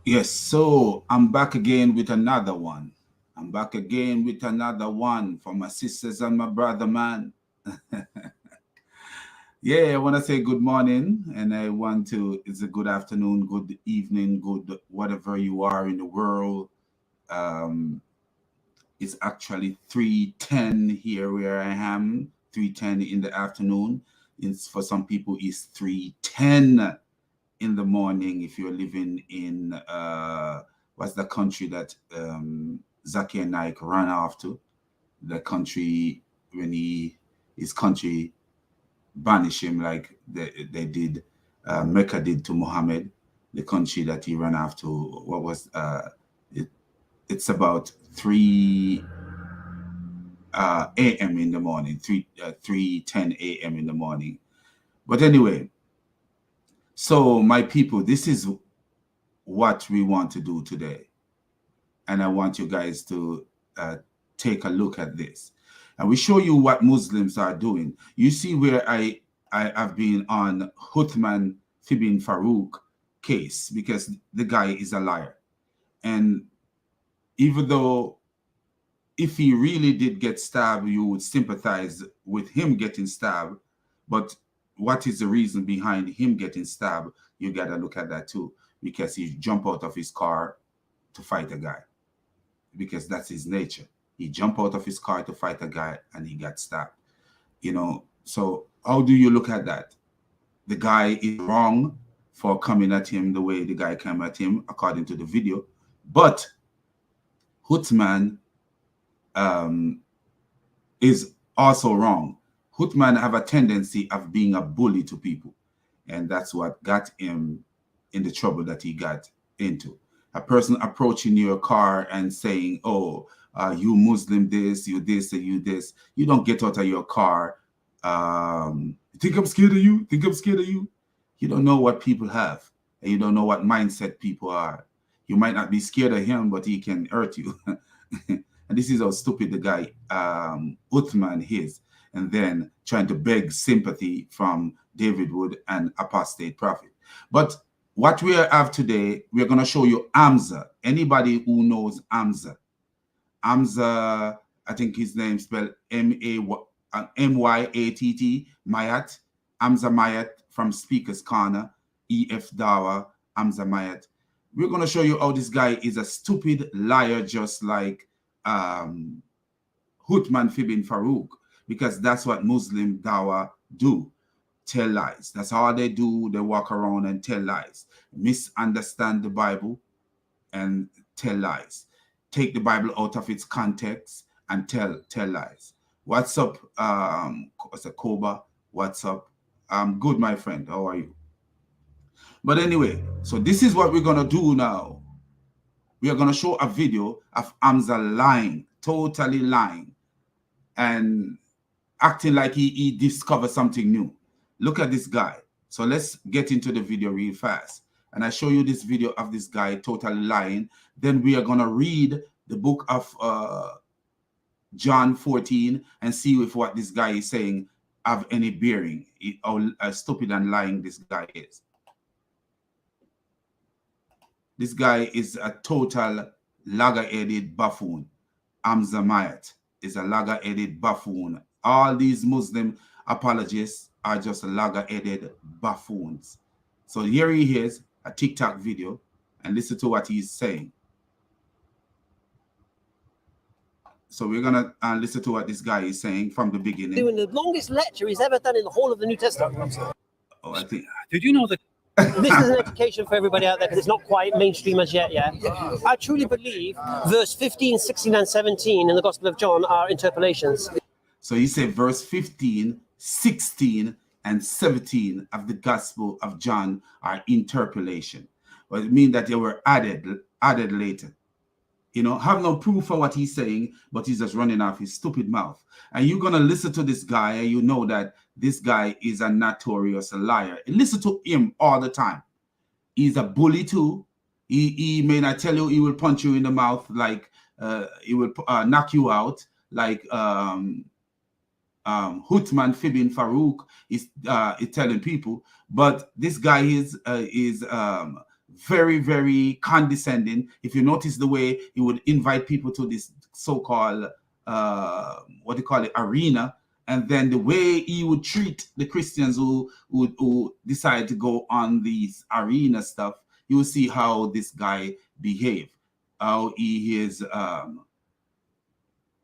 Yes, so I'm back again with another one. I'm back again with another one for my sisters and my brother, man. Yeah, I want to say good morning, and I want to, it's a good afternoon, good evening, good whatever you are in the world. Um, it's actually 3:10 here where I am, 3:10 in the afternoon. It's, for some people, it's 3:10 in the morning if you're living in what's the country that Zakir Naik ran off to? The country when his country banished him like they did Mecca did to Muhammad, the country that he ran off to. What was it, it's about 3 a.m. in the morning, 3:10 a.m. in the morning. But anyway, so my people, this is what we want to do today. And I want you guys to take a look at this. And we show you what Muslims are doing. You see where I have been on Uthman Ibn Farouk case because the guy is a liar. And even though if he really did get stabbed, you would sympathize with him getting stabbed. But what is the reason behind him getting stabbed? You got to look at that too, because he jumped out of his car to fight a guy, because that's his nature. He jumped out of his car to fight a guy and he got stabbed. So how do you look at that? The guy is wrong for coming at him the way the guy came at him, according to the video. But Uthman is also wrong. Uthman have a tendency of being a bully to people. And that's what got him in the trouble that he got into. A person approaching your car and saying, oh, you Muslim this, you this, and you this. You don't get out of your car. You think I'm scared of you? Think I'm scared of you? You don't know what people have. And you don't know what mindset people are. You might not be scared of him, but he can hurt you. And this is how stupid the guy, Uthman, is. And then trying to beg sympathy from David Wood and apostate prophet. But what we have today, we're going to show you Hamza. Anybody who knows Hamza. Hamza, I think his name spelled M-Y-A-T-T, Mayat. Hamza Mayat from Speaker's Corner, E.F. Dawa, Hamza Mayat. We're going to show you how this guy is a stupid liar, just like Uthman Ibn Farouk, because that's what Muslim Dawa do. Tell lies. That's all they do. They walk around and tell lies, misunderstand the Bible and tell lies, take the Bible out of its context and tell lies. What's up, Koba? What's up? I'm good, my friend. How are you? But anyway, so this is what we're going to do now. We are going to show a video of Hamza lying, totally lying, and acting like he discovered something new. Look at this guy. So let's get into the video real fast. And I show you this video of this guy totally lying. Then we are going to read the book of John 14 and see if what this guy is saying have any bearing, how stupid and lying this guy is. This guy is a total logger-headed buffoon. Hamza Mayat is a logger-headed buffoon. All these Muslim apologists are just logger-headed buffoons. So here he is, a TikTok video, and listen to what he's saying. So we're going to listen to what this guy is saying from the beginning. Doing the longest lecture he's ever done in the whole of the New Testament. Oh, I think. Did you know that? This is an education for everybody out there because it's not quite mainstream as yet. I truly believe verse 15, 16, and 17 in the Gospel of John are interpolations. So he said verse 15, 16, and 17 of the Gospel of John are interpolation. But it means that they were added later. Have no proof for what he's saying, but he's just running off his stupid mouth. And you're going to listen to this guy, and you know that this guy is a notorious liar. And listen to him all the time. He's a bully too. He may not tell you he will punch you in the mouth, like he will knock you out, like Uthman Ibn Farouk is telling people. But this guy is very, very condescending. If you notice the way he would invite people to this so-called what do you call it, arena, and then the way he would treat the Christians who decide to go on these arena stuff, you will see how this guy behave, how he is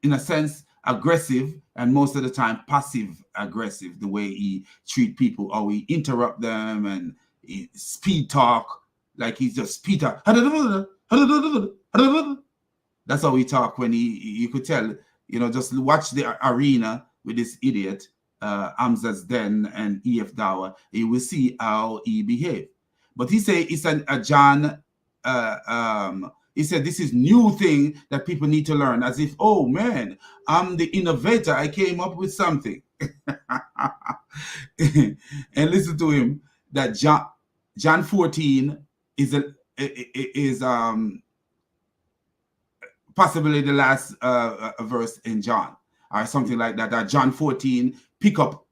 in a sense aggressive, and most of the time passive aggressive, the way he treat people, how he interrupt them and he speed talk like he's just speed talk. That's how he talk when you could tell, you know, just watch the arena with this idiot, Hamza's Den and E.F. Dawa, you will see how he behave. But he say it's a John, he said this is new thing that people need to learn, as if, oh man, I'm the innovator, I came up with something. And listen to him, that John 14 is possibly the last verse in John, or something like that. That John 14 pick up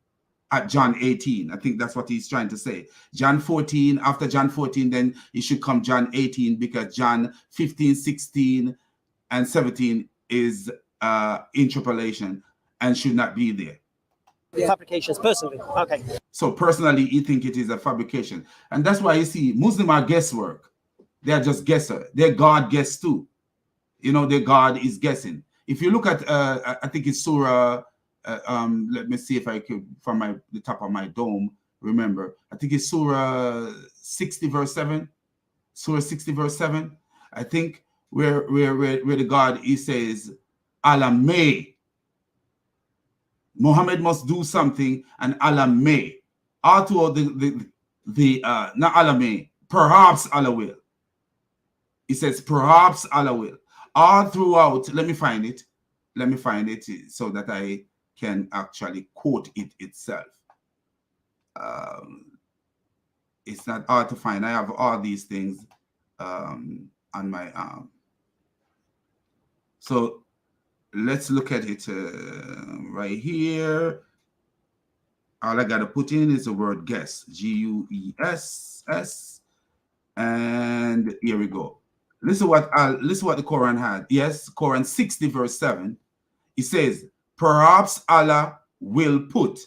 at John 18. I think that's what he's trying to say. John 14, after John 14, then it should come John 18, because John 15, 16, and 17 is interpolation and should not be there. Fabrications, personally. Okay. So personally, you think it is a fabrication. And that's why you see Muslims are guesswork. They are just guesser. Their God guess too. You know, their God is guessing. If you look at, I think it's Surah, let me see if I could, from the top of my dome, remember. I think it's Surah 60 verse 7. Surah 60 verse 7. I think where the God, he says, Allah may. Muhammad must do something, and Allah may. All throughout not Allah may, perhaps Allah will. He says, perhaps Allah will. All throughout, let me find it so that I can actually quote it itself. It's not hard to find. I have all these things on my arm. So let's look at it right here. All I got to put in is the word guess, Guess, and here we go. Listen what the Quran had. Yes, Quran 60 verse 7. It says, perhaps Allah will put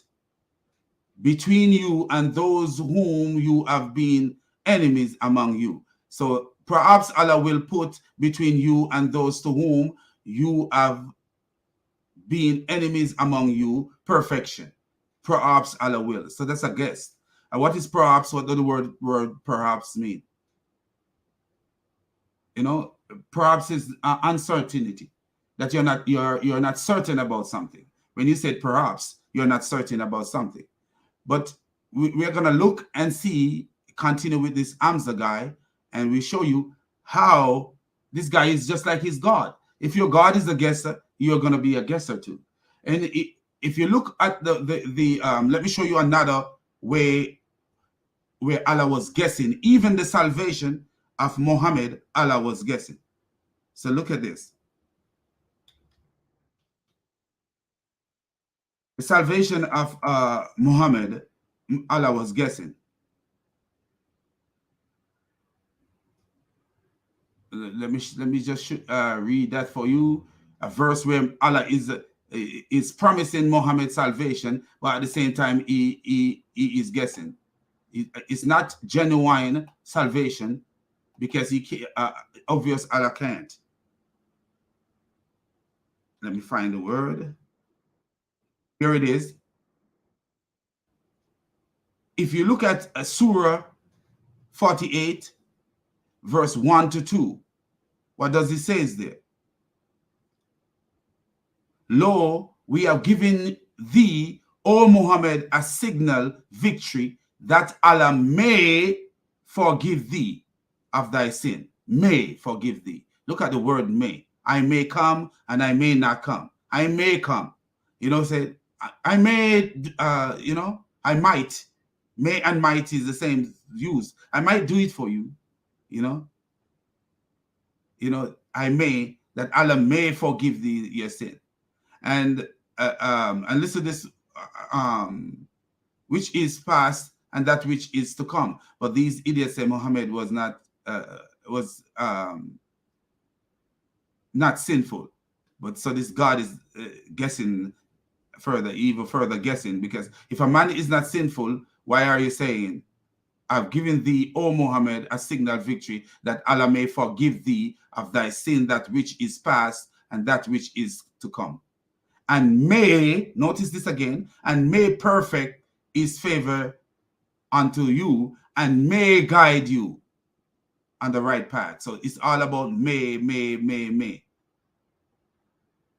between you and those whom you have been enemies among you. So perhaps Allah will put between you and those to whom you have been enemies among you perfection. Perhaps Allah will. So that's a guess. And what is perhaps? What does the word perhaps mean? You know, perhaps is uncertainty, that you're not certain about something. When you said perhaps, you're not certain about something. But we're gonna look and see, continue with this Hamza guy, and we show you how this guy is just like his God. If your God is a guesser, you're gonna be a guesser too. And if you look at the let me show you another way where Allah was guessing. Even the salvation of Muhammad, Allah was guessing. So look at this. The salvation of Muhammad, Allah was guessing. Let me just read that for you. A verse where Allah is promising Muhammad salvation, but at the same time he is guessing. It's not genuine salvation, because he obvious Allah can't. Let me find the word. Here it is. If you look at Surah 48, verse 1 to 2, what does it say there? Lo, we have given thee, O Muhammad, a signal victory, that Allah may forgive thee of thy sin. May forgive thee. Look at the word may. I may come and I may not come. I may come. You know, say, I may, you know, I might. May and might is the same use. I might do it for you, you know. You know, I may, that Allah may forgive thee your sin. And listen to this, which is past and that which is to come. But these idiots say Muhammad was not not sinful. But so this God is guessing further, even further guessing, because if a man is not sinful, why are you saying, I've given thee, O Muhammad, a signal victory, that Allah may forgive thee of thy sin, that which is past and that which is to come. And may, notice this again, and may perfect his favor unto you, and may guide you on the right path. So it's all about may.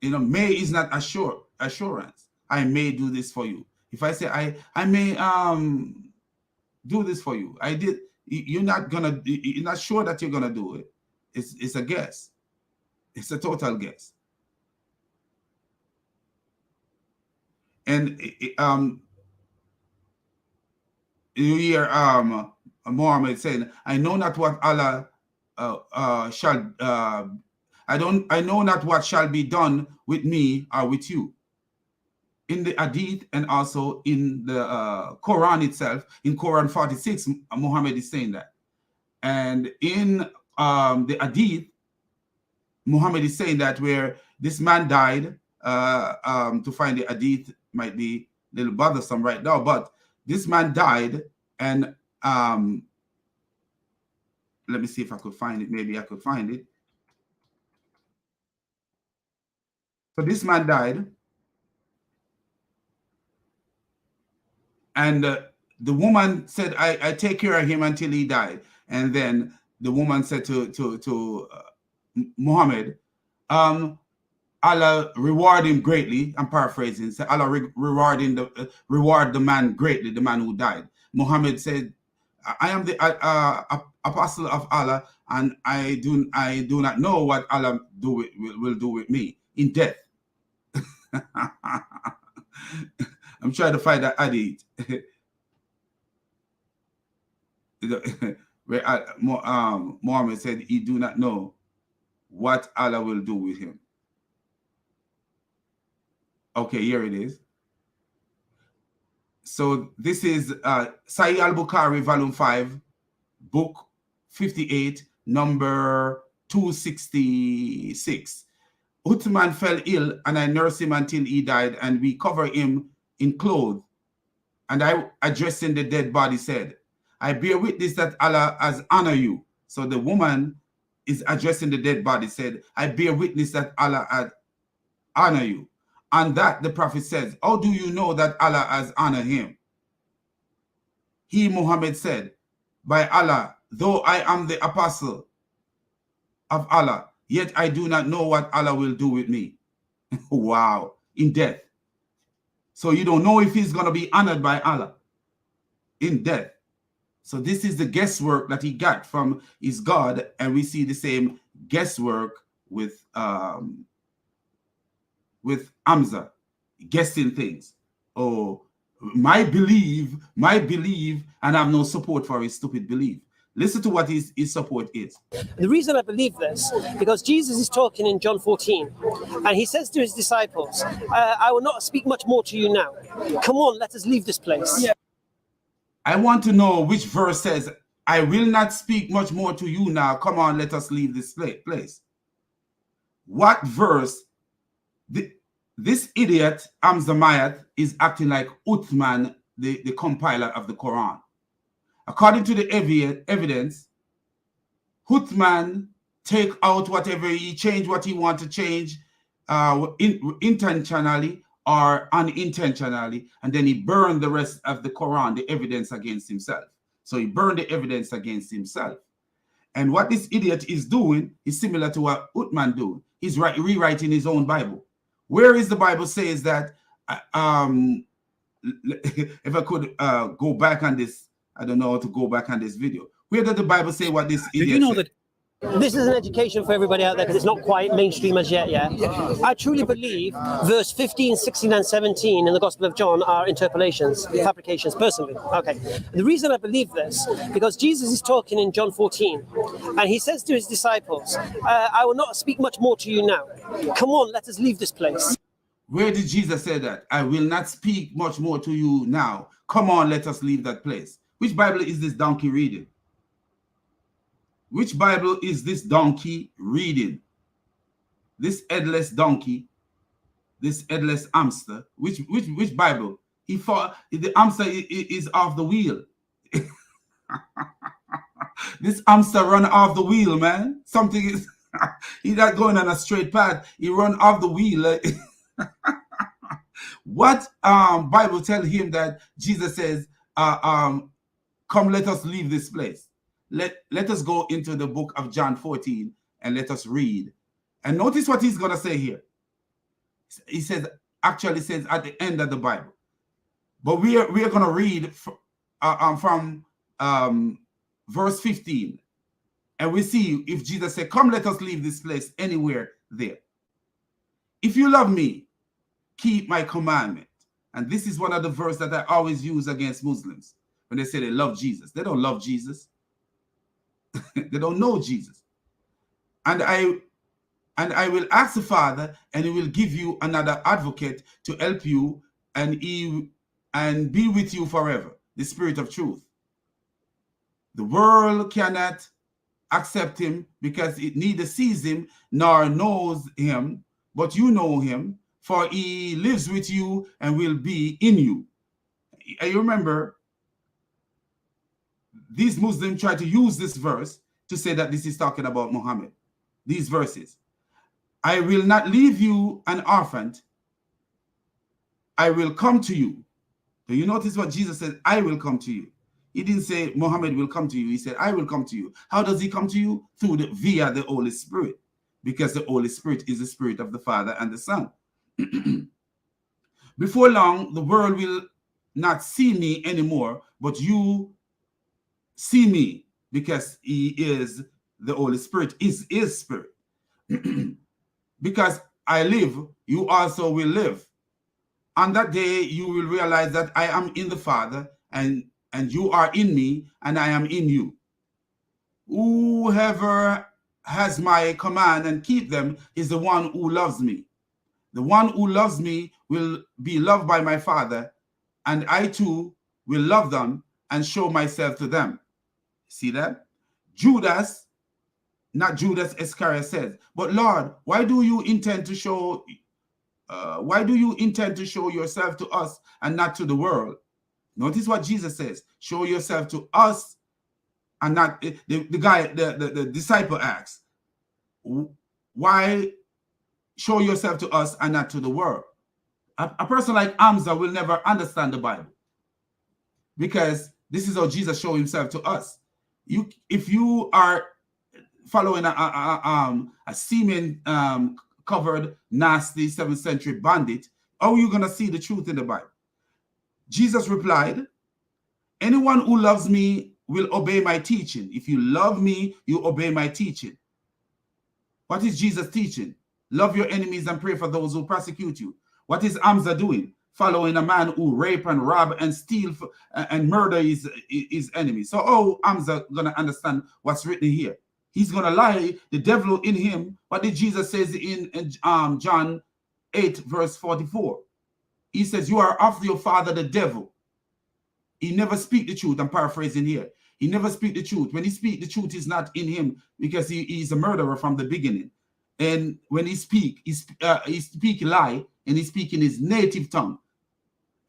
You know, may is not assurance. I may do this for you. If I say I may do this for you, I did. You're not sure that you're gonna do it. It's a guess. It's a total guess. And you hear Muhammad saying, I know not what Allah shall I know not what shall be done with me or with you. In the Hadith and also in the Quran itself, in Quran 46, Muhammad is saying that. And in the Hadith, Muhammad is saying that where this man died, to find the Hadith might be a little bothersome right now, but this man died, and let me see if I could find it. Maybe I could find it. So this man died, and the woman said, I take care of him until he died. And then the woman said to Muhammad, Allah reward him greatly. I'm paraphrasing. So Allah reward the man greatly, the man who died. Muhammad said, I am the apostle of Allah, and I do not know what Allah will do with me in death. I'm trying to find that hadith where Muhammad said he do not know what Allah will do with him. Okay, here it is. So this is Sahih al-Bukhari, volume 5, book 58, number 266. Uthman fell ill, and I nursed him until he died, and we cover him in clothes. And I, addressing the dead body, said, I bear witness that Allah has honored you. So the woman is addressing the dead body, said, I bear witness that Allah has honored you. And that the Prophet says, how do you know that Allah has honored him? He, Muhammad, said, by Allah, though I am the apostle of Allah, yet I do not know what Allah will do with me. Wow, in death. So you don't know if he's going to be honored by Allah in death. So this is the guesswork that he got from his God, and we see the same guesswork with Hamza, guessing things. Oh, my belief, and I have no support for his stupid belief. Listen to what his support is. The reason I believe this, because Jesus is talking in John 14, and he says to his disciples, I will not speak much more to you now. Come on, let us leave this place. Yeah. I want to know which verse says, I will not speak much more to you now. Come on, let us leave this place. What verse? This idiot, Hamza, is acting like Uthman, the compiler of the Quran. According to the evidence, Uthman take out whatever he change, what he want to change, intentionally or unintentionally, and then he burned the rest of the Quran, the evidence against himself. So he burned the evidence against himself. And what this idiot is doing is similar to what Uthman do. He's rewriting his own Bible. Where is the Bible says that, if I could go back on this, I don't know how to go back on this video. Where did the Bible say what this idiot you know said? That this is an education for everybody out there, because it's not quite mainstream as yet, yeah? I truly believe verse 15, 16, and 17 in the Gospel of John are interpolations, fabrications, personally. Okay. The reason I believe this, because Jesus is talking in John 14, and he says to his disciples, I will not speak much more to you now. Come on, let us leave this place. Where did Jesus say that? I will not speak much more to you now. Come on, let us leave that place. Which Bible is this donkey reading? Which Bible is this donkey reading? This headless donkey, this headless hamster. Which Bible? He thought the hamster is off the wheel. This hamster run off the wheel, man. Something is he's not going on a straight path. He run off the wheel. What Bible tell him that Jesus says, come, let us leave this place. Let us go into the book of John 14 and let us read. And notice what he's going to say here. He says, actually says at the end of the Bible. But we are going to read from verse 15. And we see if Jesus said, come, let us leave this place, anywhere there. If you love me, keep my commandment. And this is one of the verses that I always use against Muslims when they say they love Jesus. They don't love Jesus. They don't know Jesus. And I will ask the Father, and he will give you another advocate to help you and be with you forever, the Spirit of truth. The world cannot accept him because it neither sees him nor knows him, but you know him, for he lives with you and will be in you. And you remember, these Muslims try to use this verse to say that this is talking about Muhammad. These verses. I will not leave you an orphan. I will come to you. Do you notice what Jesus said? I will come to you. He didn't say Muhammad will come to you. He said, I will come to you. How does he come to you? Via the Holy Spirit. Because the Holy Spirit is the Spirit of the Father and the Son. Before long, the world will not see me anymore, but you see me, because he is the Holy Spirit, is his Spirit. Because I live, you also will live. On that day, you will realize that I am in the Father, and you are in me, and I am in you. Whoever has my command and keep them is the one who loves me. The one who loves me will be loved by my Father, and I too will love them and show myself to them. See that? Judas, not Judas Iscariot, says, but Lord, why do you intend to show yourself to us and not to the world? Notice what Jesus says. Show yourself to us and not the disciple asks, why show yourself to us and not to the world? A person like Hamza will never understand the Bible, because this is how Jesus showed himself to us. If you are following a semen covered, nasty 7th century bandit, how are you going to see the truth in the Bible? Jesus replied, anyone who loves me will obey my teaching. If you love me, you obey my teaching. What is Jesus teaching? Love your enemies and pray for those who persecute you. What is Hamza doing? Following a man who rape and rob and steal and murder his enemy. So, Hamza going to understand what's written here. He's going to lie. The devil in him. What did Jesus say in John 8, verse 44? He says, you are of your father, the devil. He never speak the truth. I'm paraphrasing here. He never speak the truth. When he speak, the truth is not in him, because he's a murderer from the beginning. And when he speak lie, and he speak in his native tongue.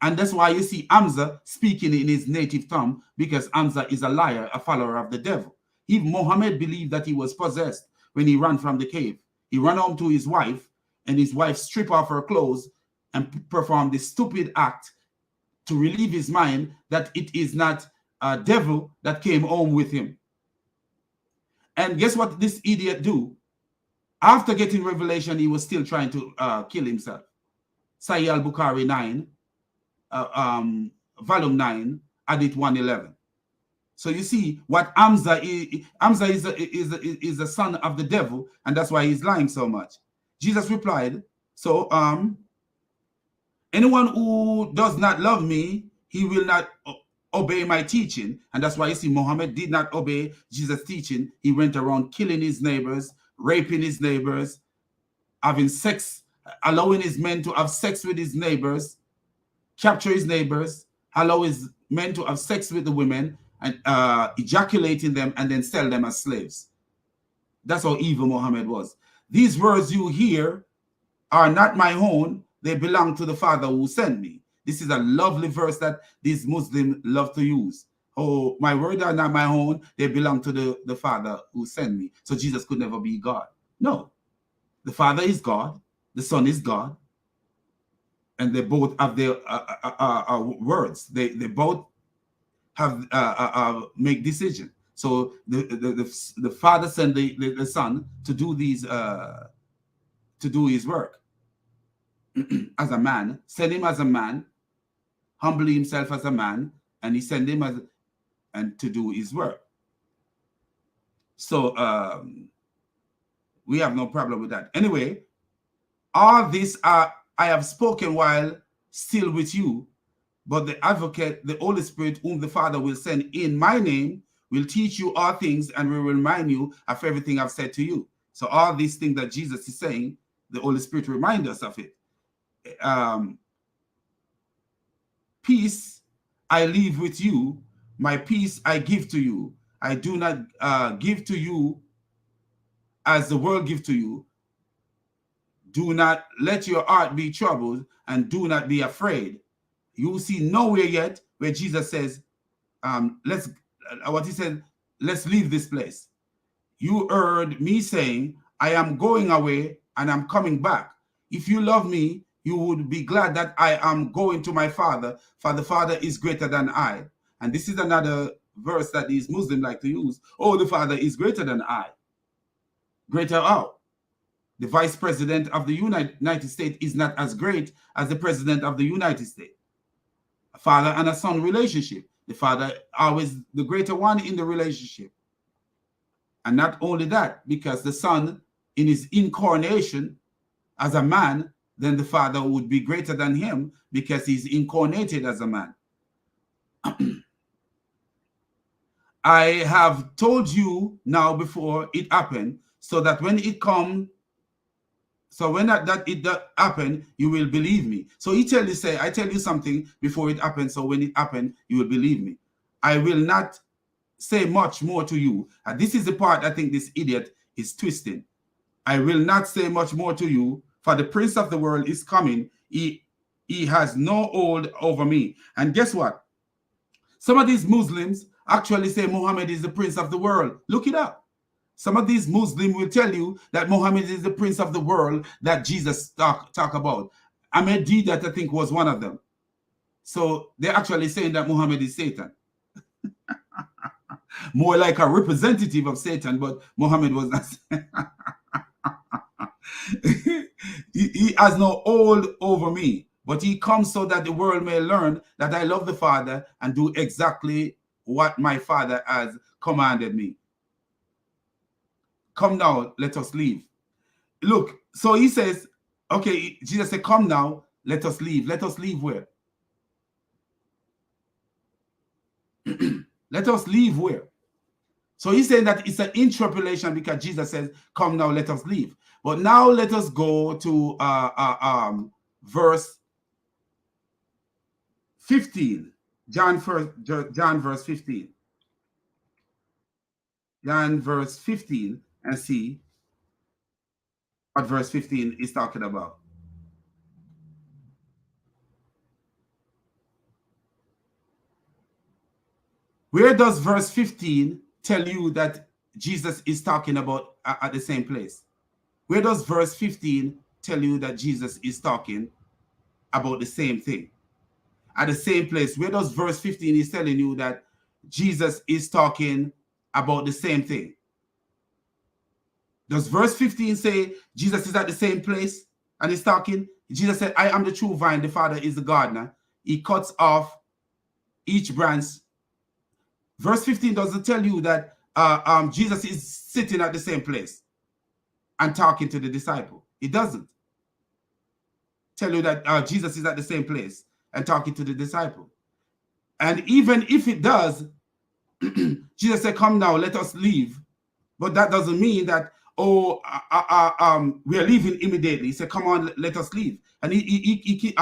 And that's why you see Hamza speaking in his native tongue, because Hamza is a liar, a follower of the devil. Even Muhammad believed that he was possessed when he ran from the cave. He ran home to his wife, and his wife stripped off her clothes and performed this stupid act to relieve his mind that it is not a devil that came home with him. And guess what this idiot do? After getting revelation, he was still trying to kill himself. Sahih al-Bukhari 9, volume 9, hadith 111. So you see what Hamza is. Hamza is the son of the devil, and that's why he's lying so much. Jesus replied, so anyone who does not love me, he will not obey my teaching. And that's why you see Muhammad did not obey Jesus' teaching. He went around killing his neighbors, raping his neighbors, having sex, allowing his men to have sex with his neighbors, capture his neighbors, allow his men to have sex with the women, and ejaculating them, and then sell them as slaves. That's how evil Muhammad was. These words you hear are not my own. They belong to the Father who sent me. This is a lovely verse that these Muslims love to use. Oh, my words are not my own. They belong to the Father who sent me. So Jesus could never be God. No. The Father is God. The Son is God. And they both have their words. They both have make decision. So the Father sent the Son to do these to do his work as a man. Send him as a man, humble himself as a man, and he sent him as and to do his work. So we have no problem with that. Anyway, all this I have spoken while still with you, but the advocate, the Holy Spirit, whom the Father will send in my name, will teach you all things and will remind you of everything I've said to you. So all these things that Jesus is saying, the Holy Spirit reminds us of it. Peace I leave with you, my peace I give to you. I do not give to you as the world gives to you. Do not let your heart be troubled and do not be afraid. You will see nowhere yet where Jesus says, let's leave this place. You heard me saying, I am going away and I'm coming back. If you love me, you would be glad that I am going to my Father, for the Father is greater than I. And this is another verse that these Muslims like to use. Oh, the Father is greater than I. Greater how? The Vice President of the United States is not as great as the President of the United States. A father and a son relationship. The Father always the greater one in the relationship. And not only that, because the Son in his incarnation as a man, then the Father would be greater than him because he's incarnated as a man. I have told you now before it happened, so that when it comes, so when that happen, you will believe me. So he say, I tell you something before it happens, so when it happens, you will believe me. I will not say much more to you. And this is the part I think this idiot is twisting. I will not say much more to you, for the prince of the world is coming. He has no hold over me. And guess what? Some of these Muslims actually say Muhammad is the prince of the world. Look it up. Some of these Muslims will tell you that Muhammad is the prince of the world that Jesus talk about. Ahmed Didat, I think, was one of them. So they're actually saying that Muhammad is Satan. More like a representative of Satan, but Muhammad was not. He has no hold over me, but he comes so that the world may learn that I love the Father and do exactly what my Father has commanded me. Come now, let us leave. Look, so he says, okay, Jesus said, come now, let us leave. Let us leave where? Let us leave where? So he's saying that it's an interpolation because Jesus says, come now, let us leave. But now let us go to verse 15. John verse 15. John verse 15 and see what verse 15 is talking about. Where does verse 15 tell you that Jesus is talking about at the same place? Where does verse 15 tell you that Jesus is talking about the same thing? At the same place, where does verse 15 is telling you that Jesus is talking about the same thing? Does verse 15 say Jesus is at the same place and he's talking? Jesus said, I am the true vine, the Father is the gardener. He cuts off each branch. Verse 15 doesn't tell you that Jesus is sitting at the same place and talking to the disciple. It doesn't tell you that Jesus is at the same place and talking to the disciple. And even if it does, Jesus said, come now, let us leave. But that doesn't mean that, we are leaving immediately. He said, come on, let us leave. And he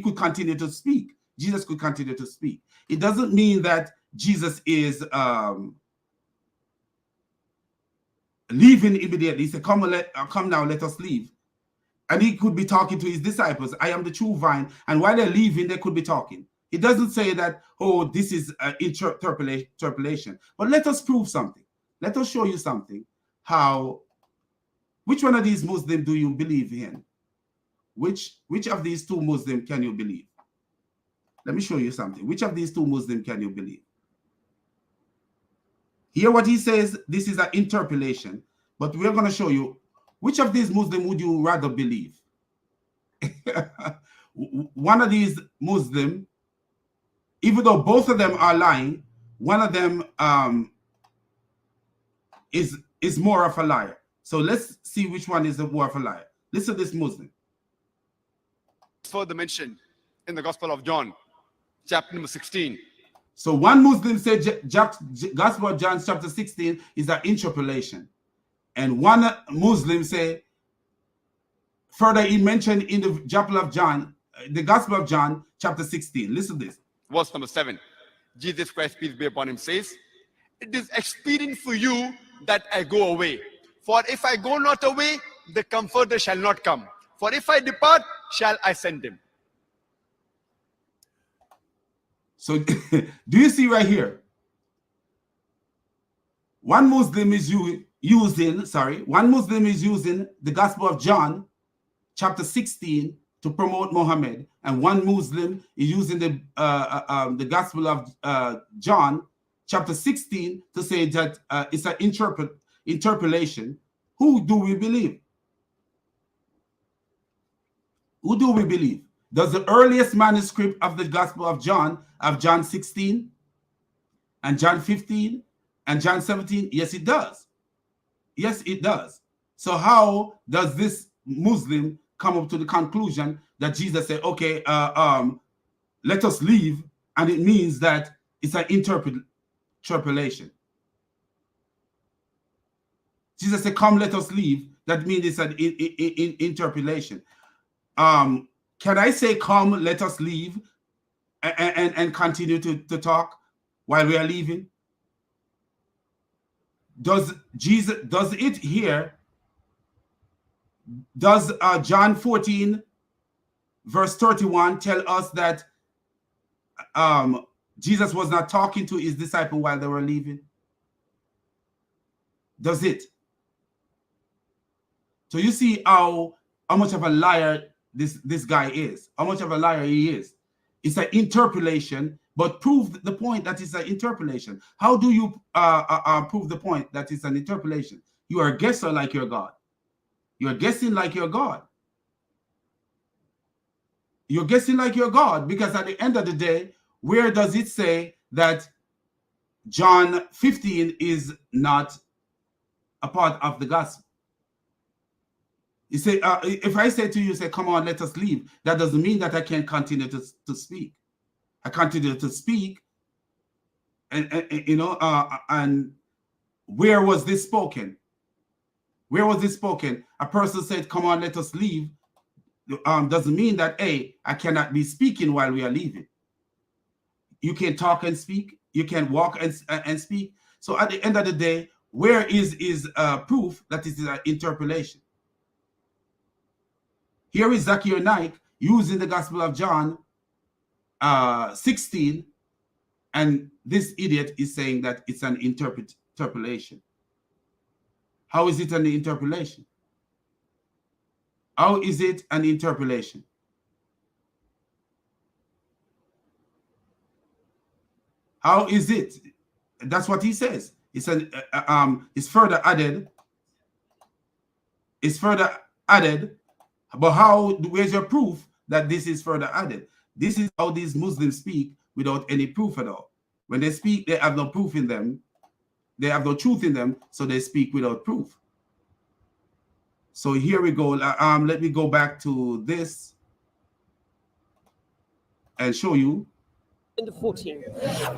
could continue to speak. Jesus could continue to speak. It doesn't mean that Jesus is leaving immediately. He said, come now, let us leave. And he could be talking to his disciples. I am the true vine. And while they're leaving, they could be talking. It doesn't say that, oh, this is interpolation. But let us prove something. Let us show you something. Which one of these Muslims do you believe in? Which of these two Muslims can you believe? Let me show you something. Which of these two Muslims can you believe? Hear what he says. This is an interpolation. But we're going to show you which of these Muslims would you rather believe? One of these Muslims, even though both of them are lying, one of them is more of a liar. So let's see which one is more of a liar. Listen to this Muslim. Further mentioned in the Gospel of John, chapter number 16. So one Muslim said Gospel of John chapter 16 is an interpolation. And one Muslim say, further he mentioned in the Gospel of John, chapter 16. Listen to this. Verse number 7. Jesus Christ, peace be upon him, says, it is expedient for you that I go away. For if I go not away, the Comforter shall not come. For if I depart, shall I send him. So do you see right here? One Muslim is using the Gospel of John, chapter 16, to promote Muhammad, and one Muslim is using the Gospel of John, chapter 16, to say that it's an interpolation. Who do we believe? Who do we believe? Does the earliest manuscript of the Gospel of John 16 and John 15 and John 17? Yes, it does. Yes, it does. So how does this Muslim come up to the conclusion that Jesus said, okay, let us leave, and it means that it's an interpolation? Jesus said, come, let us leave. That means it's an interpolation. Can I say, come, let us leave, and continue to talk while we are leaving? Does it here? Does John 14, verse 31 tell us that Jesus was not talking to his disciples while they were leaving? Does it? So you see how much of a liar this guy is, how much of a liar he is. It's an interpolation, but prove the point that it's an interpolation. How do you prove the point that it's an interpolation? You are a guesser like your God. You're guessing like your God. You're guessing like your God, because at the end of the day, where does it say that John 15 is not a part of the gospel? You say, if I say to you, say, come on, let us leave, that doesn't mean that I can't continue to speak. I continue to speak, and where was this spoken? Where was this spoken? A person said, come on, let us leave. Doesn't mean that, hey, I cannot be speaking while we are leaving. You can talk and speak. You can walk and speak. So at the end of the day, where is proof that this is an interpolation? Here is Zakir Naik using the Gospel of John 16, and this idiot is saying that it's an interpolation. How is it an interpolation? How is it an interpolation? How is it? That's what he says. It's it's further added. It's further added. But where's your proof that this is further added? This is how these Muslims speak without any proof at all. When they speak, they have no proof in them. They have no truth in them, so they speak without proof. So here we go. Let me go back to this and show you. Into 14.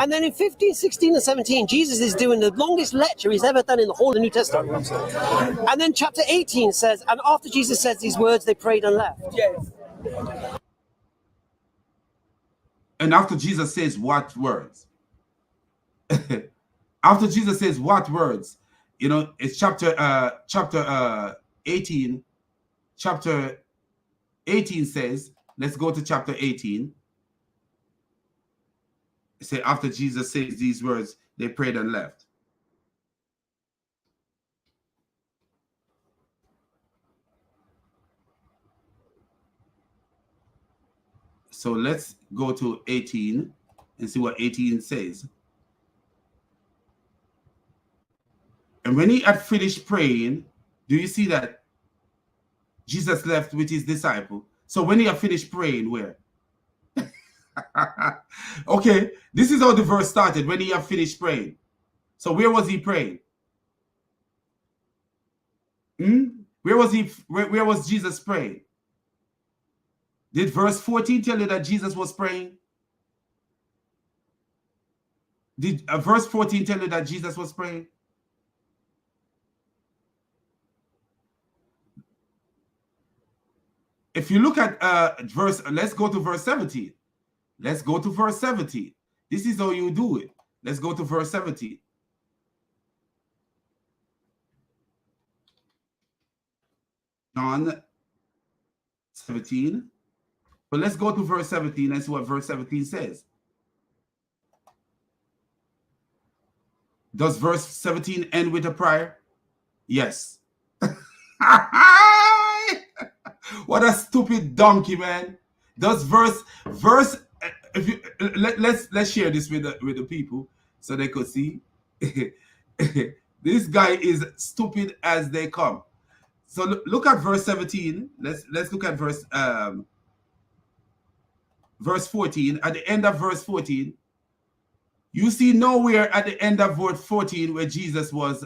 And then in 15, 16, and 17, Jesus is doing the longest lecture he's ever done in the whole of the New Testament. And then chapter 18 says, and after Jesus says these words, they prayed and left. Yes. And after Jesus says what words? After Jesus says what words? You know, it's chapter 18. Chapter 18 says, let's go to chapter 18. It says, after Jesus says these words, they prayed and left. So let's go to 18 and see what 18 says. And when he had finished praying, do you see that Jesus left with his disciple? So when he had finished praying, where? Okay, this is how the verse started, when he had finished praying. So where was he praying? Where was Jesus praying? Did verse 14 tell you that Jesus was praying? Did verse 14 tell you that Jesus was praying? If you look at let's go to verse 17. Let's go to verse 17. This is how you do it. Let's go to verse 17. John 17. But let's go to verse 17 and see what verse 17 says. Does verse 17 end with a prayer? Yes. What a stupid donkey, man. Does verse if you let's share this with the people so they could see. This guy is stupid as they come. So look at verse 17. Let's look at verse 14. At the end of verse 14, you see nowhere at the end of verse 14 where Jesus was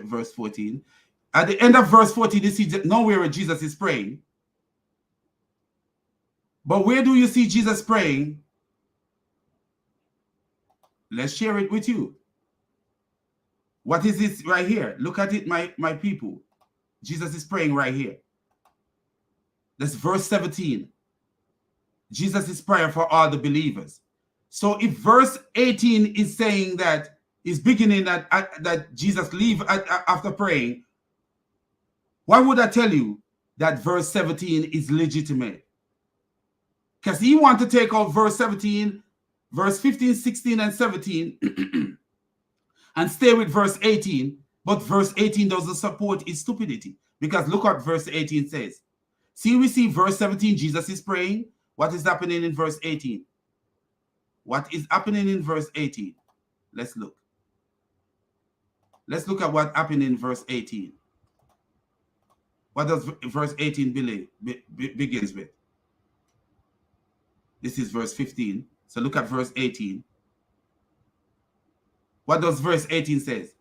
verse 14. At the end of verse 14, you see nowhere where Jesus is praying. But where do you see Jesus praying? Let's share it with you. What is this right here? Look at it, my people. Jesus is praying right here. That's verse 17. Jesus is praying for all the believers. So if verse 18 is saying that, is beginning that Jesus leave after praying, why would I tell you that verse 17 is legitimate? Because he wants to take out verse 17, verse 15, 16, and 17 and stay with verse 18, but verse 18 doesn't support his stupidity. Because look what verse 18 says. See, we see verse 17, Jesus is praying. What is happening in verse 18? What is happening in verse 18? Let's look. Let's look at what happened in verse 18. What does verse 18 begins with? This is verse 15. So look at verse 18. What does verse 18 says?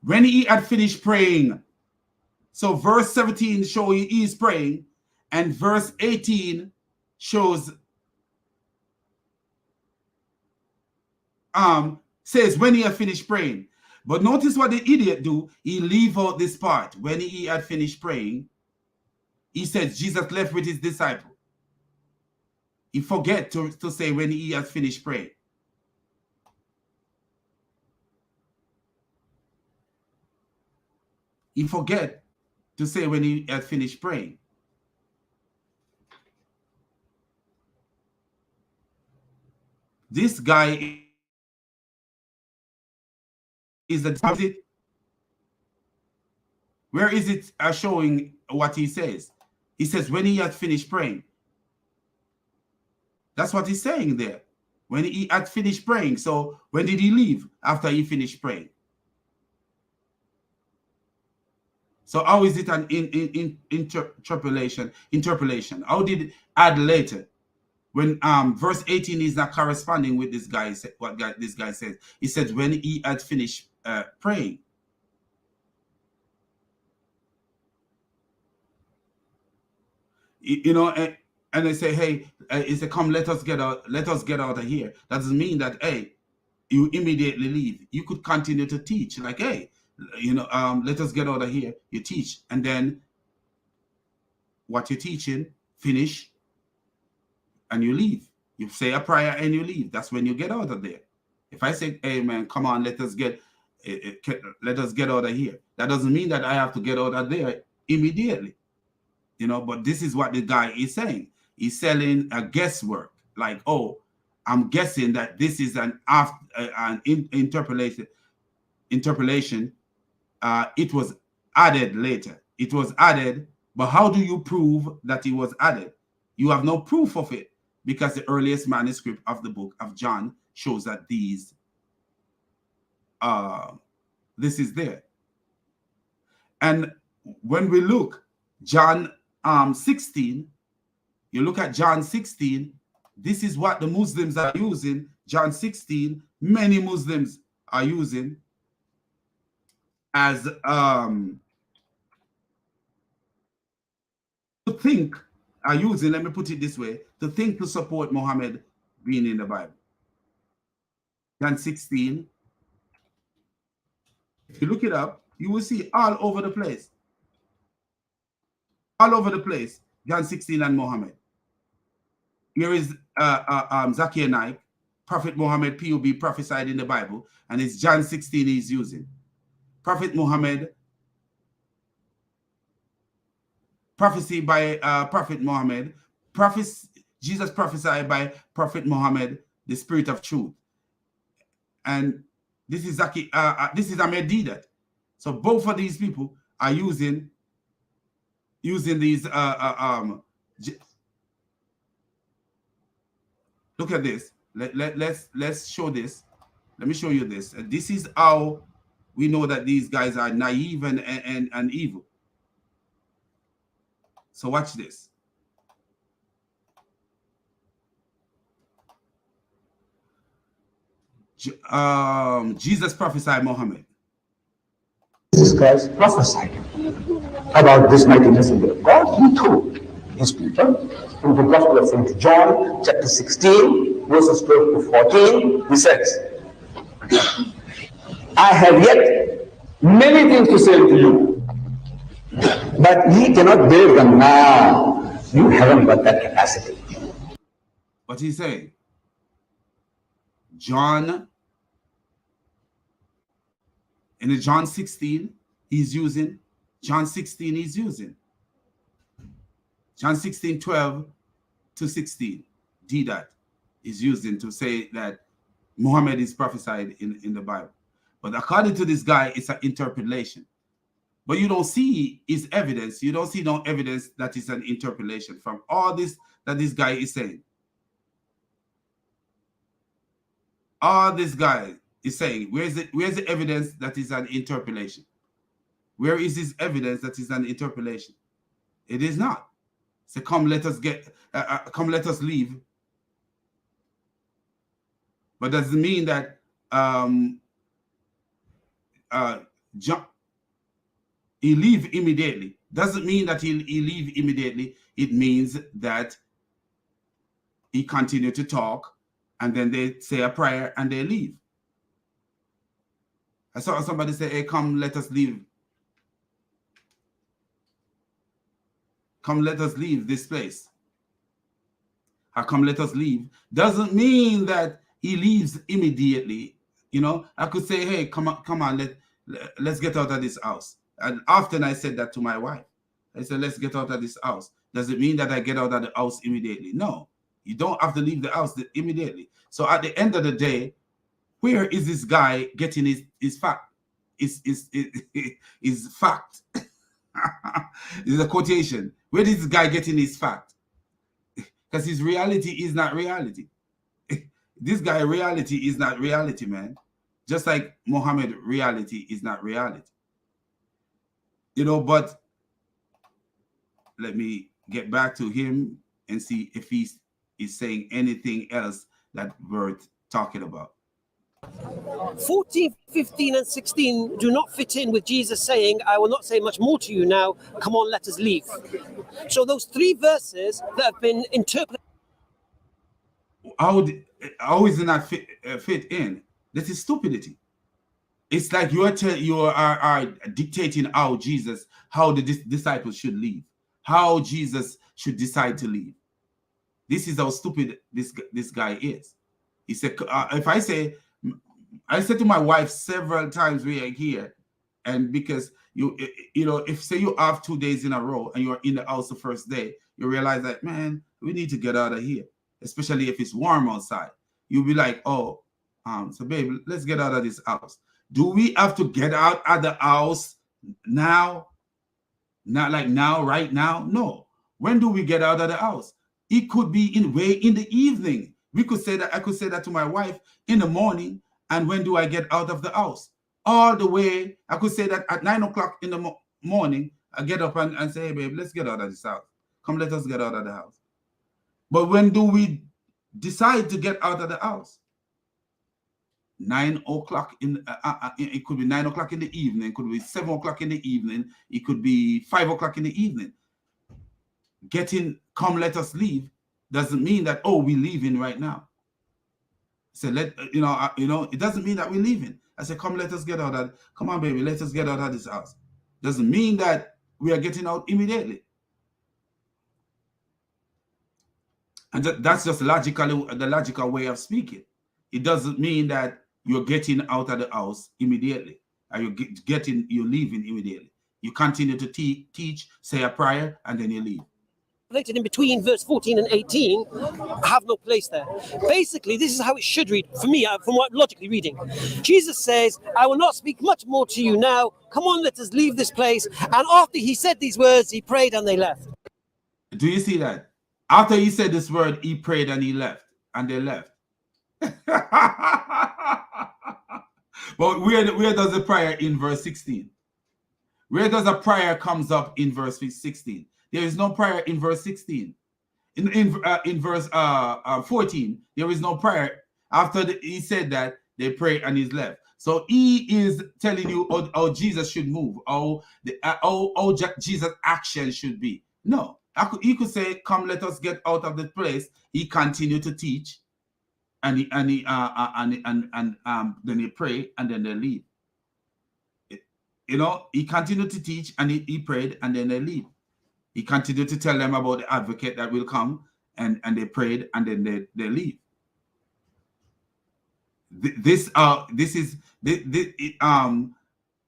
When he had finished praying. So verse 17 shows he is praying, and verse 18 shows says when he had finished praying. But notice what the idiot do. He leave out this part. When he had finished praying, he says Jesus left with his disciple. He forget to say when he has finished praying. He forget to say when he had finished praying. This guy is the opposite. Where is it showing what he says? He says when he had finished praying. That's what he's saying there. When he had finished praying. So when did he leave? After he finished praying. So how is it an interpolation? How did it add later? When verse 18 is not corresponding with this guy, this guy says. He said when he had finished praying. You know, and they say, hey, he said, come, let us get out of here. That doesn't mean that, hey, you immediately leave. You could continue to teach, like, hey, you know, let us get out of here. You teach, and then what you're teaching, finish, and you leave. You say a prayer and you leave. That's when you get out of there. If I say, hey man, come on, let us get out of here. That doesn't mean that I have to get out of there immediately. You know, but this is what the guy is saying. He's selling a guesswork. Like, oh, I'm guessing that this is an interpolation. It was added later. It was added, but how do you prove that it was added? You have no proof of it, because the earliest manuscript of the book of John shows that this is there. And when we look John 16, you look at John 16, this is what the Muslims are using. John 16, many Muslims are using as to think, let me put it this way, to think to support Muhammad being in the Bible. John 16, if you look it up, you will see all over the place. All over the place, John 16 and Muhammad. Here is Zakir Naik, Prophet Muhammad, POB, prophesied in the Bible, and it's John 16 he's using. Prophet Muhammad, prophecy by Prophet Muhammad, Jesus prophesied by Prophet Muhammad, the Spirit of Truth. And this is this is Ahmed Didat. So both of these people are using these look at this. Let's show this. Let me show you this. This is how we know that these guys are naive and evil. So watch this. Jesus prophesied Muhammad. Jesus Christ prophesied about this mighty messenger of God. He told his people in the Gospel of St. John, chapter 16, verses 12 to 14, he says, I have yet many things to say to you, but ye cannot bear them now. You haven't got that capacity. What he's saying, John, in the John 16, he's using, John 16 he's using. John 16, 12 to 16, Didat is using to say that Muhammad is prophesied in the Bible. But according to this guy, it's an interpolation. But you don't see his evidence. You don't see no evidence that is an interpolation from all this that this guy is saying. All this guy is saying, where's the evidence that is an interpolation? Where is his evidence that is an interpolation? It is not. So come, let us leave. But does it mean that John, he leave immediately? Doesn't mean that he leave immediately. It means that he continue to talk, and then they say a prayer and they leave. I saw somebody say, hey, come, let us leave. Come, let us leave this place. Or come, let us leave. Doesn't mean that he leaves immediately. You know, I could say, hey, come on, let's get out of this house. And often I said that to my wife. I said, let's get out of this house. Does it mean that I get out of the house immediately? No, you don't have to leave the house immediately. So at the end of the day, where is this guy getting his fact? Is fact? Is a quotation. Where is this guy getting his fact? Because his reality is not reality. This guy reality is not reality, man. Just like Muhammad reality is not reality. You know, but let me get back to him and see if he's saying anything else that worth talking about. 14, 15, and 16 do not fit in with Jesus saying, I will not say much more to you now. Come on, let us leave. So those three verses that have been interpreted. How is it not fit in? This is stupidity. It's like you are dictating how the disciples should leave, how Jesus should decide to leave. This is how stupid this guy is. He said, if I said to my wife several times we are here, and because you know, if say you have 2 days in a row and you're in the house the first day, you realize that, man, we need to get out of here, especially if it's warm outside. You'll be like, oh, so babe, let's get out of this house. Do we have to get out of the house now? Not like now, right now? No. When do we get out of the house? It could be in the evening. We could say that, I could say that to my wife in the morning. And when do I get out of the house? All the way, I could say that at 9 o'clock in the morning, I get up and say, hey, babe, let's get out of this house. Come, let us get out of the house. But when do we decide to get out of the house? 9 o'clock in it could be 9 o'clock in the evening, it could be 7 o'clock in the evening, it could be 5 o'clock in the evening. Getting, come, let us leave doesn't mean that, oh, we're leaving right now. So it doesn't mean that we're leaving. I said, come, let us get out of, come on, baby, let us get out of this house. Doesn't mean that we are getting out immediately. And that's just the logical way of speaking. It doesn't mean that you're getting out of the house immediately, or you're leaving immediately. You continue to teach, say a prayer, and then you leave. Related in between verse 14 and 18 have no place there. Basically, this is how it should read for me, from what I'm logically reading. Jesus says, I will not speak much more to you now. Come on, let us leave this place. And after he said these words, he prayed and they left. Do you see that? After he said this word, he prayed and he left, and they left. But where does the prayer in verse 16? Where does a prayer comes up in verse 16? There is no prayer in verse 16. In verse 14, there is no prayer. After he said that, they prayed and he's left. So he is telling you how Jesus should move, how Jesus' action should be. No, he could say, "Come, let us get out of the place." He continued to teach, and then they pray and then they leave. He continued to teach and he prayed and then they leave. He continued to tell them about the advocate that will come, and they prayed and then they leave.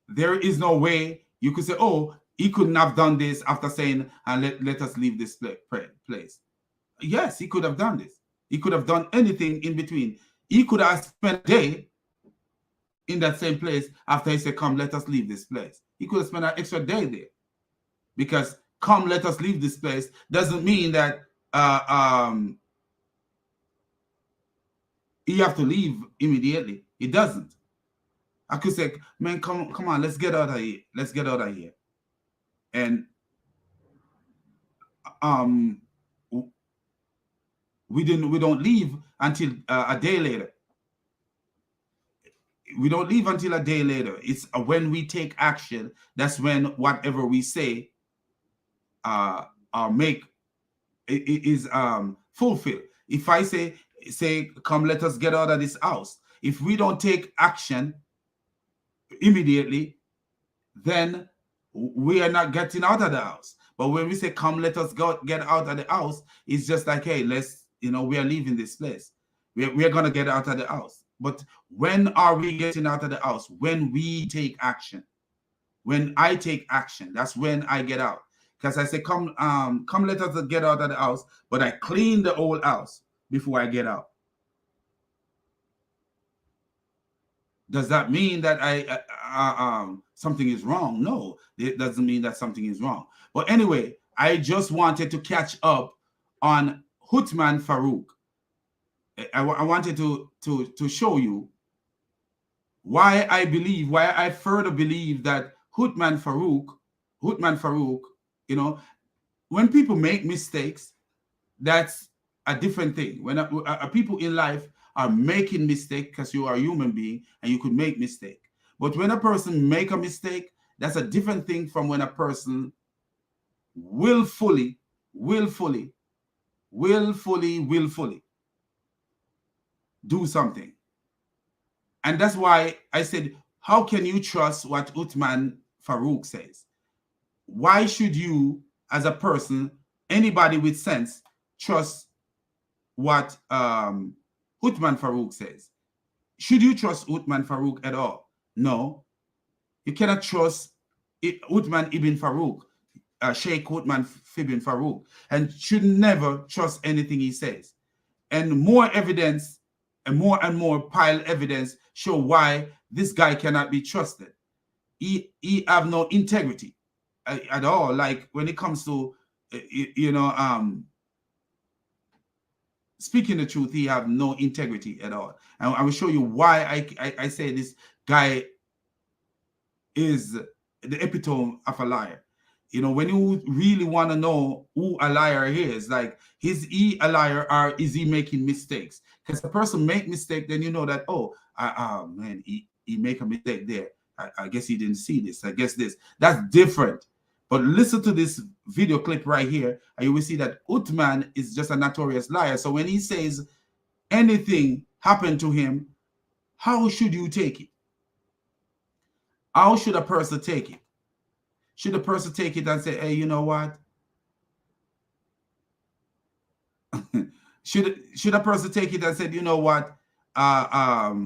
There is no way you could say, oh, he couldn't have done this after saying, let us leave this place. Yes, he could have done this. He could have done anything in between. He could have spent a day in that same place after he said, come, let us leave this place. He could have spent an extra day there, because come, let us leave this place doesn't mean that you have to leave immediately. It doesn't. I could say, man, come on, let's get out of here. Let's get out of here. And we don't leave until a day later. We don't leave until a day later. It's when we take action, that's when whatever we say make is fulfilled. If I say, come, let us get out of this house. If we don't take action immediately, then we are not getting out of the house. But when we say, come, let us get out of the house, it's just like, hey, let's, we are leaving this place. We are going to get out of the house. But when are we getting out of the house? When we take action. When I take action, that's when I get out. Because I say, come, let us get out of the house, but I clean the old house before I get out. Does that mean that something is wrong? No, it doesn't mean that something is wrong. But anyway, I just wanted to catch up on Uthman Farouk. I wanted to show you why I further believe that Uthman Farouk, when people make mistakes, that's a different thing. When people in life are making mistakes, because you are a human being and you could make mistake. But when a person make a mistake, that's a different thing from when a person willfully do something. And that's why I said, how can you trust what Uthman Farouk says? Why should you, as a person, anybody with sense, trust what Uthman Farouk says. Should you trust Uthman Farouk at all? No. You cannot trust Uthman ibn Farouk, Sheikh Uthman ibn Farouk, and should never trust anything he says. And more evidence and more pile evidence show why this guy cannot be trusted. He have no integrity at all. Like when it comes to, speaking the truth, he have no integrity at all. And I will show you why I say this guy is the epitome of a liar. You know, when you really want to know who a liar is, like, is he a liar or is he making mistakes? Because a person make mistake, then you know that, man, he make a mistake there. I guess he didn't see this. I guess that's different. But listen to this video clip right here, and you will see that Uthman is just a notorious liar. So when he says anything happened to him, how should you take it? How should a person take it? Should a person take it and say, hey, you know what? should a person take it and say, you know what? I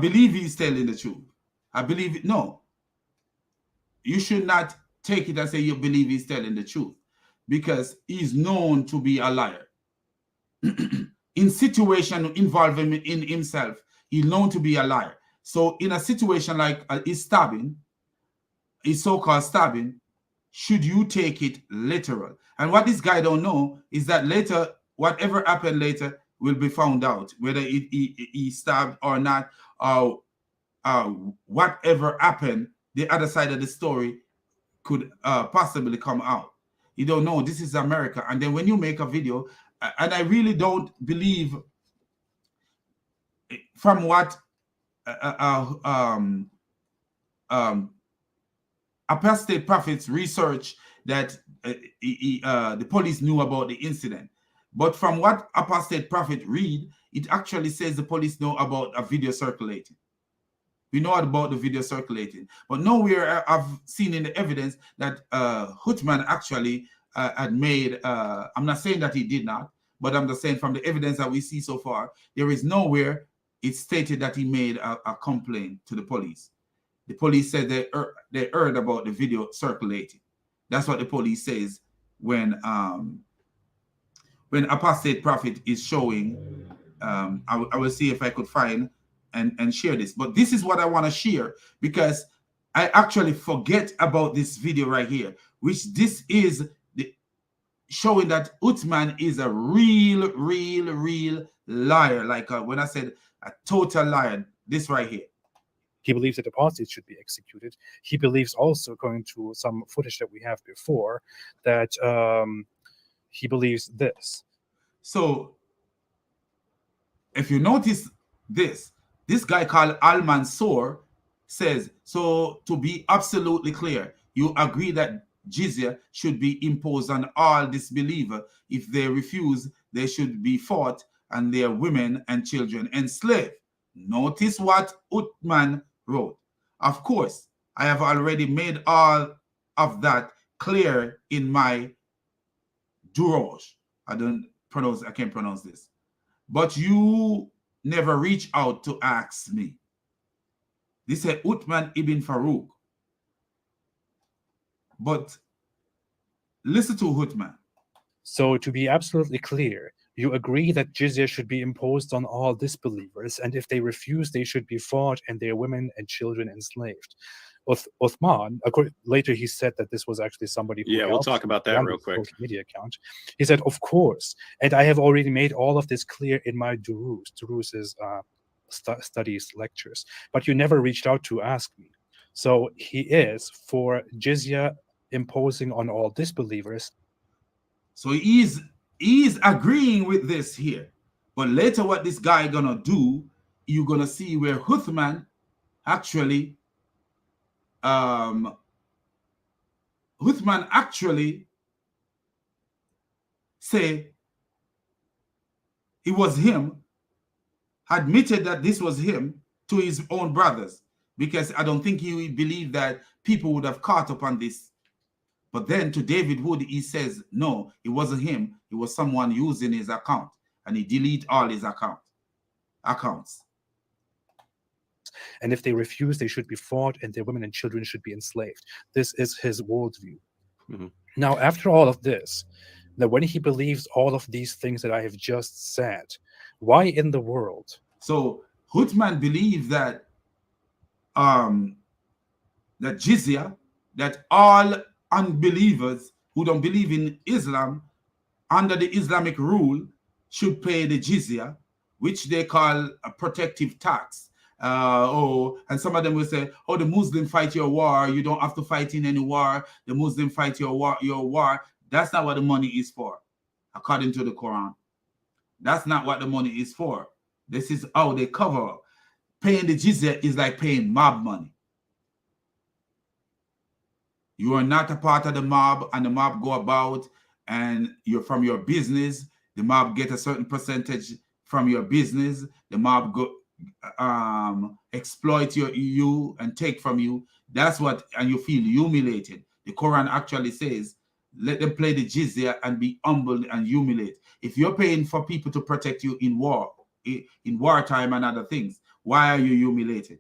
believe he's telling the truth. I believe it. No. You should not take it and say you believe he's telling the truth, because he's known to be a liar. In situation involving in himself, he's known to be a liar. So in a situation like his stabbing, his so-called stabbing, should you take it literal? And what this guy don't know is that later, whatever happened later will be found out, whether he stabbed or not, or whatever happened, the other side of the story could possibly come out. You don't know. This is America. And then when you make a video, and I really don't believe, from what apostate prophets research, that the police knew about the incident. But from what apostate prophet read, it actually says the police know about a video circulating. We know about the video circulating, but nowhere I've seen in the evidence that Uthman actually had made, I'm not saying that he did not, but I'm just saying from the evidence that we see so far, there is nowhere it stated that he made a complaint to the police. The police said they heard about the video circulating. That's what the police says when apostate prophet is showing. I will see if I could find and share this. But this is what I want to share, because I actually forget about this video right here, which this is showing that Uthman is a real liar. Like when I said a total liar, this right here. He believes that apostates should be executed. He believes also, according to some footage that we have before, that he believes this. So if you notice this guy called Al-Mansour says, so to be absolutely clear, you agree that jizya should be imposed on all disbelievers. If they refuse, they should be fought and their women and children enslaved. Notice what Uthman wrote. Of course, I have already made all of that clear in my Duroj. I can't pronounce this. But you never reach out to ask me. This is Uthman ibn Farouk. But listen to Uthman. So to be absolutely clear, you agree that jizya should be imposed on all disbelievers, and if they refuse, they should be fought and their women and children enslaved. Uthman, later he said that this was actually somebody who we'll talk about that real quick. Social media account. He said, of course, and I have already made all of this clear in my durus. Durus is studies, lectures, but you never reached out to ask me. So he is for jizya imposing on all disbelievers. So he's agreeing with this here. But later what this guy gonna do, you're gonna see where Uthman actually say it was him, admitted that this was him to his own brothers, because I don't think he believed that people would have caught up on this But then to David Wood, he says, no, it wasn't him. It was someone using his account. And he delete all his accounts. And if they refuse, they should be fought, and their women and children should be enslaved. This is his worldview. Mm-hmm. Now, after all of this, that when he believes all of these things that I have just said, why in the world? So Uthman believed that that jizya, that all unbelievers who don't believe in Islam under the Islamic rule should pay the jizya, which they call a protective tax. And some of them will say, oh, the Muslim fight your war. You don't have to fight in any war. The Muslim fight your war. That's not what the money is for, according to the Quran. That's not what the money is for. This is how they cover up. Paying the jizya is like paying mob money. You are not a part of the mob, and the mob go about, and you're from your business. The mob get a certain percentage from your business. The mob go exploit you and take from you. That's what, and you feel humiliated. The Quran actually says, let them play the jizya and be humbled and humiliated. If you're paying for people to protect you in war, in wartime and other things, why are you humiliated?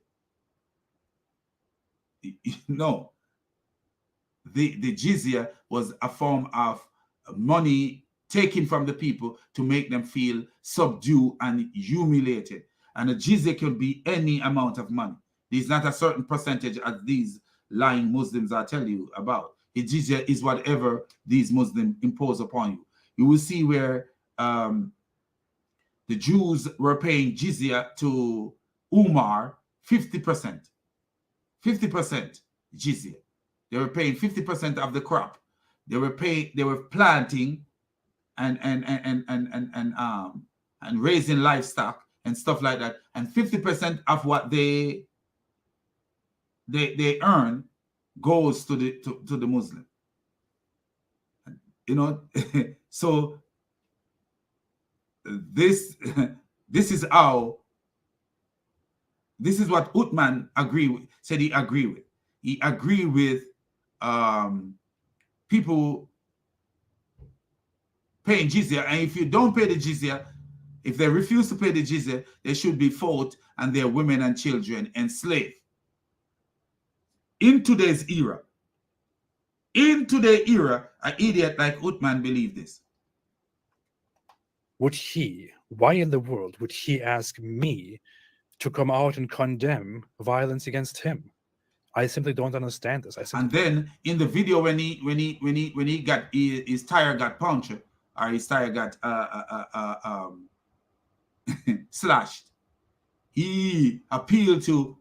No. The jizya was a form of money taken from the people to make them feel subdued and humiliated. And a jizya can be any amount of money. There's not a certain percentage as these lying Muslims are telling you about. The jizya is whatever these Muslims impose upon you. You will see where the Jews were paying jizya to Umar 50%. 50% jizya. They were paying 50% of the crop. They were planting and raising livestock and stuff like that. And 50% of what they earn goes to the Muslim. You know, so this is what Uthman said he agreed with. He agreed with people paying jizya, and if you don't pay the jizya, if they refuse to pay the jizya, they should be fought and their women and children enslaved. In today's era, an idiot like Uthman believed this. Why in the world would he ask me to come out and condemn violence against him? I simply don't understand this. And then in the video when he got his tire got punctured, or his tire got slashed, he appealed to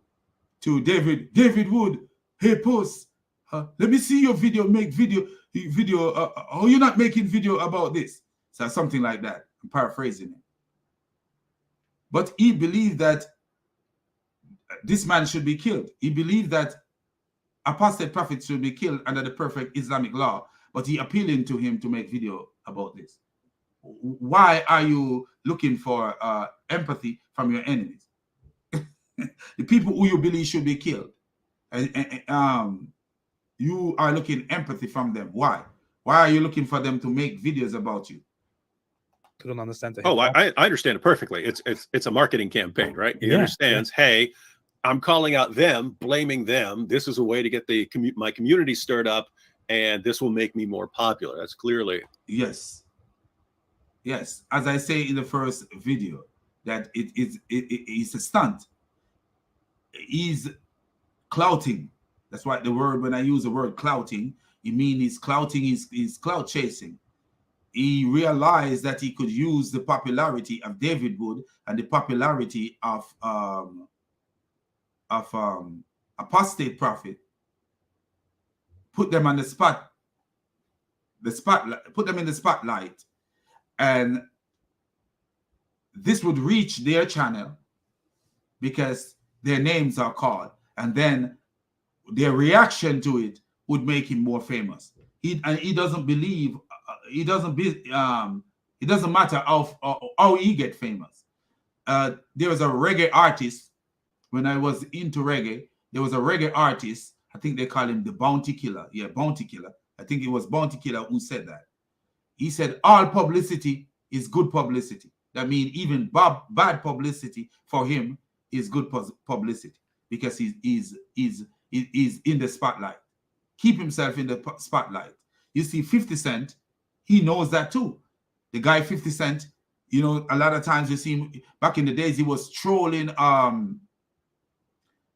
David Wood. Hey, post, let me see your video. Make video. Oh, you're not making video about this. So something like that. I'm paraphrasing it. But he believed that this man should be killed. He believed that apostate prophets should be killed under the perfect Islamic law, but he appealing to him to make video about this. Why are you looking for empathy from your enemies? The people who you believe should be killed. You are looking empathy from them. Why? Why are you looking for them to make videos about you? I don't understand that. Oh, I understand it perfectly. It's a marketing campaign, right? He understands, hey, I'm calling out them, blaming them. This is a way to get my community stirred up, and this will make me more popular. That's clearly. Yes. As I say in the first video, that it's a stunt. He's clouting. That's why the word, when I use the word clouting, it means he's clouting, he's clout chasing. He realized that he could use the popularity of David Wood and the popularity of apostate prophet, put them on the spotlight, put them in the spotlight, and this would reach their channel because their names are called, and then their reaction to it would make him more famous. He doesn't believe. It doesn't matter how he get famous. There was a reggae artist when I was into reggae. There was a reggae artist. I think they call him the Bounty Killer. Yeah, Bounty Killer. I think it was Bounty Killer who said that. He said all publicity is good publicity. That means even bad publicity for him is good publicity because he's in the spotlight. Keep himself in the spotlight. You see, 50 Cent, he knows that too. The guy 50 Cent, you know, a lot of times you see him, back in the days, he was trolling Floyd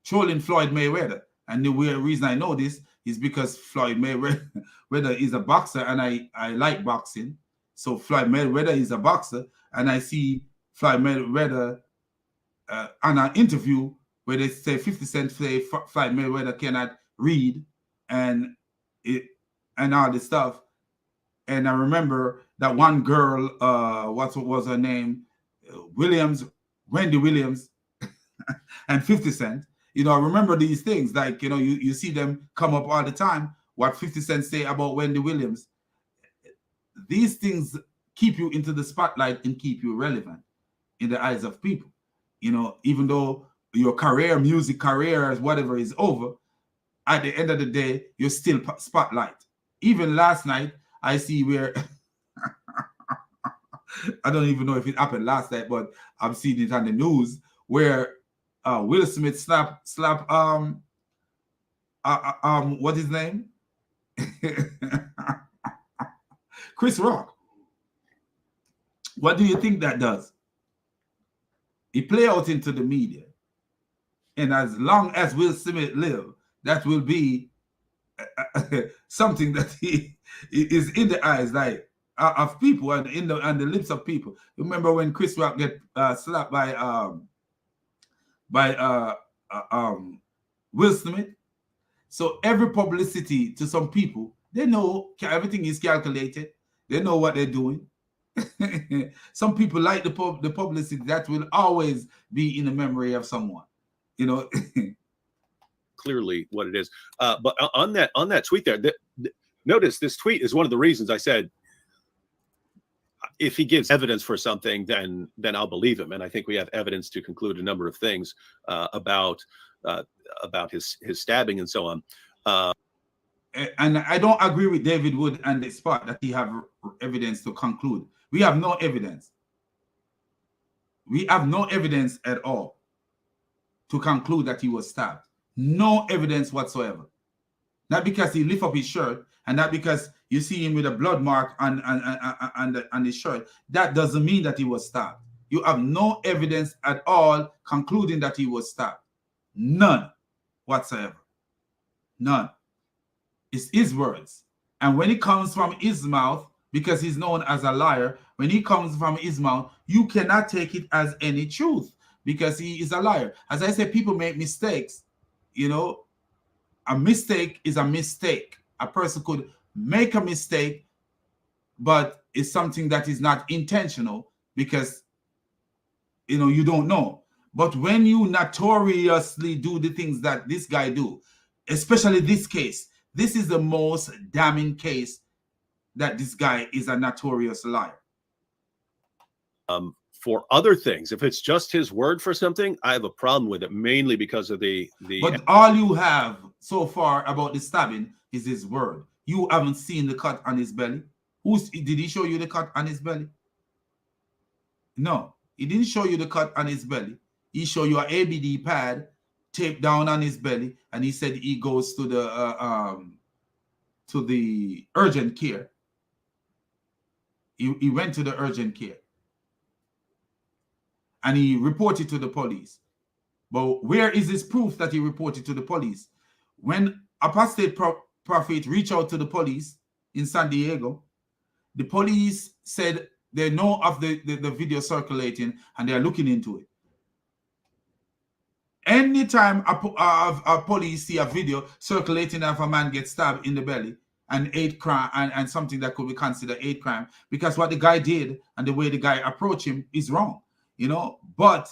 Mayweather. And the reason I know this is because Floyd Mayweather is a boxer and I like boxing. So Floyd Mayweather is a boxer and I see Floyd Mayweather on an interview where they say 50 Cent say Floyd Mayweather cannot read and all this stuff. And I remember that one girl, what was her name? Wendy Williams, and 50 Cent. You know, I remember these things, like, you know, you see them come up all the time, what 50 Cent say about Wendy Williams. These things keep you into the spotlight and keep you relevant in the eyes of people. You know, even though your career, music career, whatever is over, at the end of the day, you're still spotlight. Even last night, I see where, I don't even know if it happened last night, but I've seen it on the news, where Will Smith slap what's his name? Chris Rock. What do you think that does? It play out into the media. And as long as Will Smith live, that will be something that he is in the eyes, like of people and in the lips of people. Remember when Chris Rock get slapped by Will Smith? So every publicity to some people, they know everything is calculated. They know what they're doing. Some people like the publicity that will always be in the memory of someone, you know. Clearly what it is. But on that tweet there, notice this tweet is one of the reasons I said, if he gives evidence for something, then I'll believe him. And I think we have evidence to conclude a number of things about his stabbing and so on. And I don't agree with David Wood and the spot that he have evidence to conclude. We have no evidence. We have no evidence at all to conclude that he was stabbed. No evidence whatsoever. Not because he lift up his shirt, and not because you see him with a blood mark on his shirt. That doesn't mean that he was stabbed. You have no evidence at all concluding that he was stabbed. None whatsoever. None. It's his words. And when it comes from his mouth, because he's known as a liar, when he comes from his mouth, you cannot take it as any truth because he is a liar. As I said, people make mistakes. You know, a mistake is a mistake. A person could make a mistake, but it's something that is not intentional because, you know, you don't know. But when you notoriously do the things that this guy do, especially this case, this is the most damning case that this guy is a notorious liar. For other things, if it's just his word for something, I have a problem with it, mainly because of the. But all you have so far about the stabbing is his word. You haven't seen the cut on his belly. Did he show you the cut on his belly? No, he didn't show you the cut on his belly. He showed you an ABD pad taped down on his belly, and he said he goes to the urgent care. He went to the urgent care. And he reported to the police. But where is his proof that he reported to the police? When apostate prophet reached out to the police in San Diego, the police said they know of the video circulating and they are looking into it. Anytime a police see a video circulating of a man gets stabbed in the belly, and hate crime and something that could be considered hate crime, because what the guy did and the way the guy approached him is wrong. You know, but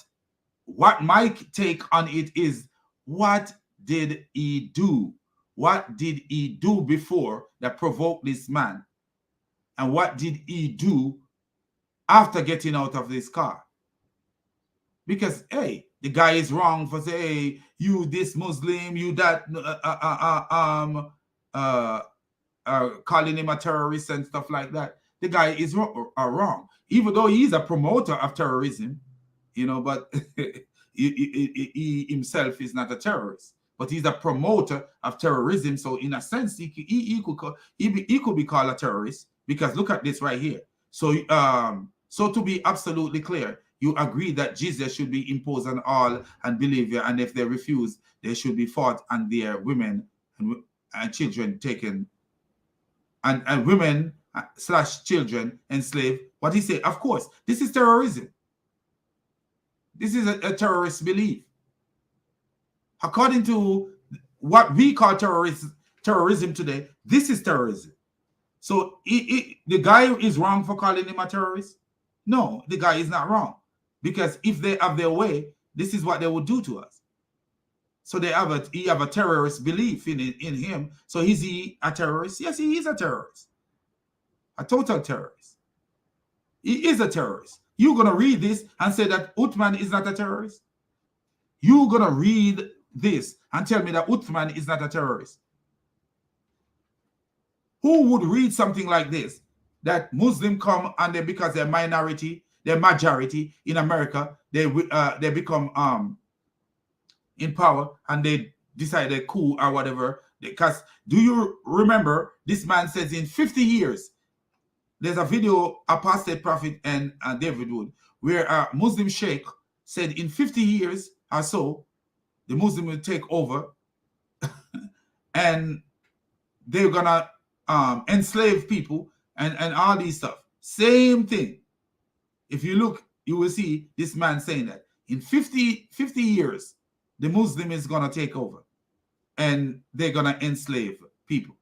what my take on it is, what did he do? What did he do before that provoked this man? And what did he do after getting out of this car? Because, hey, the guy is wrong for saying, hey, you this Muslim, you that, calling him a terrorist and stuff like that. The guy is wrong, even though he's a promoter of terrorism, you know, but he himself is not a terrorist, but he's a promoter of terrorism. So in a sense, he could be called a terrorist, because look at this right here. So so to be absolutely clear, you agree that Jesus should be imposed on all unbelievers, and if they refuse, they should be fought and their women and children taken, and women / children enslaved. What he say? Of course, this is terrorism. This is a terrorist belief. According to what we call terrorism today, this is terrorism. So the guy is wrong for calling him a terrorist? No, the guy is not wrong. Because if they have their way, this is what they would do to us. So he have a terrorist belief in him. So is he a terrorist? Yes, he is a terrorist. A total terrorist. He is a terrorist. You're going to read this and say that Uthman is not a terrorist? You're going to read this and tell me that Uthman is not a terrorist? Who would read something like this? That Muslim come and they, because they're minority, they're majority in America, they become in power and they decide they coup or whatever. Because do you remember this man says in 50 years, there's a video, Apostate Prophet and David Wood, where a Muslim sheikh said in 50 years or so, the Muslim will take over and they're gonna enslave people and all these stuff. Same thing. If you look, you will see this man saying that in 50 years, the Muslim is gonna take over and they're gonna enslave people.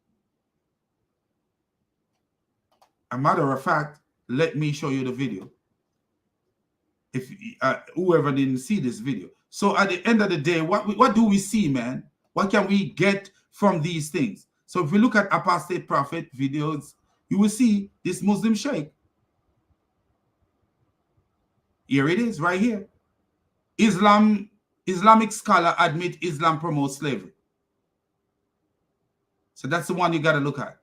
A matter of fact, let me show you the video. If whoever didn't see this video. So at the end of the day, what do we see, man? What can we get from these things? So if we look at Apostate Prophet videos, you will see this Muslim sheikh. Here it is, right here. Islamic scholar admit Islam promotes slavery. So that's the one you got to look at.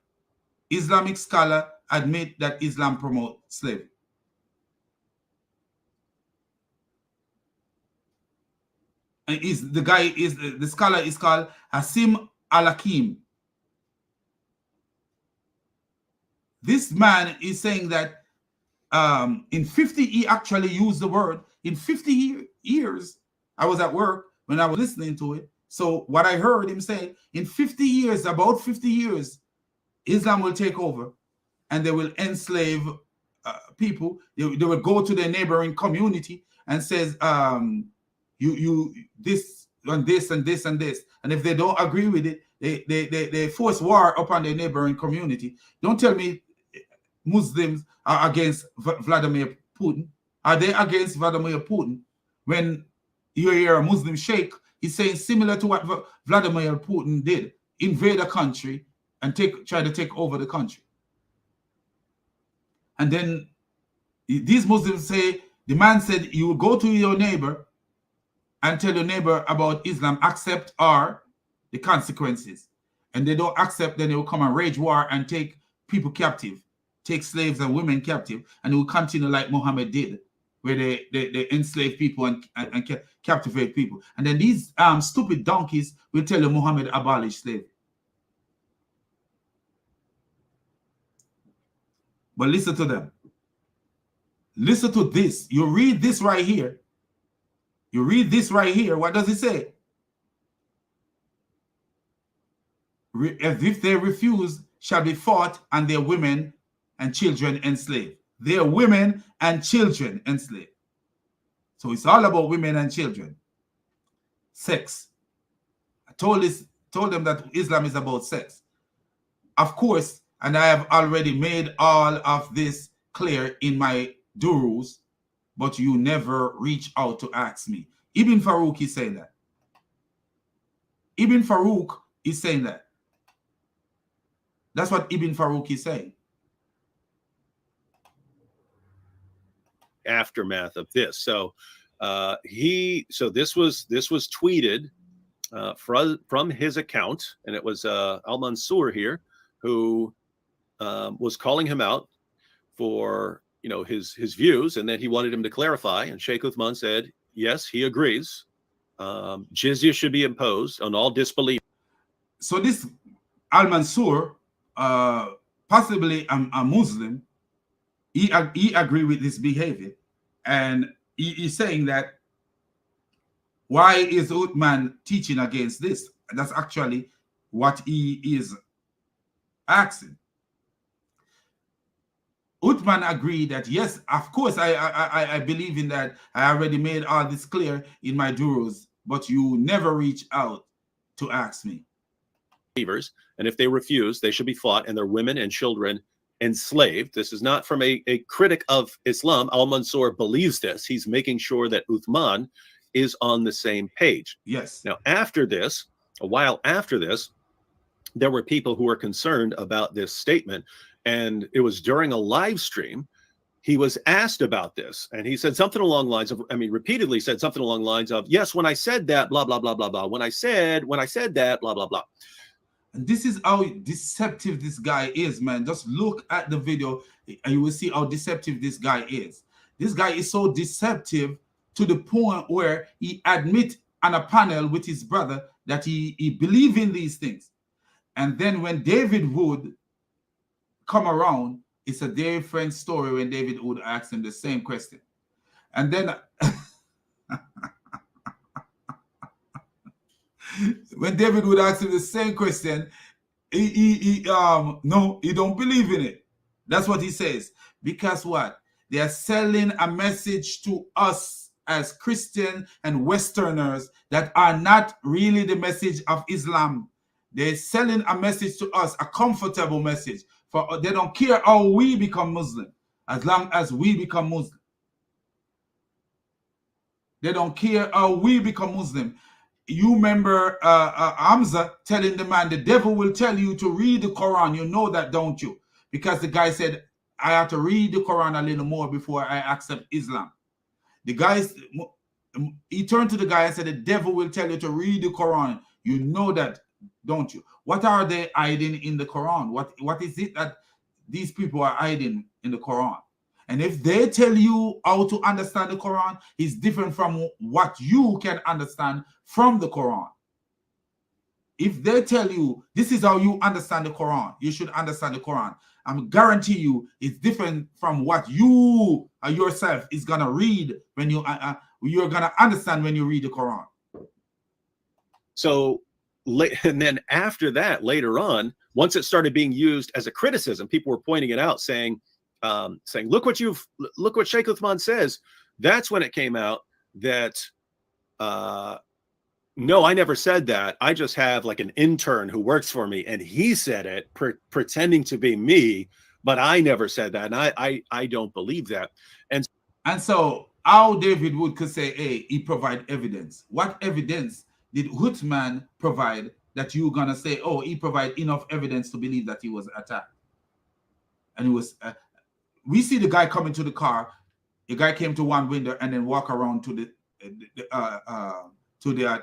Islamic scholar admit that Islam promotes slavery. And the scholar is called Hasim Al-Hakim. This man is saying that in 50, he actually used the word, in 50 years, I was at work when I was listening to it. So what I heard him say, in 50 years, about 50 years, Islam will take over and they will enslave people. They will go to their neighboring community and says, you this and this and this and this. And if they don't agree with it, they force war upon their neighboring community. Don't tell me Muslims are against Vladimir Putin. Are they against Vladimir Putin? When you hear a Muslim sheikh, he's saying similar to what Vladimir Putin did, invade a country and try to take over the country. And then these Muslims say, the man said, you will go to your neighbor and tell your neighbor about Islam, accept or the consequences. And they don't accept, then they will come and rage war and take people captive, take slaves and women captive, and it will continue like Muhammad did, where they enslave people and captivate people. And then these stupid donkeys will tell you Muhammad abolished slavery. But listen to them. Listen to this. You read this right here. You read this right here. What does it say? As if they refuse, shall be fought, and their women and children enslaved. Their women and children enslaved. So it's all about women and children. Sex. I told them that Islam is about sex. Of course, and I have already made all of this clear in my durus, but you never reach out to ask me. Ibn Farouk is saying that. Ibn Farouk is saying that. That's what Ibn Farouk is saying. Aftermath of this. So this was tweeted from his account, and it was Al Mansour here who was calling him out for, you know, his views, and then he wanted him to clarify. And Sheikh Uthman said, yes, he agrees. Jizya should be imposed on all disbelievers. So this Al-Mansur, possibly a Muslim, he agree with this behavior, and he's saying that why is Uthman teaching against this? That's actually what he is asking. Uthman agreed that yes, of course, I believe in that. I already made all this clear in my durus, but you never reach out to ask me. And if they refuse, they should be fought and their women and children enslaved. This is not from a critic of Islam. Al-Mansur believes this. He's making sure that Uthman is on the same page. Yes. Now, after this, a while after this, there were people who were concerned about this statement. And it was during a live stream, he was asked about this. And he said something along the lines of, I mean, repeatedly said something along the lines of, yes, when I said that, blah, blah, blah, blah, blah. When I said that, blah, blah, blah. And this is how deceptive this guy is, man. Just look at the video and you will see how deceptive this guy is. This guy is so deceptive to the point where he admit on a panel with his brother that he believe in these things. And then when David would come around, it's a different story when David would ask him the same question. And then when David would ask him the same question, no, he don't believe in it. That's what he says. Because what? They are selling a message to us as Christian and Westerners that are not really the message of Islam. They're selling a message to us, a comfortable message. For they don't care how we become Muslim, as long as we become Muslim. They don't care how we become Muslim. You remember Hamza telling the man, the devil will tell you to read the Quran. You know that, don't you? Because the guy said, I have to read the Quran a little more before I accept Islam. The guy, he turned to the guy and said, the devil will tell you to read the Quran. You know that, don't you? What are they hiding in the Quran? What is it that these people are hiding in the Quran? And if they tell you how to understand the Quran, it's different from what you can understand from the Quran. If they tell you this is how you understand the Quran, you should understand the Quran. I'm guarantee you it's different from what you yourself is gonna read when you're gonna understand when you read the Quran. So, and then after that, later on, once it started being used as a criticism, people were pointing it out, saying, look what Sheikh Uthman says. That's when it came out that no, I never said that. I just have like an intern who works for me, and he said it, pretending to be me, but I never said that, and I don't believe that. And so how David Wood could say, hey, he provide evidence. What evidence did Uthman provide that you're gonna say, oh, he provide enough evidence to believe that he was attacked? And it was. We see the guy coming to the car. The guy came to one window and then walk around to the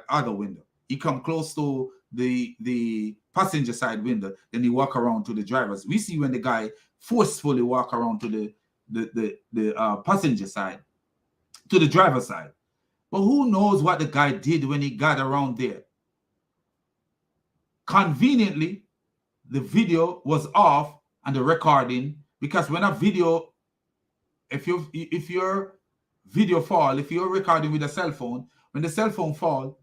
other window. He come close to the passenger side window, then he walk around to the drivers. We see when the guy forcefully walk around to the passenger side, to the driver's side. But who knows what the guy did when he got around there? Conveniently, the video was off and the recording. Because when a video, if your video fall, if you're recording with a cell phone, when the cell phone fall,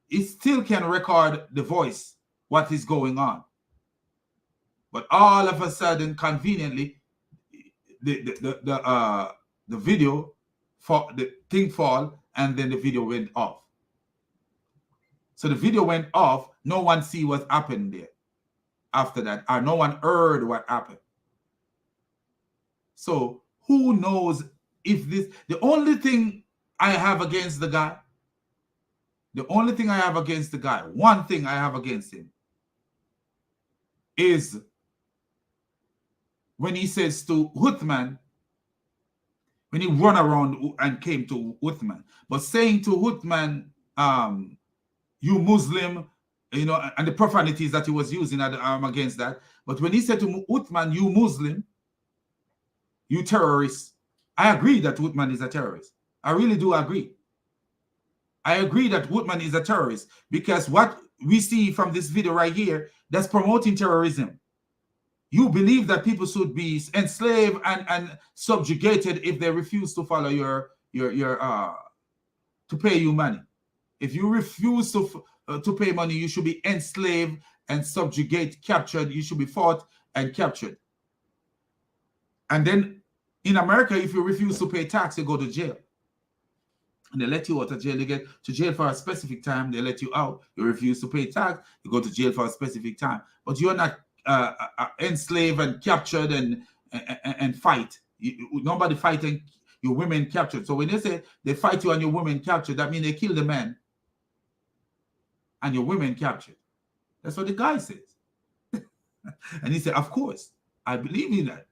it still can record the voice, what is going on. But all of a sudden, conveniently, the video, the thing fall, and then the video went off. So the video went off. No one see what happened there after that, or no one heard what happened. So who knows if this, the only thing I have against the guy, one thing I have against him is when he says to Uthman, when he run around and came to Uthman, but saying to Uthman, you Muslim, you know, and the profanities that he was using against that. But when he said to Uthman, you Muslim, you terrorist, I agree that Uthman is a terrorist. I really do agree. I agree that Uthman is a terrorist, because what we see from this video right here, that's promoting terrorism. You believe that people should be enslaved and subjugated if they refuse to follow your to pay you money. If you refuse to pay money, you should be enslaved and subjugate, captured. You should be fought and captured. And then in America, if you refuse to pay tax, you go to jail. And they let you out of jail. You get to jail for a specific time. They let you out. You refuse to pay tax, you go to jail for a specific time. But you're not enslaved and captured and fight. Nobody fighting your women captured. So when they say they fight you and your women captured, that means they kill the man and your women captured. That's what the guy says. And he said, of course, I believe in that.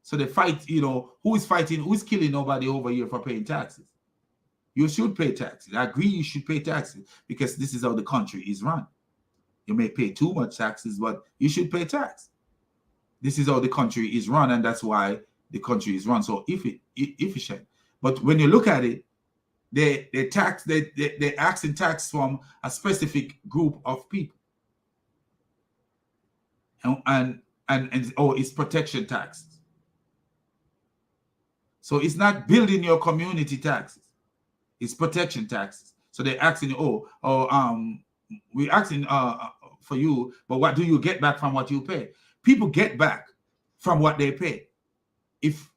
So they fight, who is fighting, who is killing nobody over here for paying taxes? You should pay taxes. I agree you should pay taxes, because this is how the country is run. You may pay too much taxes, but you should pay tax. This is how the country is run, and that's why the country is run so efficient. But when you look at it, they asking tax from a specific group of people. And it's protection taxes. So it's not building your community taxes. It's protection taxes. So they're asking, we're asking for you, but what do you get back from what you pay? People get back from what they pay. If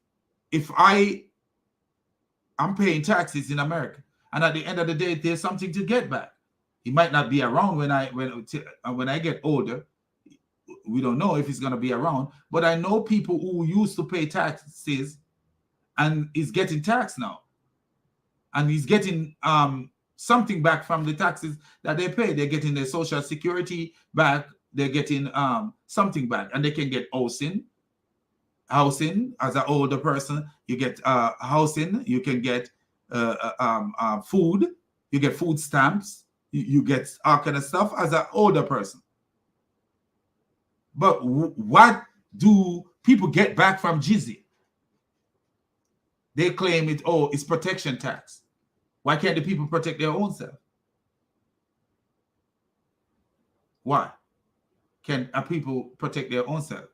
I'm paying taxes in America, and at the end of the day, there's something to get back. He might not be around when I get older. We don't know if he's going to be around, but I know people who used to pay taxes and is getting taxed now. And he's getting something back from the taxes that they pay. They're getting their Social Security back. They're getting something back, and they can get housing as an older person. You get housing. You can get food. You get food stamps. You get all kind of stuff as an older person. But what do people get back from jizya? They claim it's protection tax. Why can't the people protect their own self? Why can people protect their own self?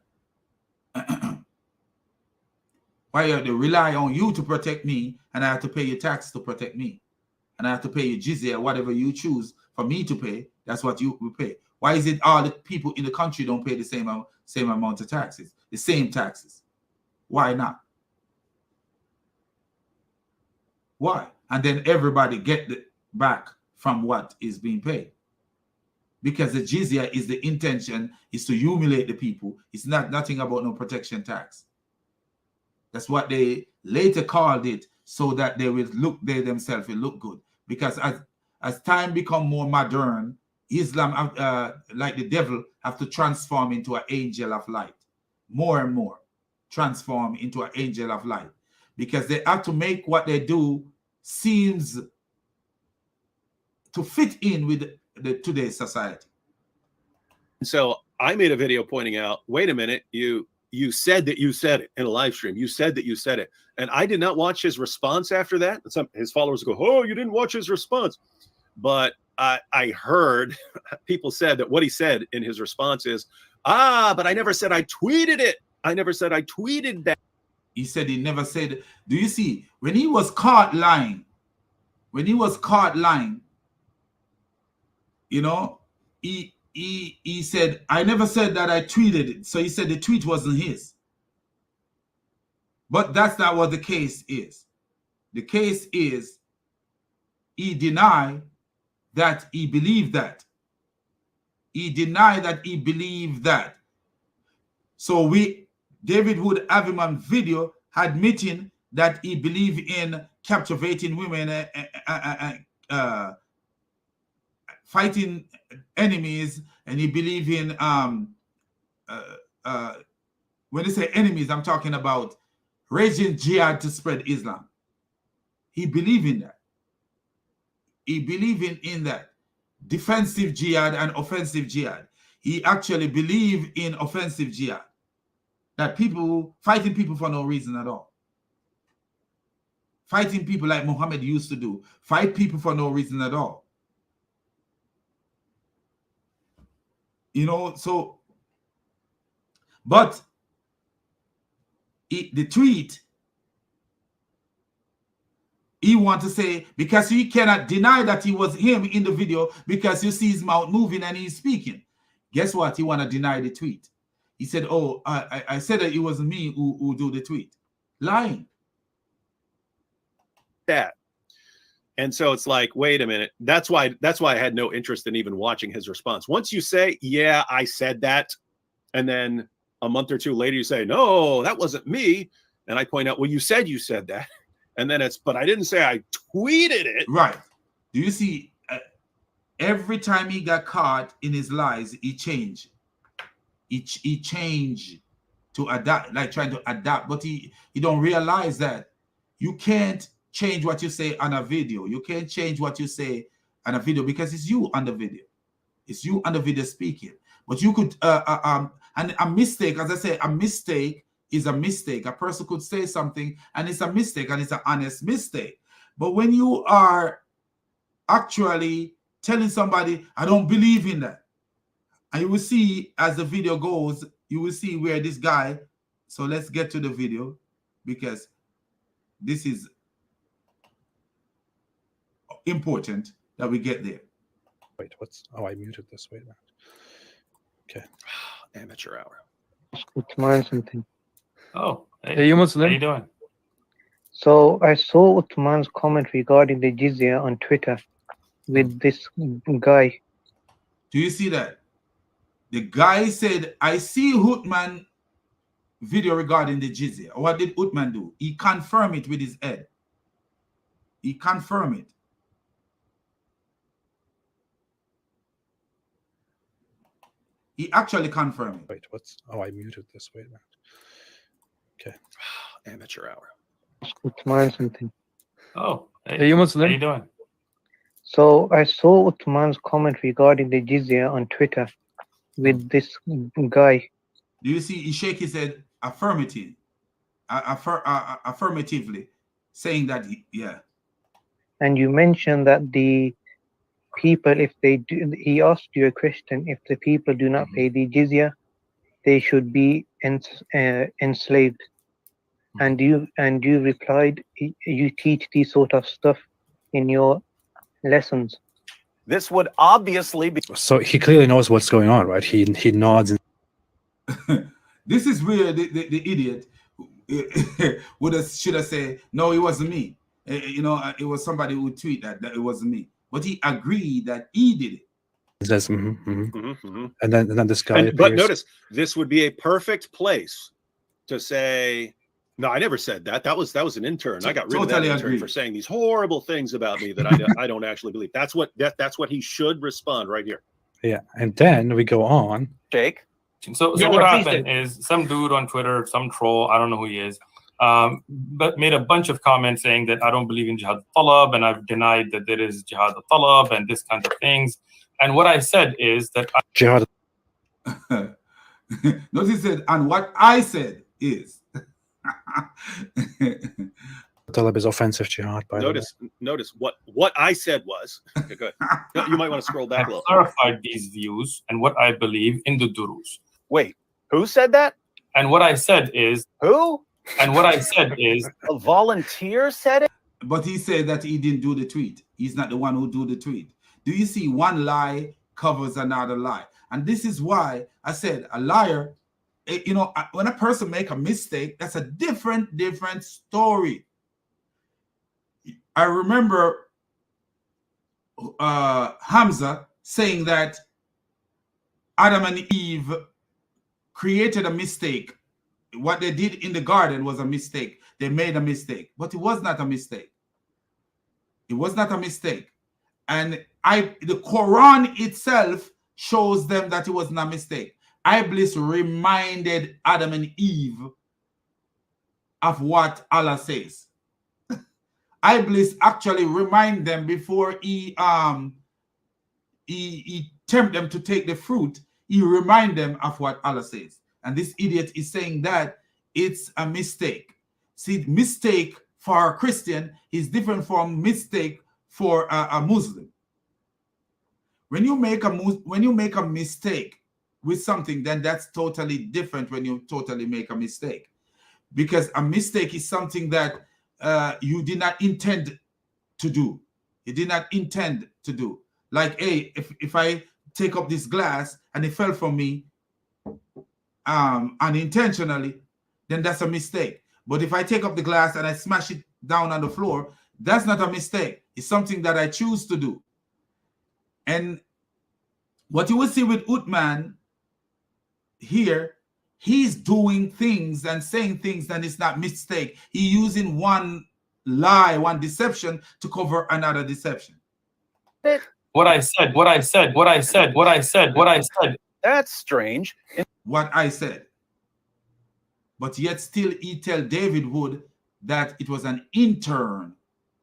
Why do they rely on you to protect me, and I have to pay you tax to protect me, and I have to pay you jizya, whatever you choose for me to pay? That's what you will pay. Why is it all the people in the country don't pay the same amount of taxes, the same taxes? Why not? Why? And then everybody get back from what is being paid. Because the jizya is the intention is to humiliate the people. It's nothing about no protection tax. That's what they later called it, so that they themselves will look good. Because as time become more modern, Islam, like the devil, have to transform into an angel of light. More and more transform into an angel of light. Because they have to make what they do seems to fit in with today's society. So I made a video pointing out, wait a minute, you said that you said it in a live stream. You said that you said it. And I did not watch his response after that. His followers go, oh, you didn't watch his response. But I heard people said that what he said in his response is, but I never said I tweeted it. I never said I tweeted that. He said he never said. Do you see? When he was caught lying, he said, I never said that I tweeted it. So he said the tweet wasn't his. But that's not what the case is. The case is he denied that he believed that. He denied that he believed that. So David would have him on video admitting that he believed in captivating women, fighting enemies, and he believed in when they say enemies, I'm talking about raging jihad to spread Islam. He believed in that. He believed in that defensive jihad and offensive jihad. he actually believed in offensive jihad. That people fighting people for no reason at all. Fighting people like Muhammad used to do. Fight people for no reason at all. You know, so, but the tweet, he want to say, because he cannot deny that he was him in the video because you see his mouth moving and he's speaking. Guess what? He want to deny the tweet. He said, oh, I said that it wasn't me who do the tweet. Lying. That. And so it's like, wait a minute. That's why I had no interest in even watching his response. Once you say, yeah, I said that, and then a month or two later you say, no, that wasn't me, and I point out, well, you said that, and then it's, but I didn't say I tweeted it. Right. Do you see? Every time he got caught in his lies, he changed. He changed to adapt, like trying to adapt, but he don't realize that you can't change what you say on a video. You can't change what you say on a video because it's you on the video. It's you on the video speaking. But you could and a mistake, as I say, a mistake is a mistake. A person could say something and it's a mistake and it's an honest mistake. But when you are actually telling somebody, I don't believe in that, and you will see as the video goes, you will see where this guy, so let's get to the video because this is important that we get there. Wait, what's, oh, I muted this. Wait a minute. Okay. Amateur hour. Uthman something. Oh, Hey, you Muslim? How you doing? So I saw Uthman's comment regarding the jizya on Twitter with this guy. Do you see that? The guy said, I see Uthman video regarding the jizya. What did Uthman do? He confirmed it with his head. He confirmed it. He actually confirmed it. Wait, what's, oh, I muted this. Wait a minute. Okay. Amateur hour. Uthman something. Oh, Hey, you Muslim? How you doing? So I saw Uthman's comment regarding the jizya on Twitter with this guy. Do you see? He shake his head affirmatively, saying that, yeah. And you mentioned that the people, if they do, he asked you a question, if the people do not pay the jizya, they should be enslaved. And you replied, you teach these sort of stuff in your lessons. This would obviously be. So he clearly knows what's going on, right? He nods. This is where the idiot should have said, no, it wasn't me. You know, it was somebody who tweeted that it wasn't me. But he agreed that he did it. Says, and then this guy. But notice, this would be a perfect place to say, no, I never said that. That was an intern. I got rid of that intern for saying these horrible things about me that I don't actually believe. That's what he should respond right here. Yeah, and then we go on. Jake. So what happened is some dude on Twitter, some troll, I don't know who he is, but made a bunch of comments saying that I don't believe in Jihad al-Talab and I've denied that there is Jihad al-Talab and this kind of things. And what I said is that Jihad. Notice he said, and what I said is. Talab is offensive jihad. By notice what I said was. Okay, good. You might want to scroll back a little. clarified these views and what I believe in the durus. Wait, who said that? And what I said is who? And what I said is a volunteer said it. But he said that he didn't do the tweet. He's not the one who do the tweet. Do you see? One lie covers another lie, and this is why I said a liar. You know, when a person make a mistake, that's a different story. I remember Hamza saying that Adam and Eve created a mistake. What they did in the garden was a mistake. They made a mistake, but it was not a mistake. It was not a mistake. And the Quran itself shows them that it was not a mistake. Iblis reminded Adam and Eve of what Allah says. Iblis actually reminded them before he tempt them to take the fruit. he remind them of what Allah says. And this idiot is saying that it's a mistake. See, mistake for a Christian is different from mistake for a Muslim. When you make a mistake with something, then that's totally different when you totally make a mistake. Because a mistake is something that you did not intend to do. You did not intend to do. Like, hey, if I take up this glass and it fell from me unintentionally, then that's a mistake. But if I take up the glass and I smash it down on the floor, that's not a mistake. It's something that I choose to do. And what you will see with Uthman here, he's doing things and saying things that is not mistake. He's using one lie, one deception to cover another deception. What I said. That's strange. What I said. But yet still he tell David Wood that it was an intern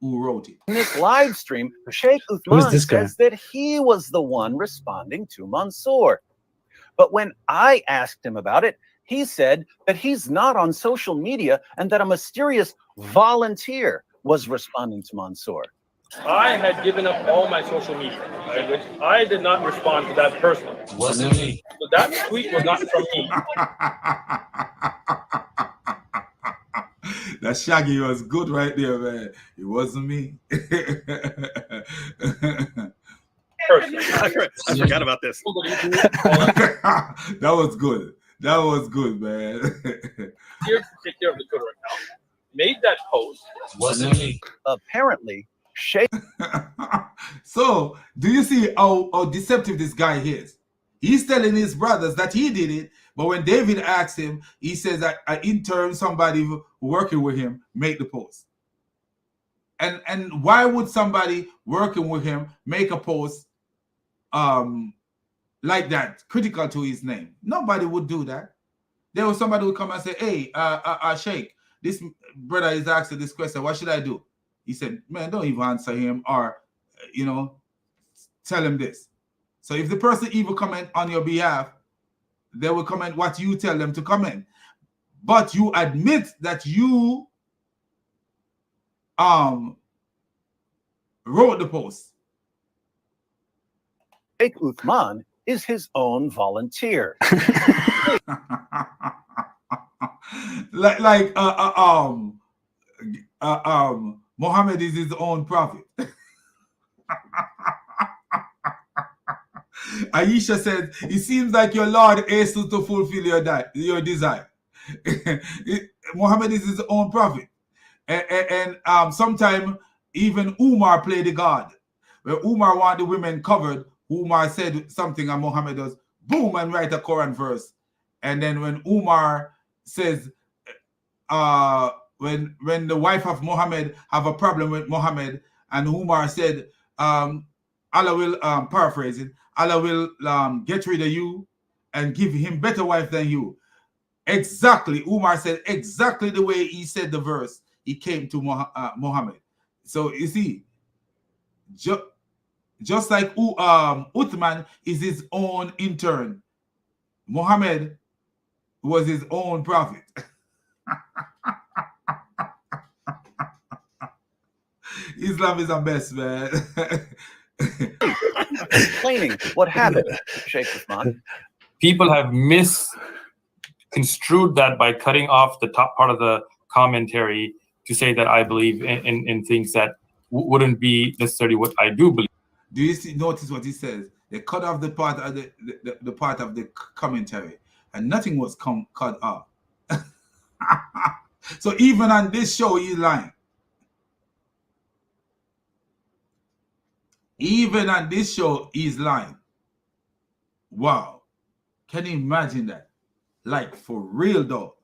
who wrote it. In this live stream, Sheikh Uthman says that he was the one responding to Mansour. But when I asked him about it, he said that he's not on social media and that a mysterious volunteer was responding to Mansour. I had given up all my social media, right, which I did not respond to that personally. Wasn't me. So that tweet was not from me. That Shaggy was good right there, man. It wasn't me. I forgot about this. That was good. That was good, man. Here to take care of the Twitter account. Made that post. Wasn't me. Apparently, Sheikh. So, do you see how deceptive this guy is? He's telling his brothers that he did it, but when David asks him, he says that an intern, somebody working with him, make the post. And why would somebody working with him make a post like that, critical to his name? Nobody would do that. There was somebody who would come and say, hey, Sheikh, this brother is asking this question, what should I do? He said, man, don't even answer him or, tell him this. So if the person even comment on your behalf, they will comment what you tell them to comment. But you admit that you wrote the post. Sheikh Uthman is his own volunteer. like Muhammad is his own prophet. Aisha said, it seems like your Lord is to fulfill your desire. Muhammad is his own prophet. And sometimes even Umar played the God. When Umar wanted the women covered, Umar said something and Muhammad does boom and write a Quran verse. And then when Umar says, when the wife of Muhammad have a problem with Muhammad, and Umar said, Allah will, paraphrasing, Allah will get rid of you and give him better wife than you. Exactly, Umar said exactly the way he said the verse, he came to Muhammad. So you see, just like Uthman is his own intern, Muhammad was his own prophet. Islam is the best, man. Explaining what happened, Sheikh Uthman. People have misconstrued that by cutting off the top part of the commentary to say that I believe in things that wouldn't be necessarily what I do believe. Do you notice what he says? They cut off the part of the part of the commentary, and nothing was cut off. So even on this show, he's lying. Even on this show, he's lying. Wow. Can you imagine that? Like, for real, though.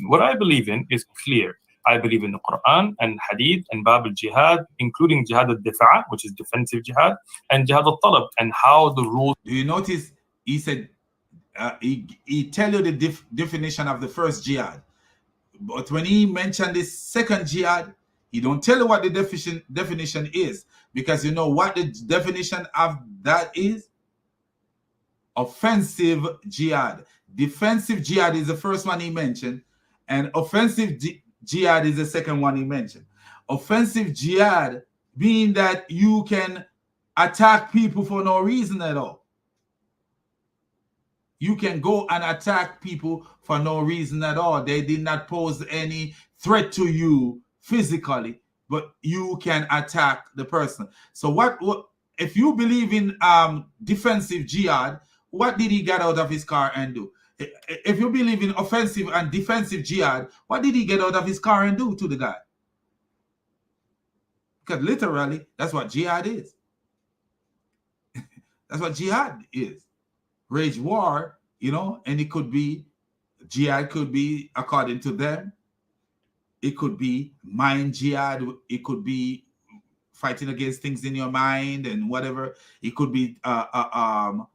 What I believe in is clear. I believe in the Quran and Hadith and Bab al-Jihad, including Jihad al-Difa', which is defensive jihad, and Jihad al-Talab, and how the rules... Do you notice he said, he tell you the definition of the first jihad. But when he mentioned this second jihad, he don't tell you what the definition is, because you know what the definition of that is? offensive jihad. Defensive jihad is the first one he mentioned, and offensive jihad is the second one he mentioned. Offensive jihad being that you can attack people for no reason at all. You can go and attack people for no reason at all. They did not pose any threat to you physically, but you can attack the person. So what if you believe in defensive jihad, what did he get out of his car and do? If you believe in offensive and defensive jihad, what did he get out of his car and do to the guy? Because literally, that's what jihad is. That's what jihad is. Wage war, you know, and it could be, jihad could be, according to them, it could be mind jihad, it could be fighting against things in your mind and whatever. It could be doing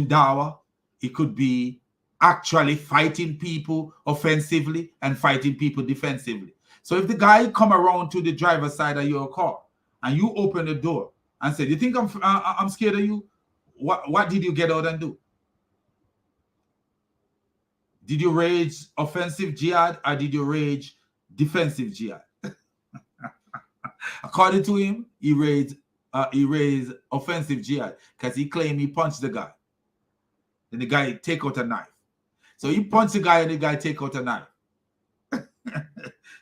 dawah. It could be actually fighting people offensively and fighting people defensively. So if the guy come around to the driver's side of your car and you open the door and say, "You think I'm scared of you?" What did you get out and do? Did you rage offensive jihad or did you rage defensive jihad? According to him, he raised offensive jihad because he claimed he punched the guy. Then the guy take out a knife. So he punched the guy and the guy take out a knife.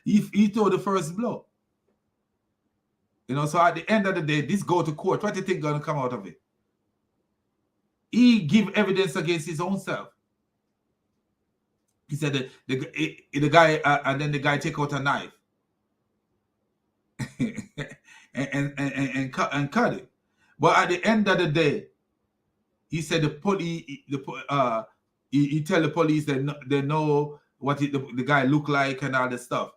he threw the first blow. You know, so at the end of the day, this go to court. What do you think going to come out of it? He give evidence against his own self. He said the guy, and then the guy take out a knife and cut it. But at the end of the day, he said he tell the police that they know what the guy look like and all this stuff.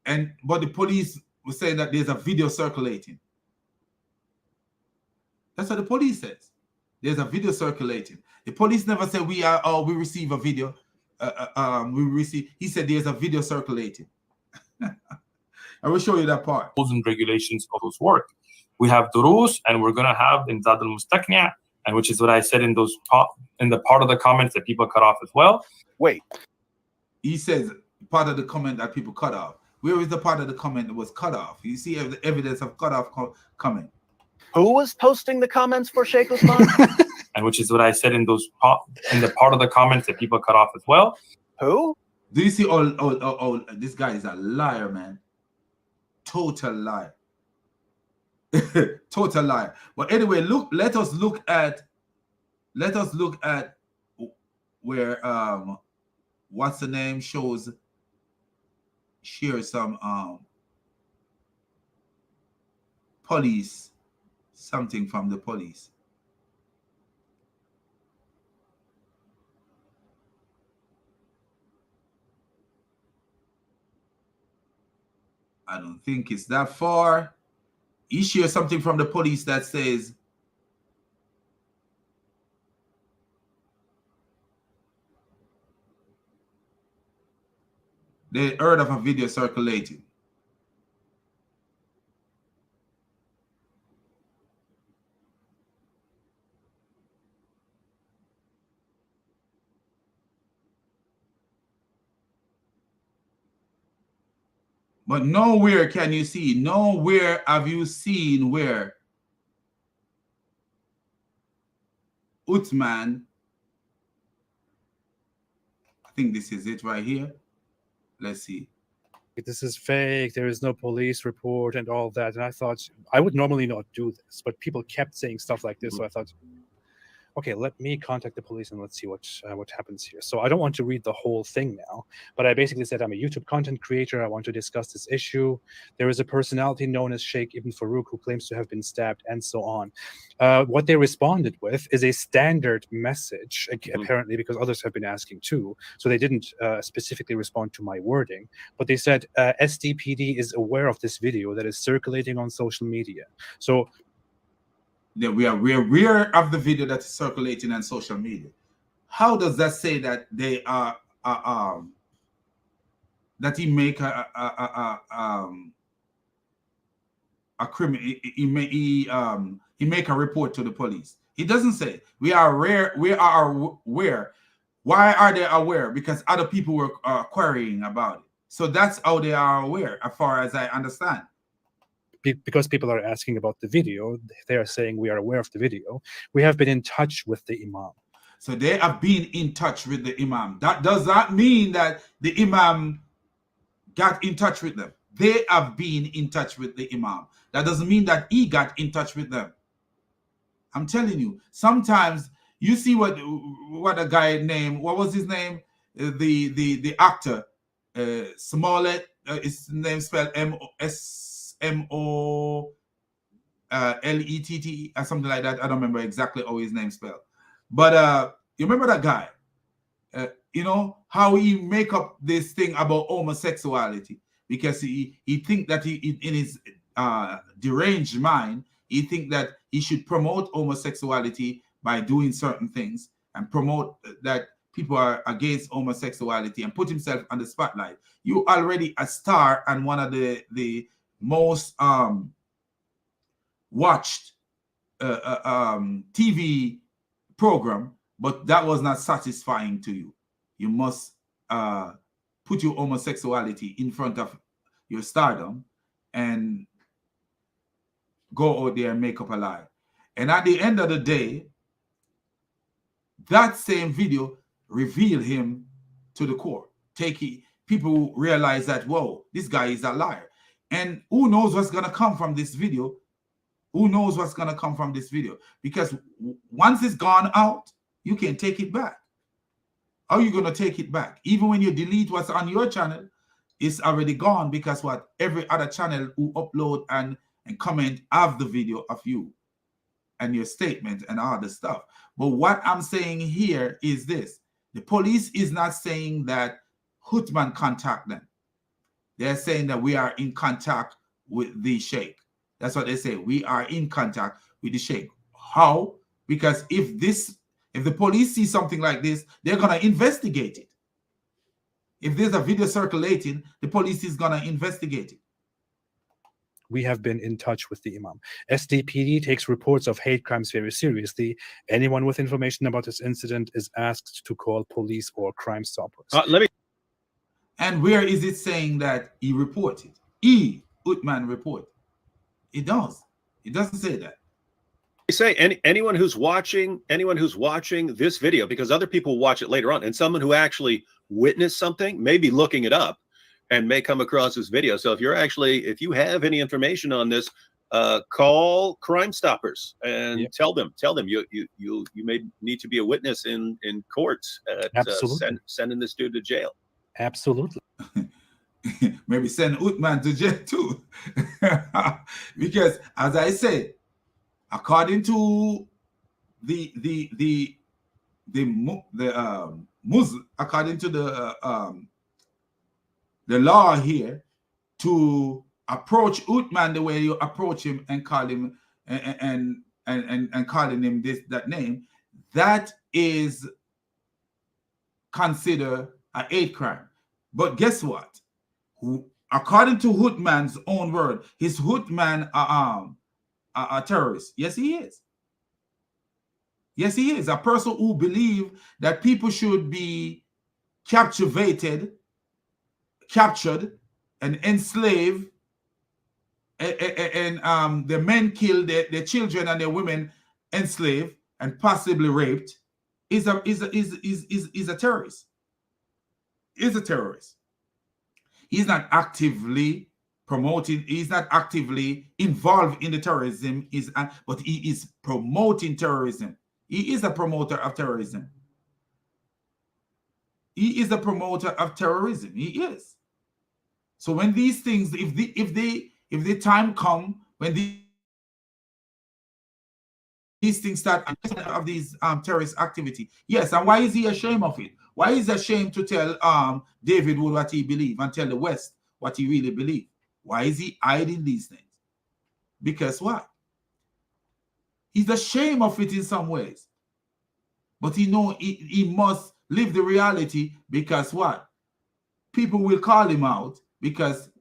But the police was saying that there's a video circulating. That's what the police says. There's a video circulating. The police never said we receive a video. He said there's a video circulating. I will show you that part. Rules and regulations of those work. We have durus, and we're going to have in Zad al-Mustaqni', and which is what I said in the part of the comments that people cut off as well. Wait. He says part of the comment that people cut off. Where is the part of the comment that was cut off? You see the evidence of cut off comment. Who was posting the comments for Sheikh Usman? And which is what I said in the part of the comments that people cut off as well. Who? Do you see? Oh, this guy is a liar, man. Total liar. Total liar. But anyway, let us look at where what's the name share some police, something from the police. I don't think it's that far. He shares something from the police that says they heard of a video circulating. But nowhere can you see, nowhere have you seen where Uthman, I think this is it right here. Let's see. This is fake. There is no police report and all that. And I thought I would normally not do this, but people kept saying stuff like this. So I thought, okay, let me contact the police and let's see what happens here. So I don't want to read the whole thing now, but I basically said I'm a YouTube content creator. I want to discuss this issue. There is a personality known as Sheikh Ibn Farouk who claims to have been stabbed and so on. What they responded with is a standard message, apparently, because others have been asking too. So they didn't specifically respond to my wording, but they said SDPD is aware of this video that is circulating on social media. So that we are aware of the video that's circulating on social media. How does that say that they are that he make a criminal. He make a report to the police. He doesn't say we are aware. We are aware. Why are they aware? Because other people were querying about it. So that's how they are aware, as far as I understand. Because people are asking about the video, they are saying we are aware of the video. We have been in touch with the imam. So they have been in touch with the imam. That does not mean that the imam got in touch with them. They have been in touch with the imam. That doesn't mean that he got in touch with them. I'm telling you, sometimes you see what a guy named, what was his name? The actor, Smollett, his name spelled Smolett or something like that. I don't remember exactly how his name spelled. But you remember that guy? You know how he make up this thing about homosexuality, because he think that he in his deranged mind, he think that he should promote homosexuality by doing certain things and promote that people are against homosexuality and put himself on the spotlight. You already a star and one of the most watched TV program, but that was not satisfying to you. You must put your homosexuality in front of your stardom and go out there and make up a lie. And at the end of the day, that same video revealed him to the core. People realize that, whoa, this guy is a liar. And who knows what's going to come from this video? Who knows what's going to come from this video? Because once it's gone out, you can't take it back. How are you going to take it back? Even when you delete what's on your channel, it's already gone, because what every other channel who upload and comment have the video of you and your statement and all the stuff. But what I'm saying here is this. The police is not saying that Hutman contact them. They're saying that we are in contact with the sheikh. That's what they say. We are in contact with the sheikh. How? Because if the police see something like this, they're going to investigate it. If there's a video circulating, the police is going to investigate it. We have been in touch with the imam. SDPD takes reports of hate crimes very seriously. Anyone with information about this incident is asked to call police or Crime Stoppers. And where is it saying that he reported? Utman report. It does. It doesn't say that. Say anyone who's watching this video, because other people watch it later on, and someone who actually witnessed something may be looking it up and may come across this video. So if you have any information on this, call Crime Stoppers and tell them you may need to be a witness in courts. Sending this dude to jail. Absolutely. Maybe send Utman to jail too. Because as I said, according to the Muslim, according to the law here, to approach Utman the way you approach him and call him and calling him that name, that is considered a hate crime. But guess what? According to Hutman's own word, is Hutman a terrorist? Yes, he is. Yes, he is. A person who believes that people should be captured and enslaved, and the men killed, their children and their women enslaved and possibly raped, is a terrorist. Is a terrorist. He's not actively promoting, he's not actively involved in the terrorism, but he is promoting terrorism. He is a promoter of terrorism. He is a promoter of terrorism. He is. So when these things, if the time come when these things start of these terrorist activity, yes, and why is he ashamed of it? Why is he ashamed to tell David Wood what he believes and tell the West what he really believes? Why is he hiding these things? Because what? He's ashamed of it in some ways. But he knows he must live the reality, because what? People will call him out because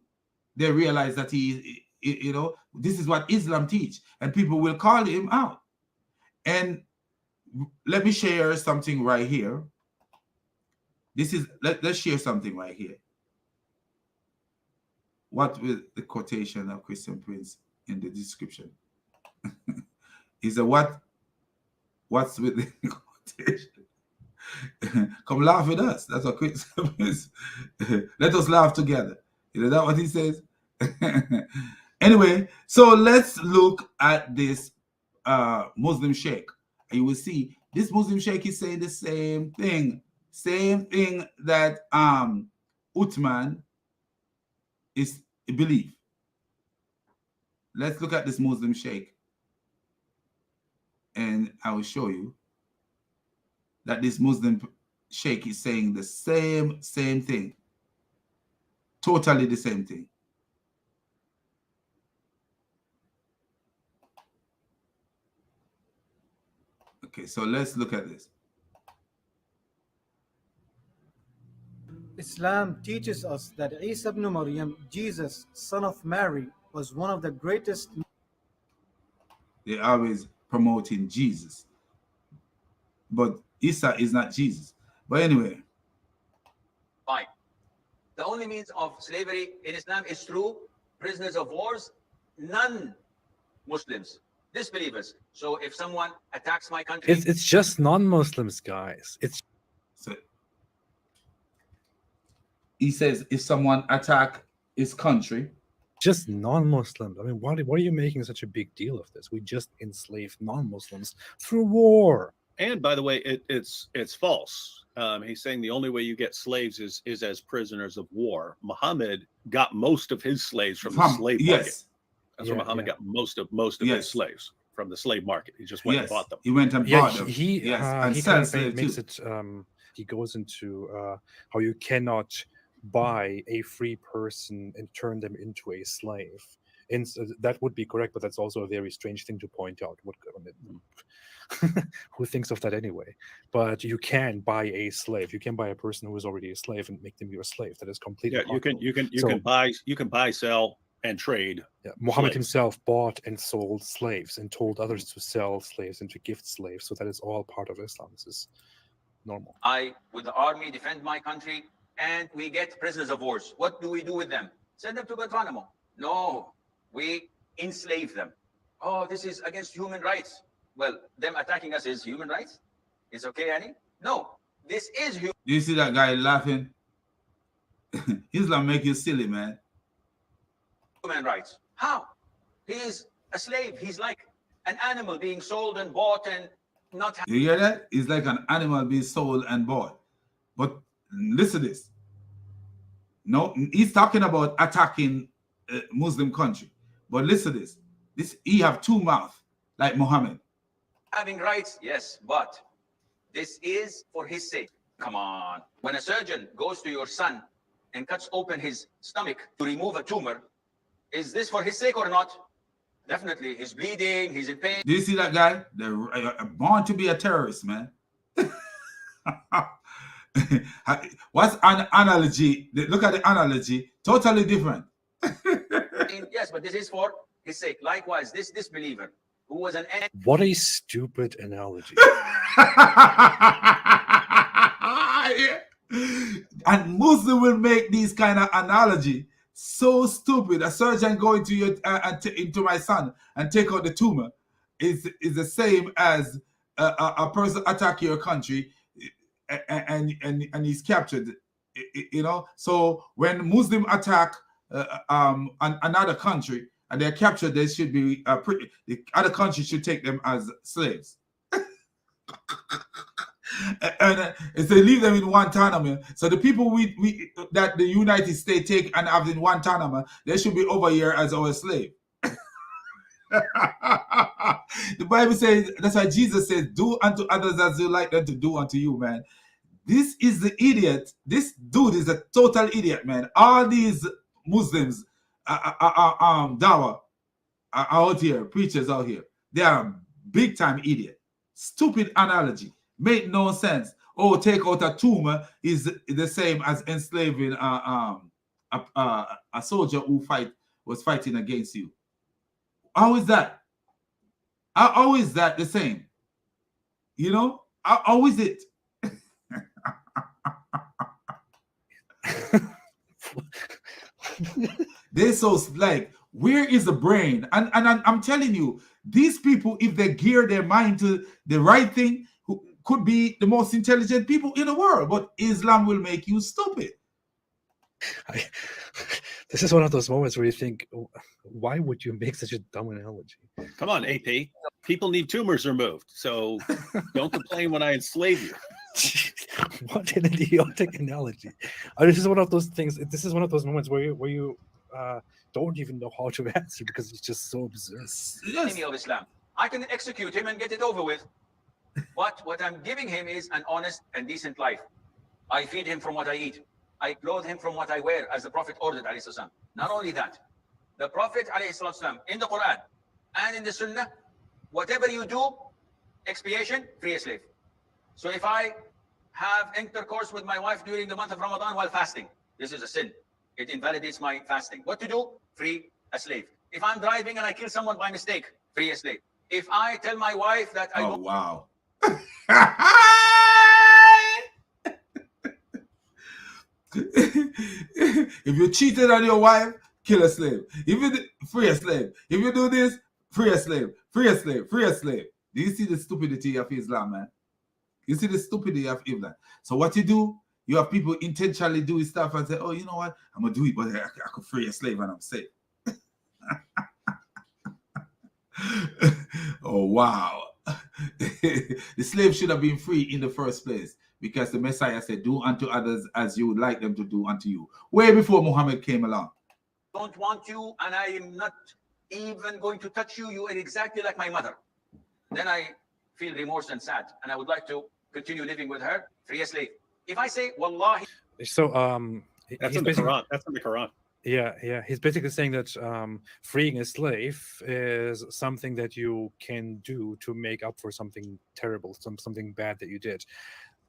they realize that he you know, this is what Islam teach, and people will call him out. And let me share something right here. This is, let's share something right here. What with the quotation of Christian Prince in the description? Is a what's with the quotation? Come laugh with us. That's what Christian Prince. Let us laugh together. You know that what he says? Anyway, so let's look at this Muslim sheikh. You will see this Muslim sheikh is saying the same thing that Uthman is believe. Let's look at this Muslim sheikh, and I will show you that this Muslim sheikh is saying the same thing, totally the same thing. Okay, so let's look at this. Islam teaches us that Isa ibn Maryam, Jesus, son of Mary, was one of the greatest. They're always promoting Jesus, but Isa is not Jesus. But anyway. Fine. The only means of slavery in Islam is through prisoners of wars, non-Muslims, disbelievers. So if someone attacks my country, it's just non-Muslims, guys. It's so he says if someone attack his country, just non-Muslims. I mean, why are you making such a big deal of this? We just enslaved non-Muslims through war. And by the way, it's false. He's saying the only way you get slaves is as prisoners of war. Muhammad got most of his slaves from the slave market. Yes. That's where Muhammad got most of his slaves, from the slave market. He just went and bought them. He went and bought them. He makes it. He goes into how you cannot buy a free person and turn them into a slave. And that would be correct, but that's also a very strange thing to point out. Who thinks of that anyway? But you can buy a slave. You can buy a person who is already a slave and make them your slave. That is completely possible. You can buy, sell, and trade. Yeah, Muhammad himself bought and sold slaves and told others to sell slaves and to gift slaves. So that is all part of Islam. This is normal. I, with the army, defend my country, and we get prisoners of wars. What do we do with them? Send them to Guantanamo. No, we enslave them. Oh, this is against human rights. Well, them attacking us is human rights? It's okay, Annie? No, this is human. Do you see that guy laughing? Islam make you silly, man. Human rights. How? He is a slave. He's like an animal being sold and bought and not. You hear that? He's like an animal being sold and bought. But listen to this. No, he's talking about attacking a Muslim country. But listen to this. He have two mouths, like Muhammad. Having rights, yes, but this is for his sake. Come on. When a surgeon goes to your son and cuts open his stomach to remove a tumor, is this for his sake or not? Definitely. He's bleeding, he's in pain. Do you see that guy? They're born to be a terrorist, man. What's an analogy? Look at the analogy. Totally different. Yes, but this is for his sake. Likewise, this disbeliever who was an... What a stupid analogy. And Muslim will make these kind of analogy so stupid. A surgeon going to your into my son and take out the tumor is the same as a person attack your country and he's captured. You know, so when Muslim attack another country and they're captured, they should be the other country should take them as slaves. And if they leave them in Guantanamo, so the people we that the United States take and have in Guantanamo, they should be over here as our slave. The Bible says, that's why Jesus says, do unto others as you like them to do unto you, man. This is the idiot. This dude is a total idiot, man. All these Muslims dawah are out here, preachers out here. They are big time idiot. Stupid analogy. Make no sense. Oh, take out a tumor is the same as enslaving a soldier who was fighting against you. How is that? How is that the same? You know, how is it? They're so like, where is the brain? And I'm telling you, these people, if they gear their mind to the right thing, who could be the most intelligent people in the world. But Islam will make you stupid. This is one of those moments where you think, why would you make such a dumb analogy? Come on, AP. People need tumors removed, so don't complain when I enslave you. What an idiotic analogy! This is one of those things. This is one of those moments where you don't even know how to answer because it's just so absurd. Enemy of Islam. I can execute him and get it over with. But what I'm giving him is an honest and decent life. I feed him from what I eat. I clothe him from what I wear, as the Prophet ordered, alayhi salam. Not only that, the Prophet, alayhi salam, in the Quran and in the Sunnah, whatever you do, expiation, free a slave. So if I have intercourse with my wife during the month of Ramadan while fasting, this is a sin. It invalidates my fasting. What to do? Free a slave. If I'm driving and I kill someone by mistake, free a slave. If I tell my wife that I Oh, wow. If you cheated on your wife, kill a slave. If you free a slave. If you do this, free a slave. Free a slave. Free a slave. Do you see the stupidity of Islam, man? You see the stupidity of Islam. So what you do, you have people intentionally doing stuff and say, oh, you know what? I'm going to do it, but I could free a slave and I'm safe. Oh, wow. The slave should have been free in the first place because the Messiah said, do unto others as you would like them to do unto you. Way before Muhammad came along. don't want you and I am not even going to touch you. You are exactly like my mother. Then I feel remorse and sad and I would like to continue living with her, free a slave. If I say, Wallahi. So, that's in the Quran. That's in the Quran. Yeah. He's basically saying that freeing a slave is something that you can do to make up for something terrible, something bad that you did.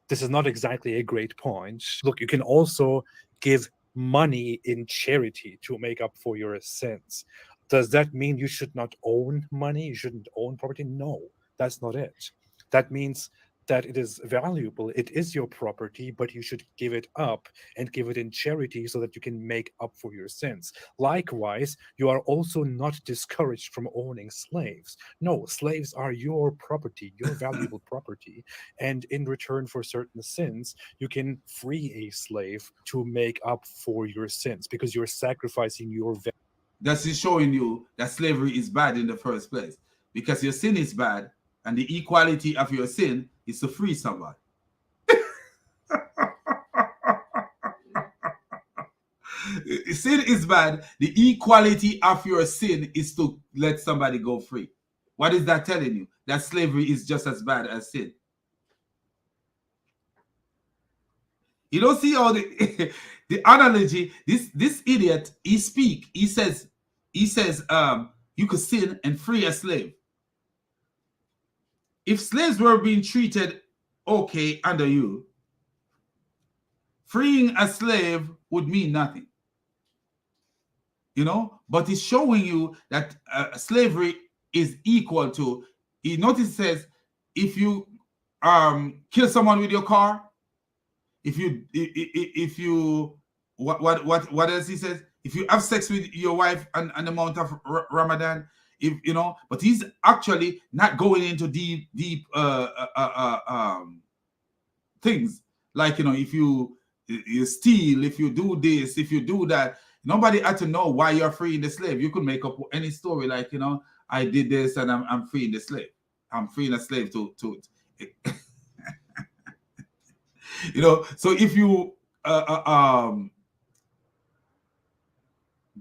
This is not exactly a great point. Look, you can also give money in charity to make up for your sins. Does that mean you should not own money? You shouldn't own property? No, that's not it. That means that it is valuable, it is your property, but you should give it up and give it in charity so that you can make up for your sins. Likewise, you are also not discouraged from owning slaves. No, slaves are your property, your valuable property, and in return for certain sins, you can free a slave to make up for your sins because you're sacrificing your value. That's just showing you that slavery is bad in the first place because your sin is bad and the equality of your sin is to free somebody. Sin is bad. The equality of your sin is to let somebody go free. What is that telling you? That slavery is just as bad as sin. You don't see all the the analogy. This idiot, he says you could sin and free a slave. If slaves were being treated okay under you, freeing a slave would mean nothing. You know, but it's showing you that slavery is equal to, he notice says, if you kill someone with your car, if you what else he says, if you have sex with your wife and the month of Ramadan, if you know, but he's actually not going into deep things like, you know, if you steal, if you do this, if you do that, nobody had to know why you're freeing the slave. You could make up any story like, you know, I did this and I'm freeing the slave. I'm freeing a slave to you know. So if you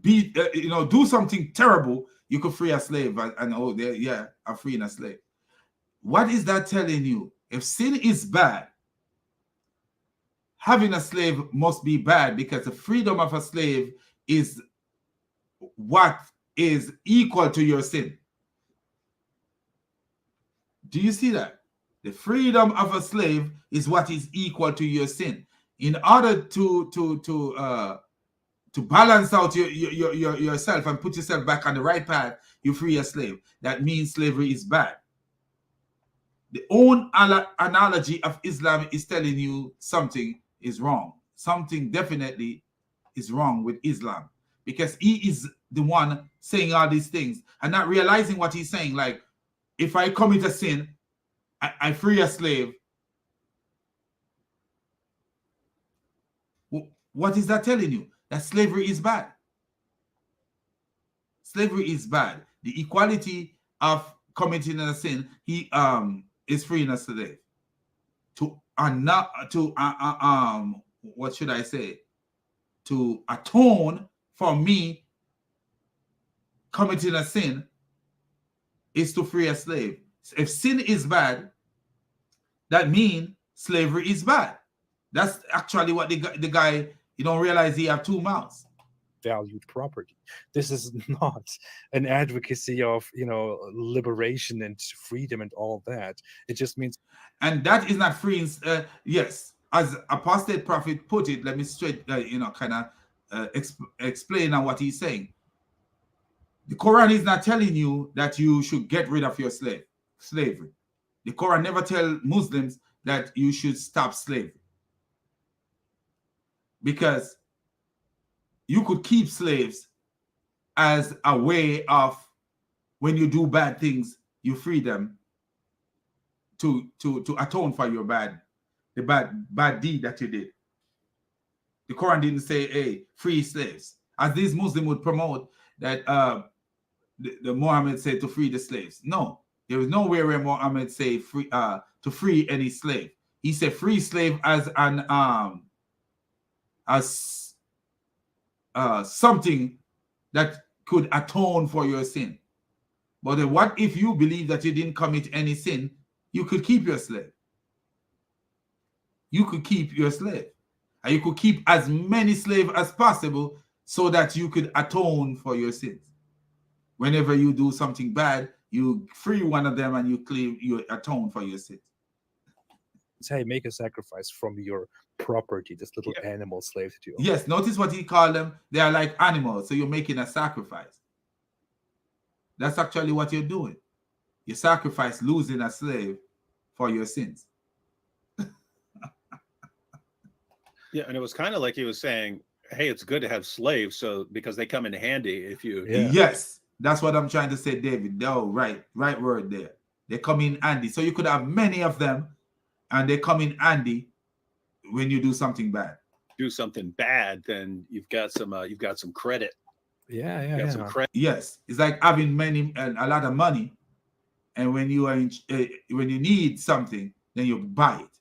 you know, do something terrible, you could free a slave and oh, yeah, I'm freeing a slave. What is that telling you? If sin is bad, having a slave must be bad because the freedom of a slave is what is equal to your sin. Do you see that? The freedom of a slave is what is equal to your sin. In order to to balance out yourself and put yourself back on the right path, you free a slave. That means slavery is bad. The own analogy of Islam is telling you something is wrong. Something definitely is wrong with Islam, because he is the one saying all these things and not realizing what he's saying. Like, if I commit a sin, I free a slave. What is that telling you? That slavery is bad. Slavery is bad. The equality of committing a sin, he is freeing a slave. What should I say? To atone for me committing a sin is to free a slave. If sin is bad, that means slavery is bad. That's actually what the guy, you don't realize he have two mouths. Valued property. This is not an advocacy of, liberation and freedom and all that. It just means, and that is not freeing. Yes, as apostate prophet put it. Let me explain on what he's saying. The Quran is not telling you that you should get rid of your slavery. The Quran never tell Muslims that you should stop slavery, because you could keep slaves as a way of, when you do bad things, you free them to atone for your bad deed that you did. The Quran didn't say, hey, free slaves, as these Muslims would promote that the Muhammad said to free the slaves. No, there was nowhere where Muhammad said to free any slave. He said free slave as an something that could atone for your sin. But what if you believe that you didn't commit any sin? You could keep your slave. You could keep your slave. And you could keep as many slaves as possible so that you could atone for your sins. Whenever you do something bad, you free one of them and you atone for your sins. Say, make a sacrifice from your property, this little animal slave that you own. Yes, notice what he called them. They are like animals, so you're making a sacrifice. That's actually what you're doing. You sacrifice losing a slave for your sins. Yeah, and it was kind of like he was saying, hey, it's good to have slaves, so because they come in handy if you... Yeah. Yes, that's what I'm trying to say, David. Oh, right word there. They come in handy. So you could have many of them, and they come in handy when you do something bad. Do something bad, then you've got some credit. Yeah. Some credit. Yes, it's like having a lot of money, and when you are when you need something, then you buy it.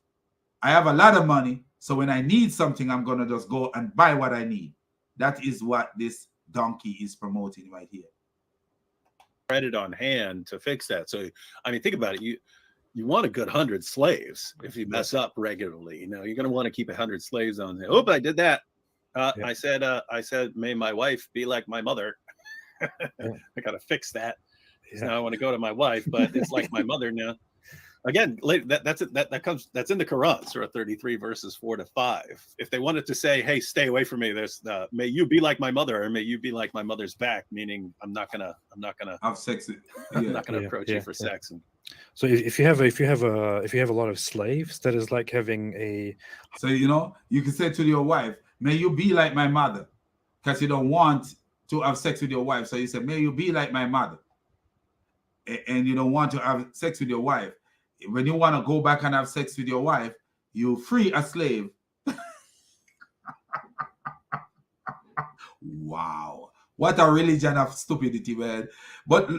I have a lot of money, so when I need something, I'm gonna just go and buy what I need. That is what this donkey is promoting right here. Credit on hand to fix that. So I mean, think about it. You want a good 100 slaves. If you mess up regularly, you're going to want to keep 100 slaves on there. Oh, but I did that. I said, may my wife be like my mother. I got to fix that. Yeah. Now I want to go to my wife, but it's like my mother now. Again, that's in the Quran, Surah 33, verses 4-5. If they wanted to say, hey, stay away from me, there's may you be like my mother, or may you be like my mother's back, meaning I'm not gonna have sex. I'm not gonna approach you for sex. And so if you have a lot of slaves, that is like having a. So you can say to your wife, may you be like my mother, because you don't want to have sex with your wife. So you say, may you be like my mother, and you don't want to have sex with your wife. When you want to go back and have sex with your wife, you free a slave. Wow, what a religion of stupidity, man. But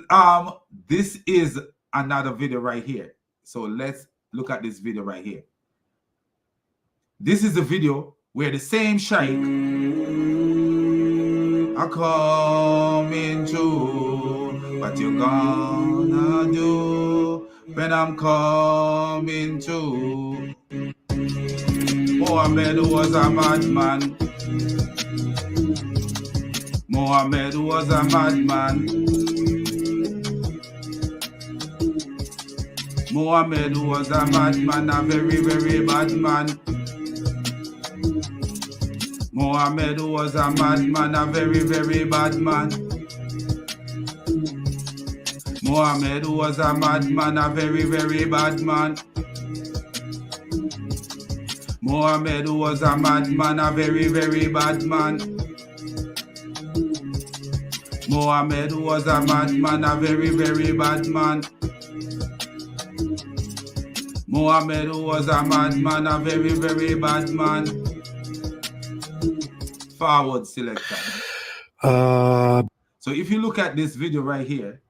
this is another video right here. So let's look at this video right here. This is the video where the same sheikh are coming to. What you gonna do when I'm coming to? Muhammad was a madman. Muhammad was a madman. Muhammad was a madman, a very, very bad man. Muhammad was a madman, a very, very bad man. Muhammad was a madman, a very, very bad man. Muhammad was a madman, a very, very bad man. Muhammad was a madman, a very, very bad man. Muhammad was a madman, a very, very bad man. Forward selector. So if you look at this video right here,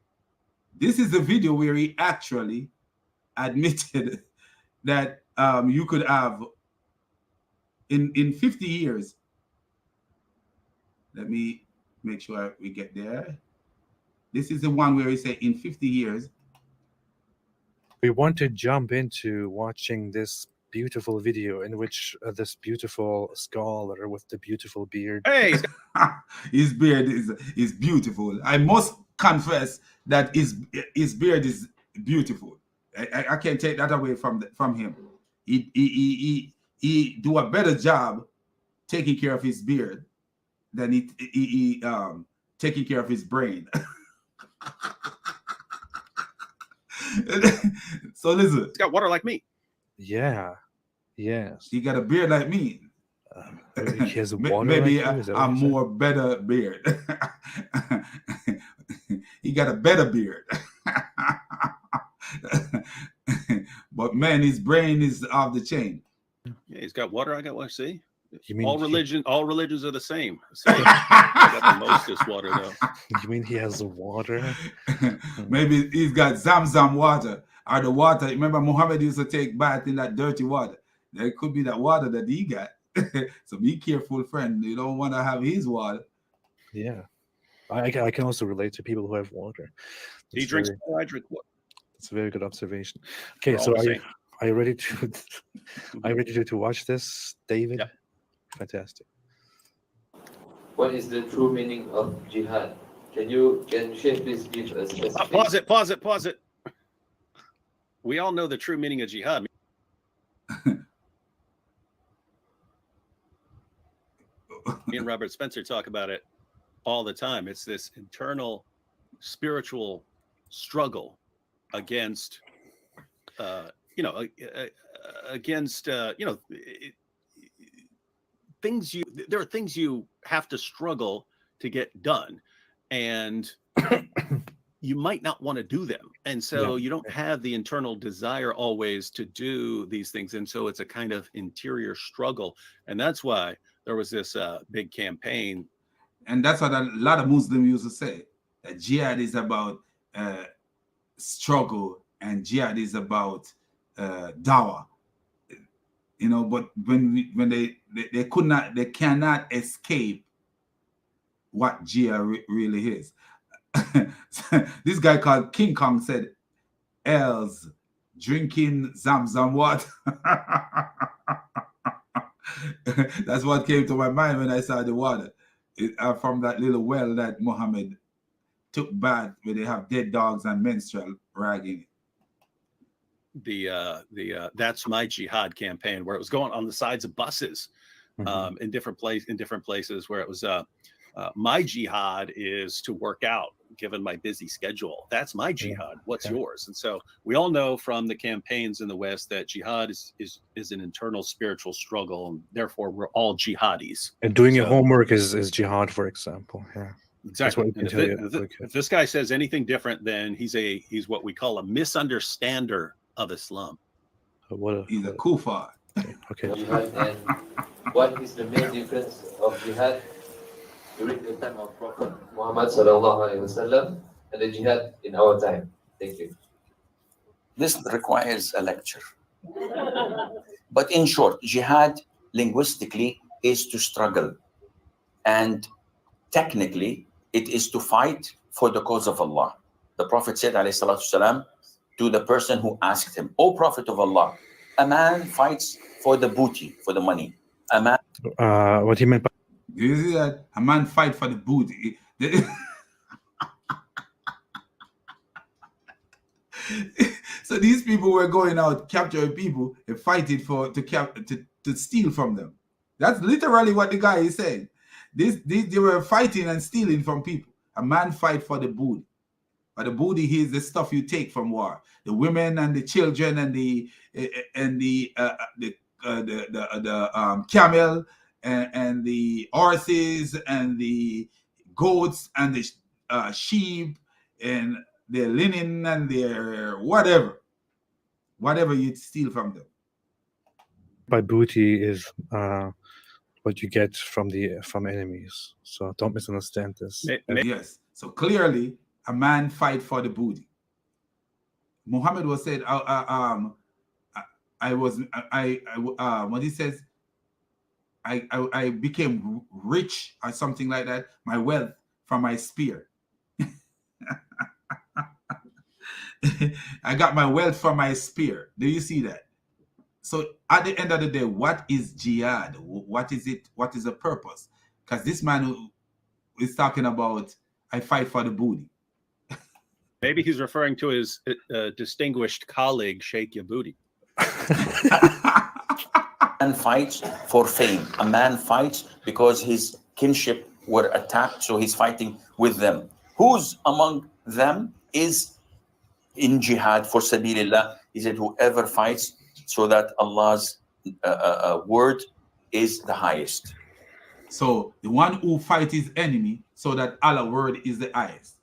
this is the video where he actually admitted that you could have in 50 years. Let me make sure we get there. This is the one where he said in 50 years. We want to jump into watching this beautiful video in which this beautiful scholar with the beautiful beard. Hey, his beard is beautiful. I must confess that his beard is beautiful. I can't take that away from him. He do a better job taking care of his beard than he taking care of his brain. So listen, he's got water like me. Yeah. Yes. He got a beard like me. He has water. Maybe like a more better beard. He got a better beard. But man, his brain is off the chain. Yeah, he's got water. I got water. See, you mean all religions are the same. I got the mostest water though. You mean he has water? Maybe he's got Zamzam water, or the water. Remember, Muhammad used to take bath in that dirty water. There could be that water that he got. So be careful, friend. You don't want to have his water. Yeah, I can also relate to people who have water. He drinks water. I drink water. That's a very good observation. Okay, so are you ready to watch this, David? Yep. Fantastic. What is the true meaning of jihad? Can you please give us a Pause it. We all know the true meaning of jihad. Me and Robert Spencer talk about it all the time. It's this internal spiritual struggle against there are things you have to struggle to get done, and you might not want to do them, and so you don't have the internal desire always to do these things, and so it's a kind of interior struggle, and that's why there was this big campaign. And that's what a lot of Muslims used to say, that jihad is about struggle and jihad is about dawah. You know, but when they cannot escape what jihad really is. This guy called King Kong said, "Els drinking Zamzam water." That's what came to my mind when I saw the water from that little well that Muhammad took bath, where they have dead dogs and menstrual ragging. The That's My Jihad campaign, where it was going on the sides of buses, in different places, where it was my jihad is to work out given my busy schedule. That's my jihad. What's yours? And so we all know from the campaigns in the West that jihad is an internal spiritual struggle, and therefore we're all jihadis. And doing your homework is jihad, for example. Yeah. Exactly. If this guy says anything different, then he's what we call a misunderstander of Islam. He's a kufar. Okay. jihad, and what is the main difference of jihad during the time of Prophet Muhammad ﷺ and the jihad in our time? Thank you. This requires a lecture. But in short, jihad linguistically is to struggle, and technically it is to fight for the cause of Allah. The Prophet said, alayhi salatu wasalam, to the person who asked him, "O Prophet of Allah, a man fights for the booty, for the money. A man..." What he meant by... You see that? A man fight for the booty. So these people were going out capturing people and fighting to steal from them. That's literally what the guy is saying. They were fighting and stealing from people. A man fight for the booty. But the booty is the stuff you take from war. The women and the children and the camel and the horses and the goats and the sheep and their linen and their whatever you steal from them. By booty is what you get from enemies. So don't misunderstand this. Yes. So clearly, a man fight for the booty. Muhammad was said, when he says, I became rich or something like that, my wealth from my spear. I got my wealth from my spear. Do you see that? So at the end of the day, what is jihad? What is it? What is the purpose? Because this man who is talking about, I fight for the booty. Maybe he's referring to his distinguished colleague, Sheikh Yabudi. A man fights for fame. A man fights because his kinship were attacked, so he's fighting with them. Who's among them is in jihad for sabilillah? He said, whoever fights so that Allah's word is the highest. So the one who fights his enemy so that Allah's word is the highest.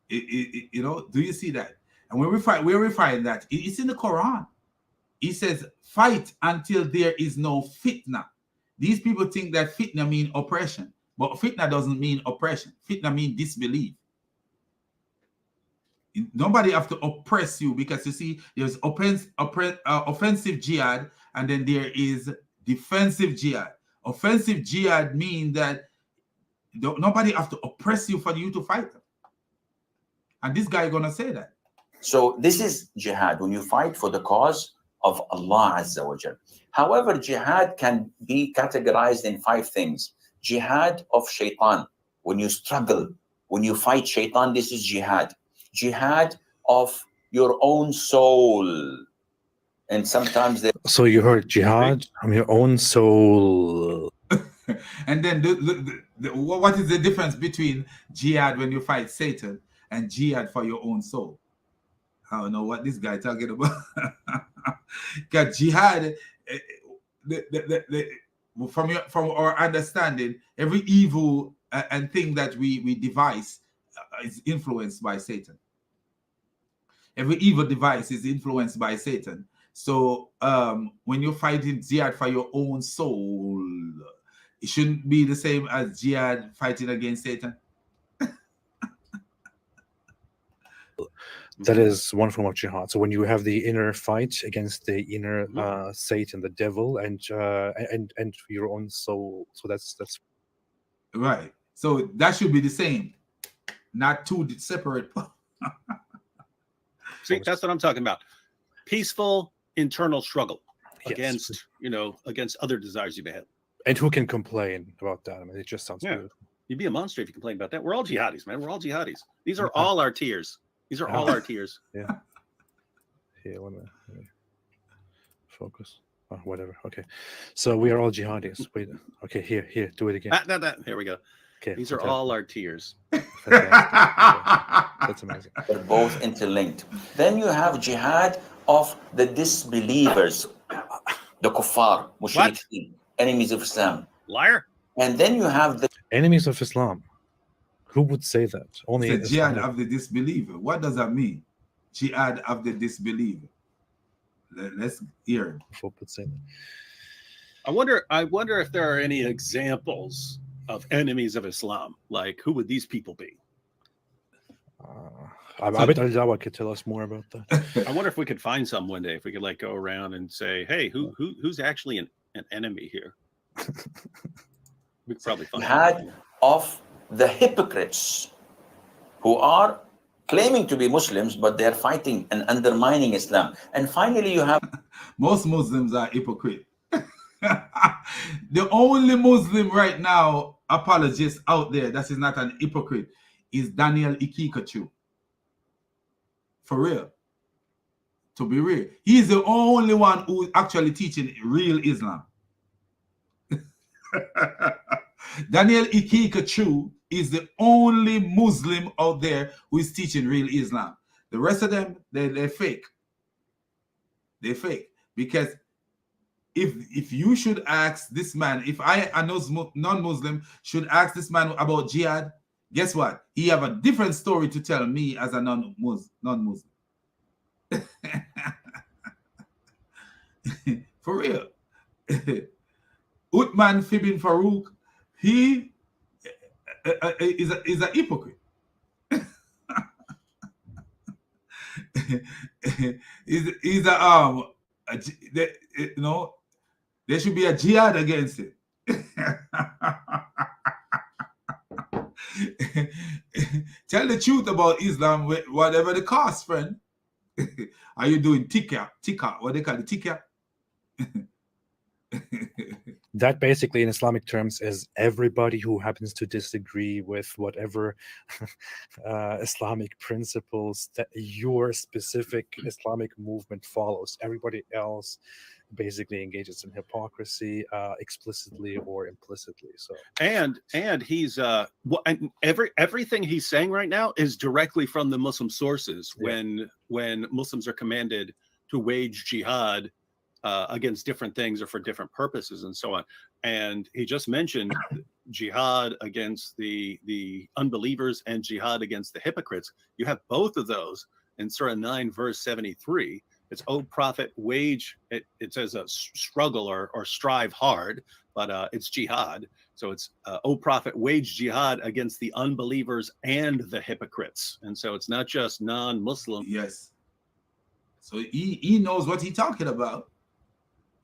You know, do you see that? And when we find that, it's in the Quran. He says, fight until there is no fitna. These people think that fitna means oppression, but fitna doesn't mean oppression. Fitna means disbelief. Nobody have to oppress you, because you see, there's offensive jihad, and then there is defensive jihad. Offensive jihad means that nobody have to oppress you for you to fight them. And this guy gonna say that. So this is jihad, when you fight for the cause of Allah Azza wa Jal. However, jihad can be categorized in 5 things. Jihad of shaitan, when you struggle, when you fight shaitan, this is jihad. Jihad of your own soul. And sometimes so you heard jihad from your own soul. And then what is the difference between jihad when you fight Satan and jihad for your own soul? I don't know what this guy talking about. Because jihad, from our understanding, every evil and thing that we devise is influenced by Satan. Every evil device is influenced by Satan. So when you're fighting jihad for your own soul, it shouldn't be the same as jihad fighting against Satan. That is one form of jihad. So when you have the inner fight against the inner Satan, the devil, and your own soul. So that's right. So that should be the same, not two separate. See, that's what I'm talking about. Peaceful internal struggle against other desires you may have. And who can complain about that? I mean, it just sounds good. You'd be a monster if you complain about that. We're all jihadis, man. We're all jihadis. These are all our tears. These are all our tears. Yeah. Here, let me focus. Oh, whatever. Okay. So we are all jihadis. Wait. Okay. Here. Do it again. Here we go. Okay. These are all our tears. That's amazing. They're both interlinked. Then you have jihad of the disbelievers, the kuffar, mushrikeen, enemies of Islam. Liar. And then you have the enemies of Islam. Who would say that? Only the jihad of the disbeliever. What does that mean? Jihad of the disbeliever. Let's hear. Who would say that? I wonder if there are any examples of enemies of Islam. Like, who would these people be? I bet Al-Dawa could tell us more about that. I wonder if we could find some one day. If we could go around and say, "Hey, who's actually an enemy here?" We could probably find jihad of the hypocrites who are claiming to be Muslims, but they're fighting and undermining Islam. And finally, you have most Muslims are hypocrite. The only Muslim right now apologist out there that is not an hypocrite is Daniel Ikikachu. For real. To be real. He's the only one who is actually teaching real Islam. Daniel Ikikachu is the only Muslim out there who is teaching real Islam. The rest of them, they're fake. They're fake. Because if you should ask this man, if I, a non-Muslim, should ask this man about jihad, guess what? He have a different story to tell me as a non-Muslim. For real. Uthman Fibin Farouk, he is a hypocrite. He's a you know, there should be a jihad against it. Tell the truth about Islam, whatever the cost, friend. Are you doing tikka? What they call it, tikka? That basically in Islamic terms is everybody who happens to disagree with whatever Islamic principles that your specific Islamic movement follows. Everybody else basically engages in hypocrisy, explicitly or implicitly. So and he's and everything he's saying right now is directly from the Muslim sources. Yeah. When Muslims are commanded to wage jihad against different things or for different purposes and so on. And he just mentioned jihad against the unbelievers and jihad against the hypocrites. You have both of those in Surah 9, verse 73. It's, O Prophet, wage, it says a struggle or strive hard, but it's jihad. So it's, O Prophet, wage jihad against the unbelievers and the hypocrites. And so it's not just non-Muslim. Yes. So he knows what he's talking about.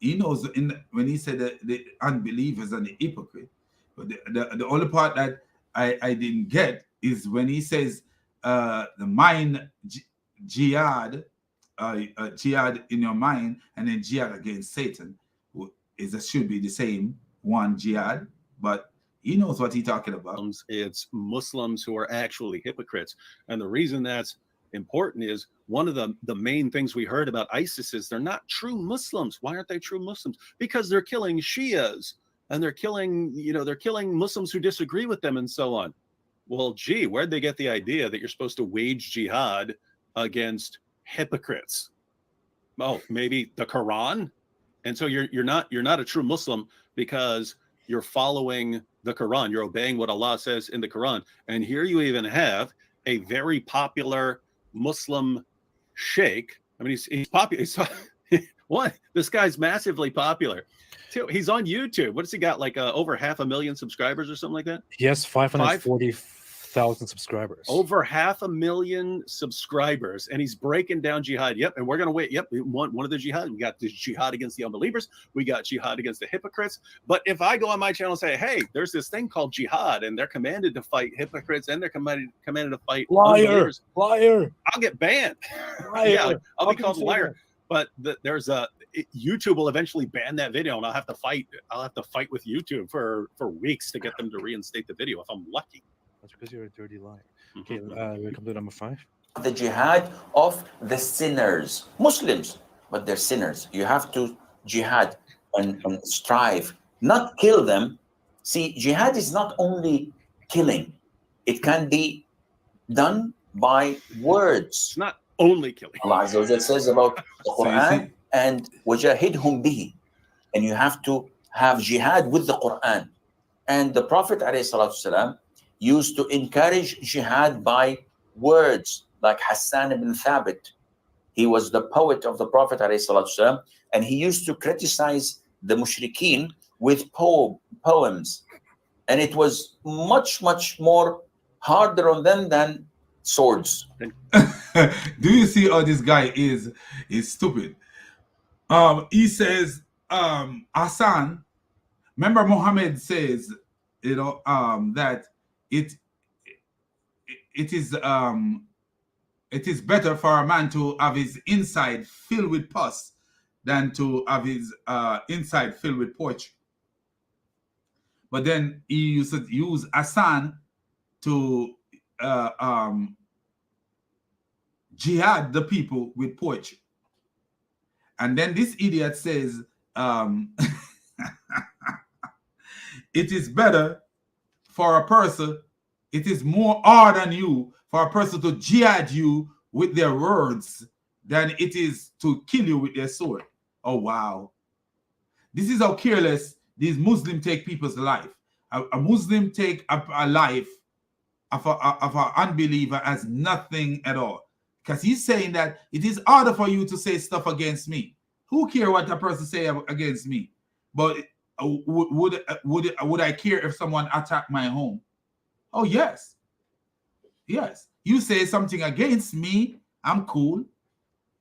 He knows when he said that the unbelievers and the hypocrite. But the only part that I didn't get is when he says the mind jihad, jihad in your mind, and then jihad against Satan should be the same one jihad, but he knows what he's talking about. It's Muslims who are actually hypocrites. And the reason that's important is one of the main things we heard about ISIS is they're not true Muslims. Why aren't they true Muslims? Because they're killing Shias and they're killing Muslims who disagree with them and so on. Well, gee, where'd they get the idea that you're supposed to wage jihad against hypocrites? Oh, maybe the Quran. And so you're not a true Muslim because you're following the Quran. You're obeying what Allah says in the Quran. And here you even have a very popular Muslim sheikh. I mean, he's popular. What? This guy's massively popular. He's on YouTube. What does he got? Like over 500,000 subscribers or something like that? Yes, 540,000 subscribers. Over 500,000 subscribers, and he's breaking down jihad. Yep, and we're gonna wait. Yep, one of the jihad. We got the jihad against the unbelievers. We got jihad against the hypocrites. But if I go on my channel and say, "Hey, there's this thing called jihad, and they're commanded to fight hypocrites, and they're commanded to fight unbelievers," liar, I'll get banned. Liar. Yeah, I'll be How called a can you say liar. But YouTube will eventually ban that video, and I'll have to fight with YouTube for weeks to get them to reinstate the video if I'm lucky. That's because you're a dirty liar. Okay, we come to number 5. The jihad of the sinners, Muslims, but they're sinners. You have to jihad and strive, not kill them. See, jihad is not only killing. It can be done by words. It's not only killing. Allah Azza wa Jal says about the Quran and wajahidhum bihi, and you have to have jihad with the Quran. And the Prophet ﷺ used to encourage jihad by words, like Hassan ibn Thabit. He was the poet of the Prophet ﷺ, and he used to criticize the mushrikeen with poems, and it was much more harder on them than swords. Do you see how this guy is stupid? He says, Hassan, remember Muhammad says, that it is better for a man to have his inside filled with pus than to have his inside filled with poetry. But then he used to use Hassan to jihad the people with poetry. And then this idiot says, it is better for a person, it is more hard on you for a person to jihad you with their words than it is to kill you with their sword. Oh, wow. This is how careless these Muslims take people's life. A Muslim take a life of an unbeliever as nothing at all. Because he's saying that it is harder for you to say stuff against me. Who care what a person say against me? But would I care if someone attacked my home? Oh, yes. Yes. You say something against me, I'm cool.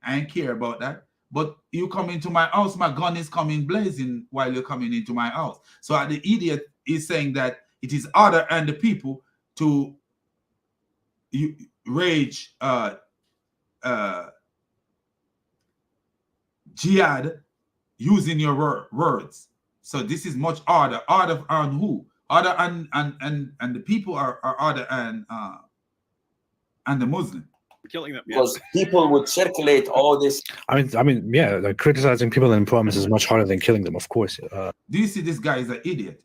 I ain't care about that. But you come into my house, my gun is coming blazing while you're coming into my house. So the idiot is saying that it is harder and the people to rage jihad using your words. So this is much harder. Harder on who? Harder and the people are harder and the Muslim. Killing them because people would circulate all this. I mean, yeah, like criticizing people in promise is much harder than killing them, of course. Do you see this guy is an idiot?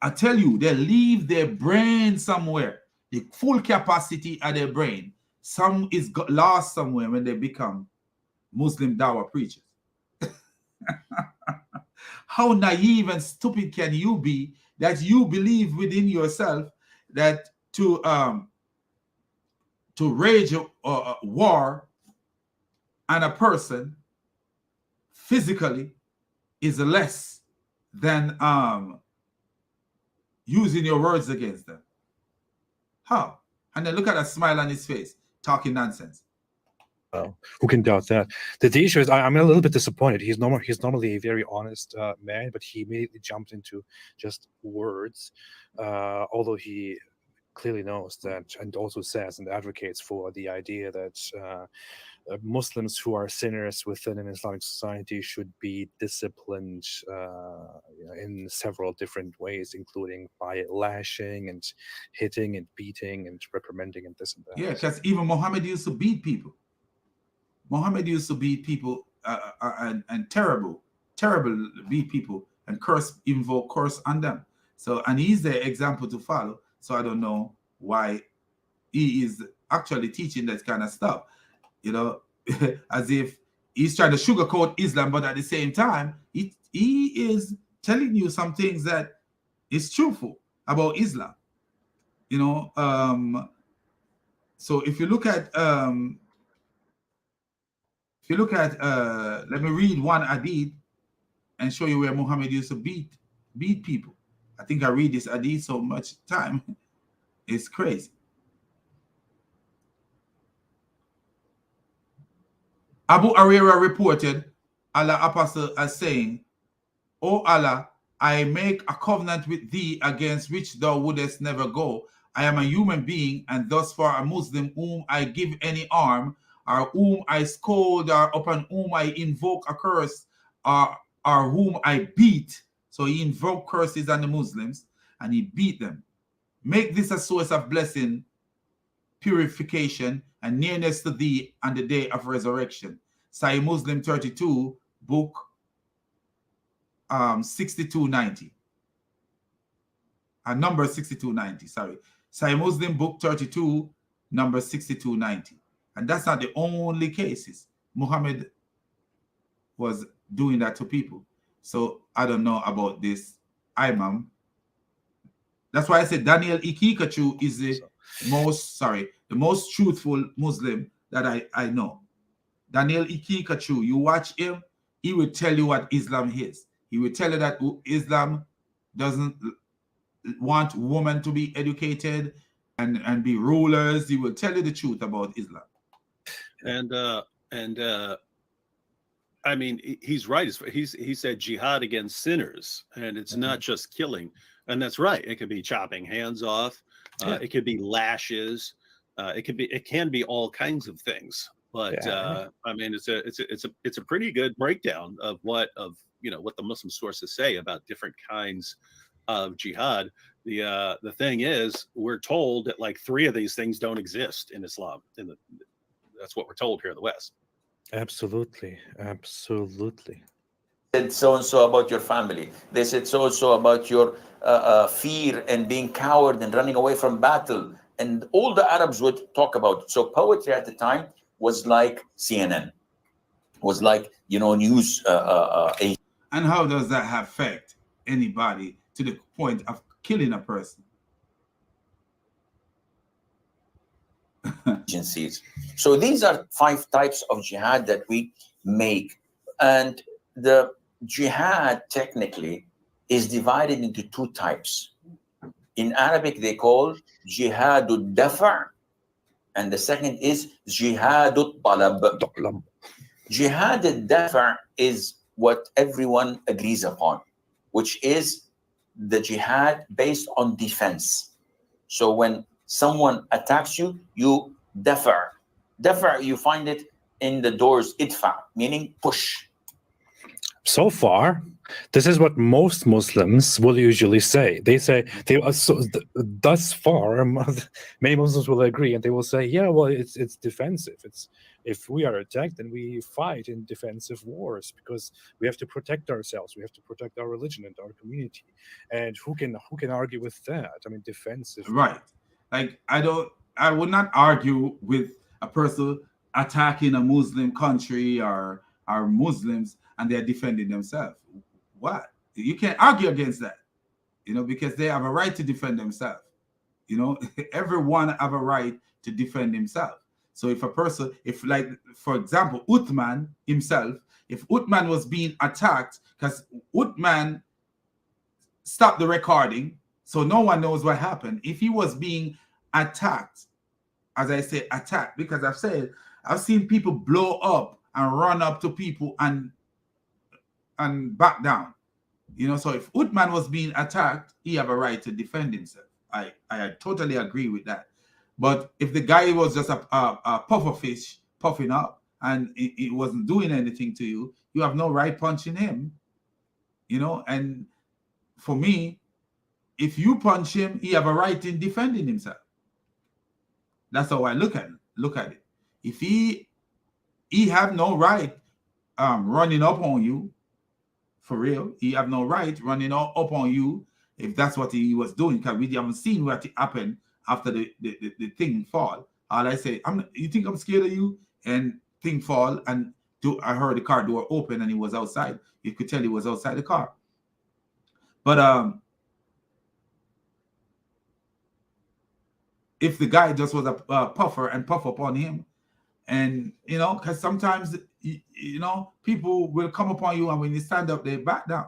I tell you, they leave their brain somewhere, the full capacity of their brain. Some is lost somewhere when they become Muslim dawah preachers. How naive and stupid can you be that you believe within yourself that to rage a war on a person physically is less than using your words against them? How? And then look at that smile on his face, talking nonsense. Who can doubt that? The issue is I'm a little bit disappointed. He's normally a very honest man, but he immediately jumped into just words, although he clearly knows that and also says and advocates for the idea that Muslims who are sinners within an Islamic society should be disciplined in several different ways, including by lashing and hitting and beating and reprimanding and this and that. Yeah, because even Muhammad used to beat people. Muhammad used to beat people and terrible beat people and invoke curse on them. So, and he's the example to follow. So I don't know why he is actually teaching that kind of stuff, you know, as if he's trying to sugarcoat Islam, but at the same time, he is telling you some things that is truthful about Islam, you know. So if you look at let me read one hadith and show you where Muhammad used to beat people. I think I read this hadith so much time. It's crazy. Abu Hurairah reported Allah Apostle as saying, O Allah, I make a covenant with thee against which thou wouldest never go. I am a human being, and thus far a Muslim whom I give any harm, or whom I scold, or upon whom I invoke a curse, or whom I beat. So he invoked curses on the Muslims, and he beat them. Make this a source of blessing, purification, and nearness to thee on the day of resurrection. Sahih Muslim 32, book 6290. Number 6290, sorry. Sahih Muslim, book 32, number 6290. And that's not the only cases. Muhammad was doing that to people. So I don't know about this imam. That's why I said Daniel Ikikachu is the most truthful Muslim that I know. Daniel Ikikachu, you watch him, he will tell you what Islam is. He will tell you that Islam doesn't want women to be educated and be rulers. He will tell you the truth about Islam. And I mean, he's right. He said jihad against sinners, and it's not just killing. And that's right. It could be chopping hands off. It could be lashes. It can be all kinds of things. But I mean, it's a pretty good breakdown of what the Muslim sources say about different kinds of jihad. The thing is, we're told that like 3 of these things don't exist in Islam. That's what we're told here in the West. Absolutely. said so and so about your family. They said so and so about your fear and being coward and running away from battle. And all the Arabs would talk about it. So poetry at the time was like CNN, was like, you know, news. And how does that affect anybody to the point of killing a person? Agencies. So these are 5 types of jihad that we make. And the jihad technically is divided into 2 types. In Arabic, they call jihadul dafa', and the second is jihadul talab. Jihadul dafa' is what everyone agrees upon, which is the jihad based on defense. So when someone attacks you, you dafa'. Dafa', you find it in the doors, idfa', meaning push. So far, this is what most Muslims will usually say. They say, thus far, many Muslims will agree, and they will say, yeah, well, it's defensive. It's, if we are attacked, then we fight in defensive wars because we have to protect ourselves. We have to protect our religion and our community. And who can argue with that? I mean, defensive. Right. Like, I would not argue with a person attacking a Muslim country or Muslims and they're defending themselves. What? You can't argue against that, you know, because they have a right to defend themselves. You know, everyone have a right to defend himself. So if a person, if like, for example, Uthman himself, if Uthman was being attacked, because Uthman stopped the recording, so no one knows what happened. If he was being attacked, as I say, attacked, because I've seen people blow up and run up to people and back down. You know, so if Uthman was being attacked, he have a right to defend himself. I totally agree with that. But if the guy was just a puffer fish puffing up and it wasn't doing anything to you, you have no right punching him. You know, and for me, if you punch him, he have a right in defending himself. That's how I look at it. If he have no right running up on you, for real, he have no right running up on you if that's what he was doing, because we haven't seen what happened after the thing fall. All I say, you think I'm scared of you? And thing fall, and I heard the car door open and he was outside. You could tell he was outside the car. But if the guy just was a puffer and puff up on him, and you know, because sometimes you know people will come upon you, and when you stand up, they back down.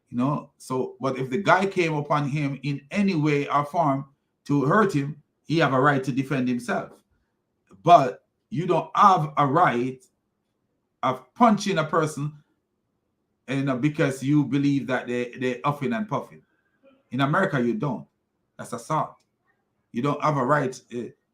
You know, so but if the guy came upon him in any way or form to hurt him, he have a right to defend himself. But you don't have a right of punching a person, and because you believe that they're huffing and puffing. In America, you don't. That's assault. You don't have a right,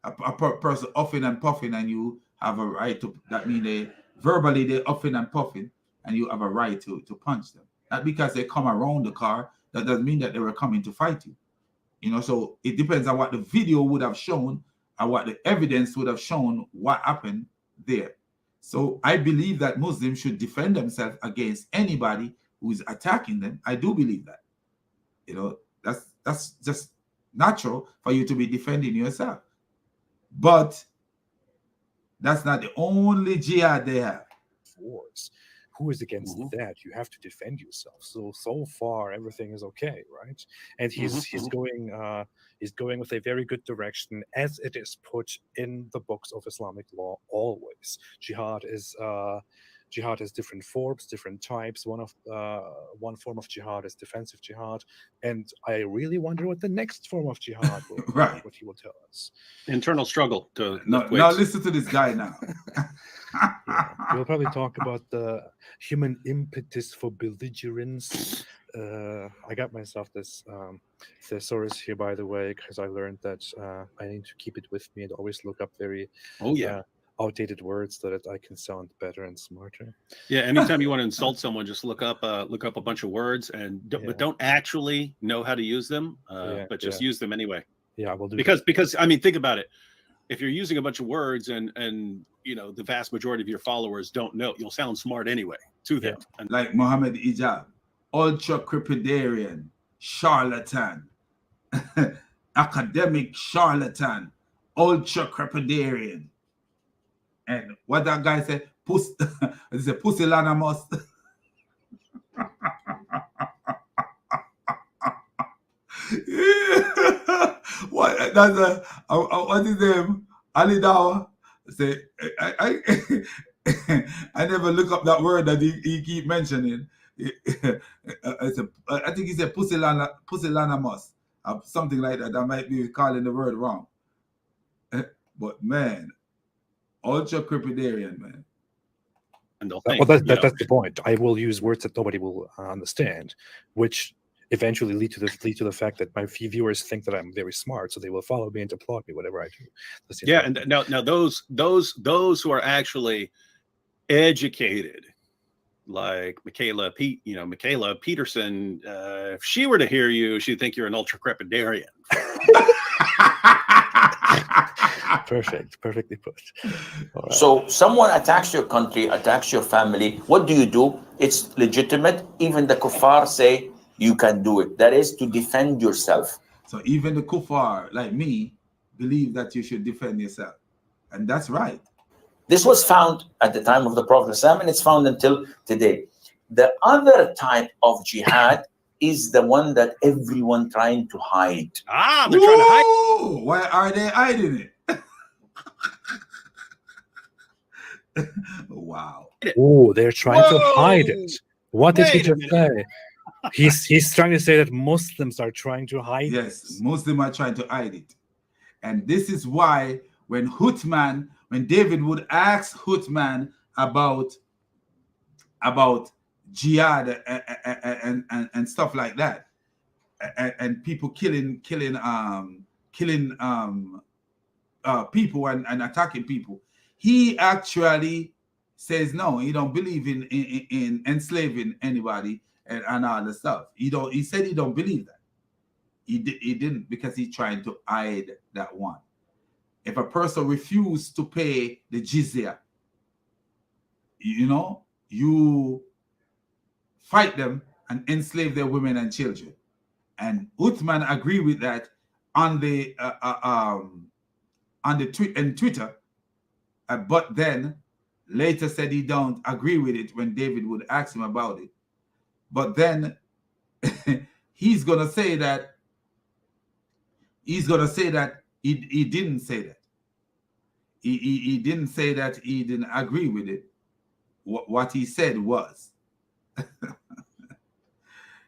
a person huffing and puffing, and you have a right to, that means they're huffing and puffing, and you have a right to punch them. Not because they come around the car, that doesn't mean that they were coming to fight you. You know, so it depends on what the video would have shown and what the evidence would have shown what happened there. So I believe that Muslims should defend themselves against anybody who is attacking them. I do believe that. You know, that's just natural for you to be defending yourself. But that's not the only jihad they have. Wars. Who is against that? You have to defend yourself. So far everything is okay, right? And he's going with a very good direction, as it is put in the books of Islamic law always. Jihad is different forms, different types. One form of jihad is defensive jihad, and I really wonder what the next form of jihad will be, right. what he will tell us. Internal struggle. Now listen to this guy now. Yeah, we'll probably talk about the human impetus for belligerence. I got myself this thesaurus here, by the way, because I learned that I need to keep it with me and always look up very outdated words so that I can sound better and smarter. Yeah, anytime you want to insult someone, just look up a bunch of words, but don't actually know how to use them, but just use them anyway. Yeah, I will do because I mean, think about it. If you're using a bunch of words and you know the vast majority of your followers don't know, you'll sound smart anyway. to them. And like Muhammad Ijab, ultra-crepidarian, charlatan, academic charlatan, ultra-crepidarian. And what that guy said, it's a pusillanimous. What is him? Ali Dawa say I never look up that word that he keep mentioning. I think he said pusillanimous, something like that. I might be calling the word wrong. But man, ultra crepidarian, man. And that's the point. I will use words that nobody will understand, which eventually lead to the fact that my viewers think that I'm very smart, so they will follow me and applaud me whatever I do. And now those who are actually educated, like Michaela Peterson, if she were to hear you, she'd think you're an ultra crepidarian. Perfectly put. Right. So someone attacks your country, attacks your family. What do? It's legitimate. Even the kuffar say you can do it. That is to defend yourself. So even the kuffar, like me, believe that you should defend yourself. And that's right. This was found at the time of the Prophet ﷺ, and it's found until today. The other type of jihad is the one that everyone trying to hide. They're trying to hide. Why are they hiding it? Wow. Oh, they're trying to hide it. What did he just say? He's trying to say that Muslims are trying to hide it. Yes, Muslims are trying to hide it. And this is why when David would ask Hutman about jihad and stuff like that, and people killing people and attacking people, he actually says no, he don't believe in enslaving anybody and all the stuff. He said he don't believe that. He didn't, because he's trying to hide that one. If a person refused to pay the jizya, you fight them and enslave their women and children. And Uthman agreed with that on the Twitter, but then later said he don't agree with it when David would ask him about it. But then he's gonna say that he didn't say that. He didn't say that he didn't agree with it. What he said was,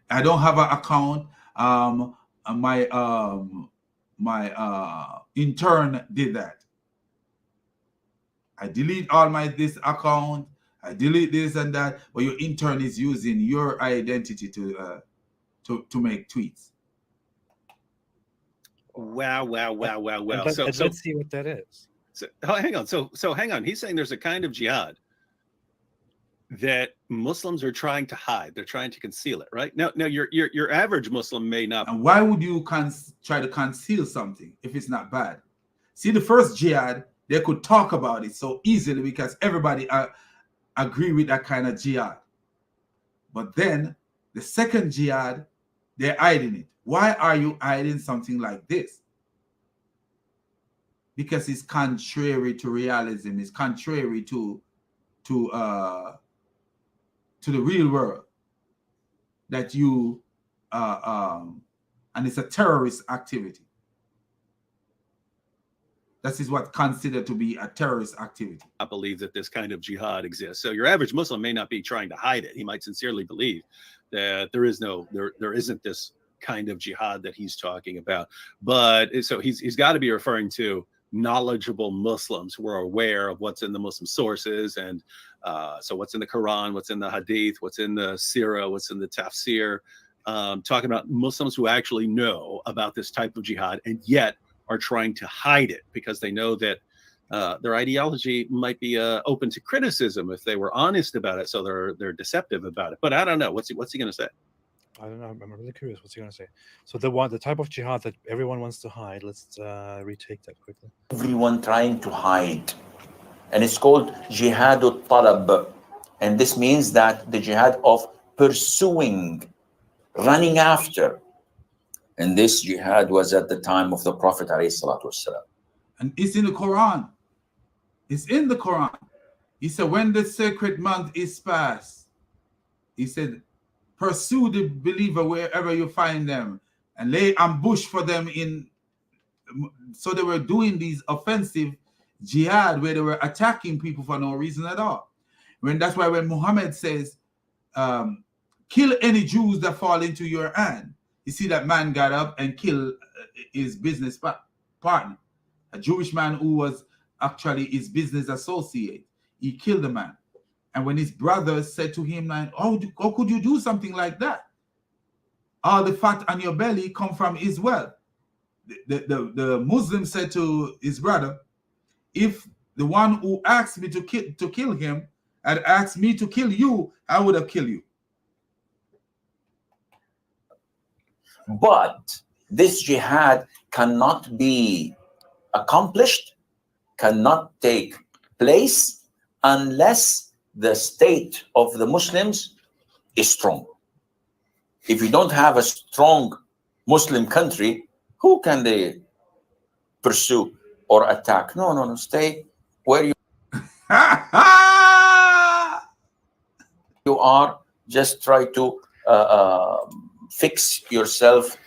I don't have an account. My intern did that. I delete all this account. I delete this and that. But your intern is using your identity to make tweets. Wow. Let's see what that is. Hang on. So hang on. He's saying there's a kind of jihad that Muslims are trying to hide. They're trying to conceal it, right? Now your average Muslim may not. And why would you try to conceal something if it's not bad? See, the first jihad, they could talk about it so easily because everybody agree with that kind of jihad. But then the second jihad, they're hiding it. Why are you hiding something like this? Because it's contrary to realism. It's contrary to the real world. That you and it's a terrorist activity. That is what considered to be a terrorist activity. I believe that this kind of jihad exists. So your average Muslim may not be trying to hide it. He might sincerely believe that there isn't this kind of jihad that he's talking about. But so he's got to be referring to knowledgeable Muslims who are aware of what's in the Muslim sources, and so what's in the Quran, what's in the Hadith, what's in the Sirah, what's in the Tafsir, talking about Muslims who actually know about this type of jihad and yet are trying to hide it because they know that their ideology might be open to criticism if they were honest about it, so they're deceptive about it. But I don't know. What's he going to say? I don't know. I'm really curious. What's he going to say? So the type of jihad that everyone wants to hide. Let's retake that quickly. Everyone trying to hide, and it's called Jihad al-Talab. And this means that the jihad of pursuing, running after. And this jihad was at the time of the Prophet ﷺ. And it's in the Quran. It's in the Quran. He said, when the sacred month is past, he said, pursue the believer wherever you find them and lay ambush for them in. So they were doing these offensive jihad where they were attacking people for no reason at all. That's why when Muhammad says, kill any Jews that fall into your hand, you see that man got up and killed his business partner, a Jewish man who was actually his business associate. He killed the man. And when his brothers said to him, like, how could you do something like that? All the fat on your belly come from his wealth. The Muslim said to his brother, if the one who asked me to kill him had asked me to kill you, I would have killed you. But this jihad cannot be accomplished, cannot take place unless the state of the Muslims is strong. If you don't have a strong Muslim country, who can they pursue or attack? No, stay where you are. Just try to fix yourself,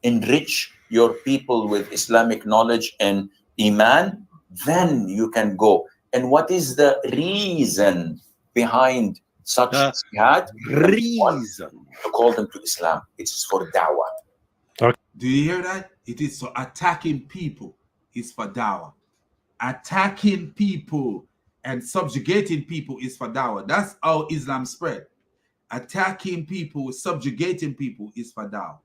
enrich your people with Islamic knowledge and Iman, then you can go. And what is the reason behind such jihad? Reason to call them to Islam. It's for da'wah. Do you hear that? It is so attacking people is for da'wah. Attacking people and subjugating people is for da'wah. That's how Islam spread. Attacking people, subjugating people is for da'wah.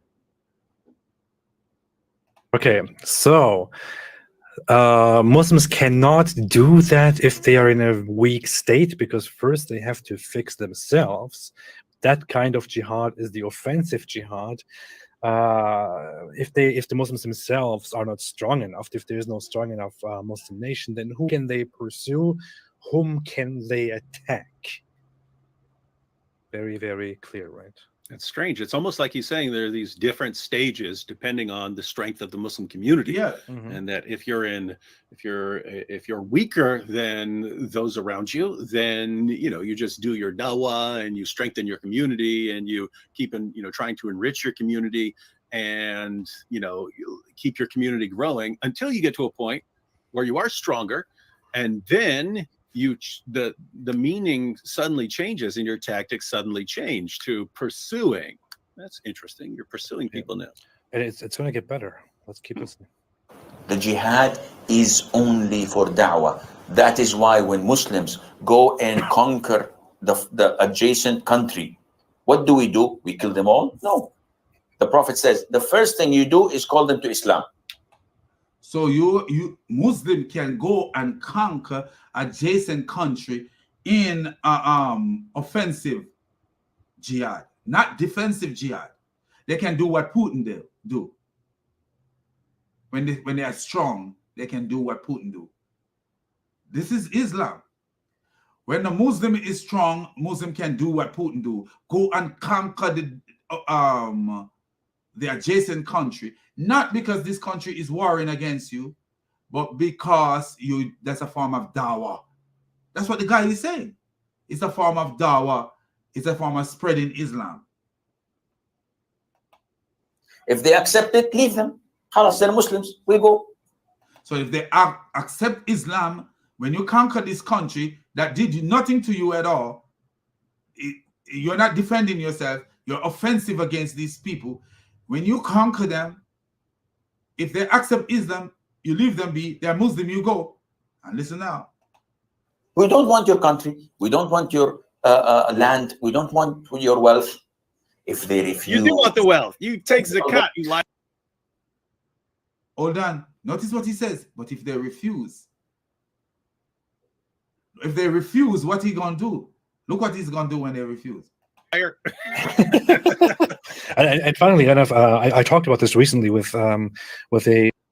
Okay, so Muslims cannot do that if they are in a weak state, because first they have to fix themselves. That kind of jihad is the offensive jihad. If the Muslims themselves are not strong enough, if there is no strong enough Muslim nation, then who can they pursue? Whom can they attack? Very, very clear, right? It's strange. It's almost like he's saying there are these different stages depending on the strength of the Muslim community. Yeah. Mm-hmm. And that if you're weaker than those around you, then you just do your dawah and you strengthen your community and you keep trying to enrich your community and you keep your community growing until you get to a point where you are stronger, and then the meaning suddenly changes and your tactics suddenly change to pursuing. That's interesting. You're pursuing people now. And it's going to get better. Let's keep listening. The jihad is only for da'wah. That is why when Muslims go and conquer the adjacent country, what do? We kill them all? No. The Prophet says, the first thing you do is call them to Islam. So you Muslim can go and conquer adjacent country in offensive jihad, not defensive jihad. They can do what Putin do. When they are strong, they can do what Putin do. This is Islam. When the Muslim is strong, Muslim can do what Putin do. Go and conquer the adjacent country. Not because this country is warring against you, but because that's a form of dawah. That's what the guy is saying. It's a form of dawah. It's a form of spreading Islam. If they accept it, leave them. Khalas, they're Muslims. We go. So if they accept Islam, when you conquer this country that did nothing to you at all, you're not defending yourself. You're offensive against these people. When you conquer them, if they accept Islam, you leave them be. They're Muslim, you go. And listen now. We don't want your country. We don't want your land. We don't want your wealth. If they refuse. You do want the wealth. You take zakat. You lie. Hold on. Notice what he says. But if they refuse, what he gonna do? Look what he's gonna do when they refuse. And finally, enough. I talked about this recently with a.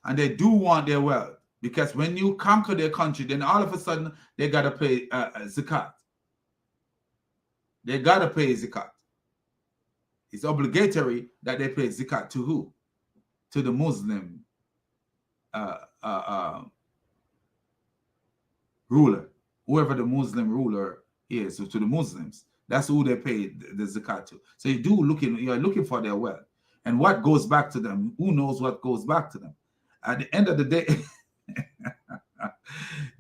And they do want their wealth, because when you conquer their country, then all of a sudden they gotta pay zakat. They gotta pay zakat. It's obligatory that they pay zakat to who? To the Muslim ruler, whoever the Muslim ruler is, so to the Muslims. That's who they pay the zakat to. So you're looking for their wealth. And what goes back to them? Who knows what goes back to them? At the end of the day,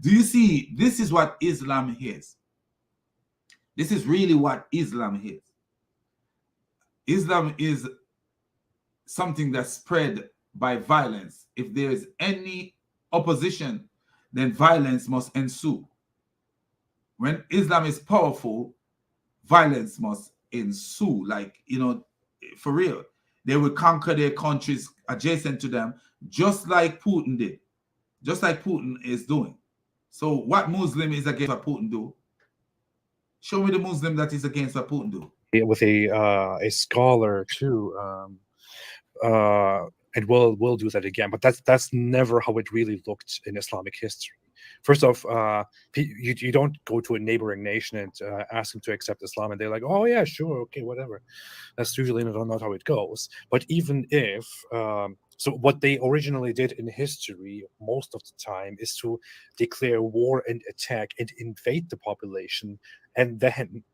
do you see, this is what Islam is. This is really what Islam is. Islam is something that's spread by violence. If there is any opposition, then violence must ensue. When Islam is powerful, violence must ensue. Like, you know, for real. They will conquer their countries adjacent to them, just like Putin did. Just like Putin is doing. So what Muslim is against what Putin do? Show me the Muslim that is against what Putin do. With a scholar too, and we'll do that again. But that's never how it really looked in Islamic history. First off, you don't go to a neighboring nation and ask them to accept Islam, and they're like, oh yeah, sure, okay, whatever. That's usually not how it goes. But even if so, what they originally did in history most of the time is to declare war and attack and invade the population, and then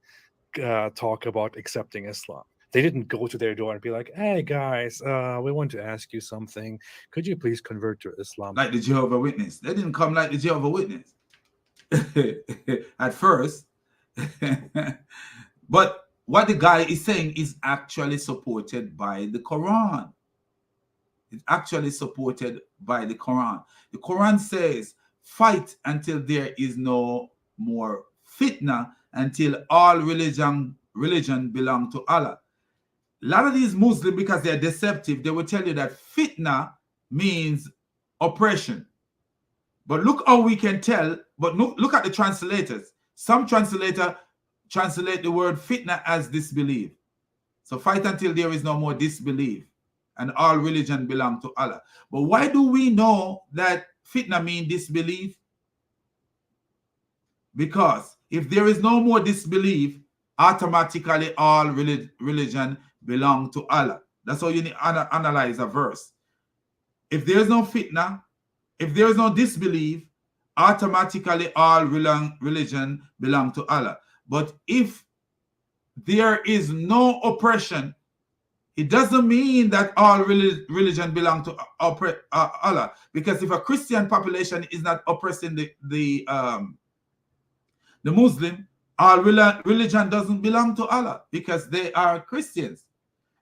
talk about accepting Islam. They didn't go to their door and be like, hey guys, we want to ask you something. Could you please convert to Islam? Like the Jehovah's Witness. They didn't come like the Jehovah's Witness at first. But what the guy is saying is actually supported by the Quran. It's actually supported by the Quran. The Quran says, fight until there is no more fitna, until all religion belong to Allah. A lot of these Muslims, because they're deceptive, they will tell you that fitna means oppression. But look how we can tell, but look at the translators. Some translator translate the word fitna as disbelief. So fight until there is no more disbelief, and all religion belong to Allah. But why do we know that fitna means disbelief? Because if there is no more disbelief, automatically all religion belong to Allah. That's how you need to analyze a verse. If there is no fitna, if there is no disbelief, automatically all religion belong to Allah. But if there is no oppression, it doesn't mean that all religion belong to Allah. Because if a Christian population is not oppressing the Muslim, all religion doesn't belong to Allah because they are Christians.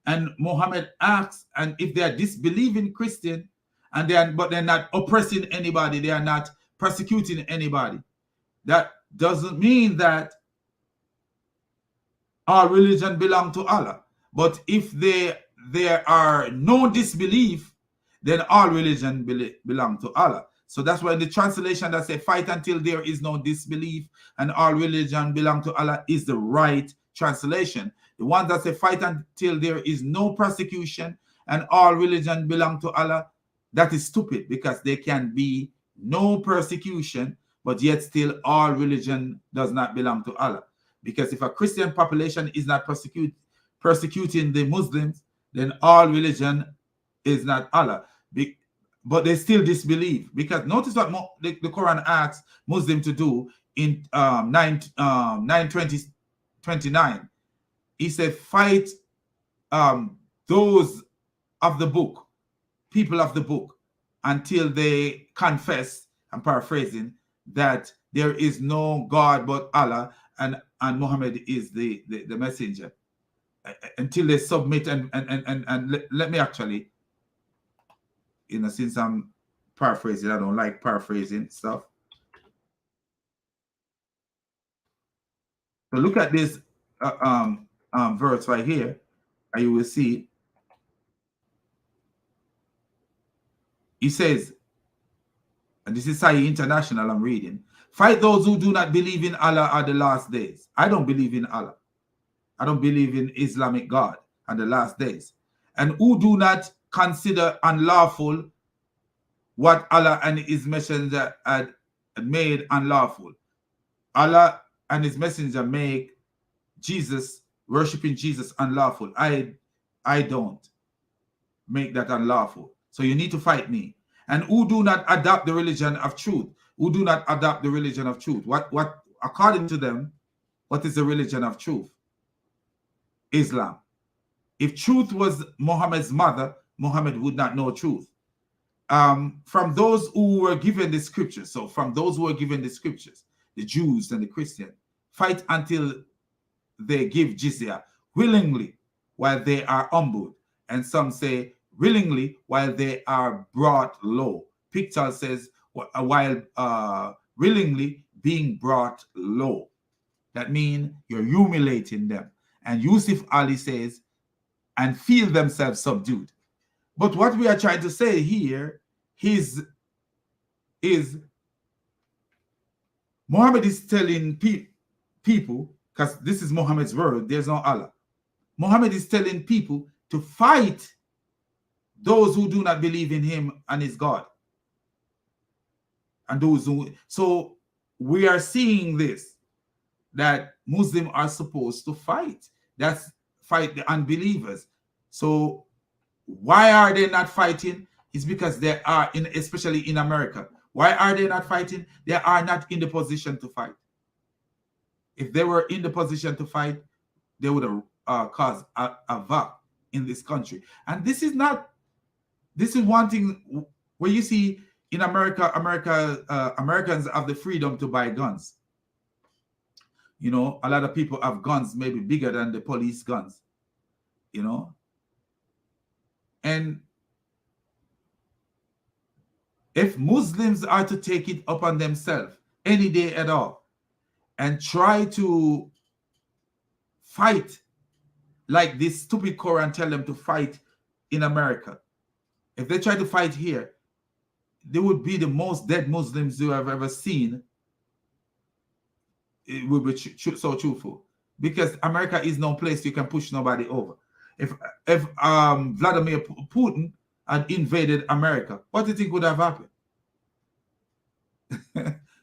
And Muhammad asks, and if they are disbelieving Christian, but they're not oppressing anybody, they are not persecuting anybody, that doesn't mean that all religion belong to Allah. But if there are no disbelief, then all religion belong to Allah. So that's why the translation that say fight until there is no disbelief and all religion belong to Allah is the right translation. The one that say fight until there is no persecution and all religion belong to Allah, that is stupid, because there can be no persecution, but yet still all religion does not belong to Allah. Because if a Christian population is not persecuting the Muslims, then all religion is not Allah. But they still disbelieve, because notice what the Quran asks Muslim to do in 9:29. He said, fight those of the book, people of the book, until they confess, I'm paraphrasing, that there is no God but Allah, and Muhammad is the messenger. Until they submit and let me actually, since I'm paraphrasing, I don't like paraphrasing stuff. So look at this verse right here, and you will see. He says, and this is Sahih International I'm reading, fight those who do not believe in Allah at the last days. I don't believe in Allah. I don't believe in Islamic God and the last days. And who do not consider unlawful what Allah and his messenger had made unlawful. Allah and his messenger make Jesus, worshiping Jesus unlawful. I don't make that unlawful. So you need to fight me. And who do not adopt the religion of truth? Who do not adopt the religion of truth? What according to them, what is the religion of truth? Islam. If truth was Muhammad's mother, Muhammad would not know truth. From those who were given the scriptures, so from those who were given the scriptures, the Jews and the Christians, fight until they give jizya willingly while they are humbled. And some say willingly while they are brought low. Pictal says while willingly being brought low. That means you're humiliating them. And Yusuf Ali says, and feel themselves subdued. But what we are trying to say here is Muhammad is telling people, because this is Muhammad's word, there's no Allah. Muhammad is telling people to fight those who do not believe in him and his God. And those who, so we are seeing this, that Muslims are supposed to fight. That's fight the unbelievers. So why are they not fighting? It's because they are, especially in America. Why are they not fighting? They are not in the position to fight. If they were in the position to fight, they would have caused a havoc in this country. And this is one thing where you see in America, Americans have the freedom to buy guns. You know, a lot of people have guns maybe bigger than the police guns, you know. And if Muslims are to take it upon themselves any day at all and try to fight like this stupid Quran tell them to fight in America, if they try to fight here, they would be the most dead Muslims you have ever seen. It would be so truthful, because America is no place you can push nobody over. If Vladimir Putin had invaded America, what do you think would have happened?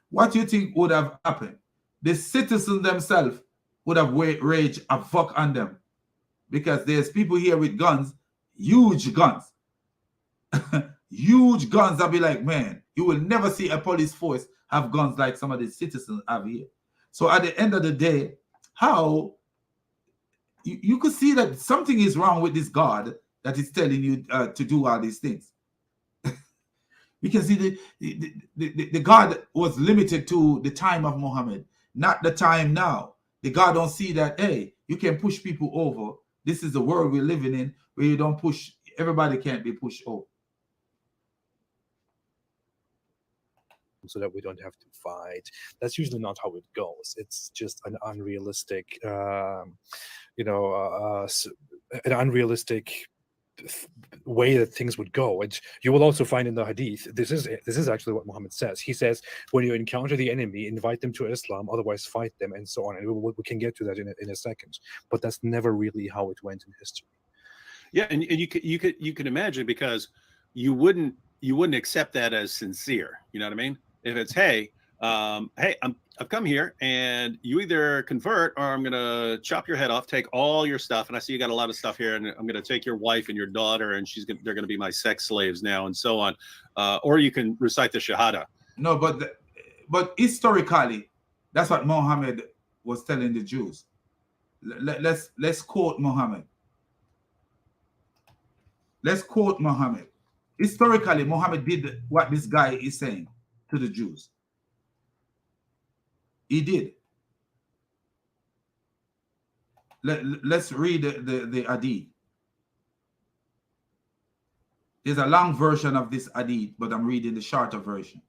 What do you think would have happened? The citizens themselves would have raged a fuck on them, because there's people here with guns, huge guns. Huge guns. I'll be like, man, you will never see a police force have guns like some of the citizens have here. So at the end of the day, how you could see that something is wrong with this God that is telling you to do all these things. Because the God was limited to the time of Muhammad, not the time now. The God don't see that, hey, you can push people over. This is the world we're living in, where you don't push, everybody can't be pushed over. So that we don't have to fight. That's usually not how it goes. It's just an unrealistic, an unrealistic way that things would go. And you will also find in the hadith, this is actually what Muhammad says. He says, when you encounter the enemy, invite them to Islam, otherwise fight them, and so on. And we can get to that in a second. But that's never really how it went in history. Yeah, and you can imagine, because you wouldn't accept that as sincere. You know what I mean? If it's, hey, I've come here, and you either convert or I'm gonna chop your head off, take all your stuff, and I see you got a lot of stuff here, and I'm gonna take your wife and your daughter, and they're gonna be my sex slaves now, and so on. Or you can recite the Shahada. No, but historically, that's what Muhammad was telling the Jews. Let's quote Muhammad. Let's quote Muhammad. Historically, Muhammad did what this guy is saying to the Jews. He did. Let's read the hadith. There's a long version of this hadith, but I'm reading the shorter version.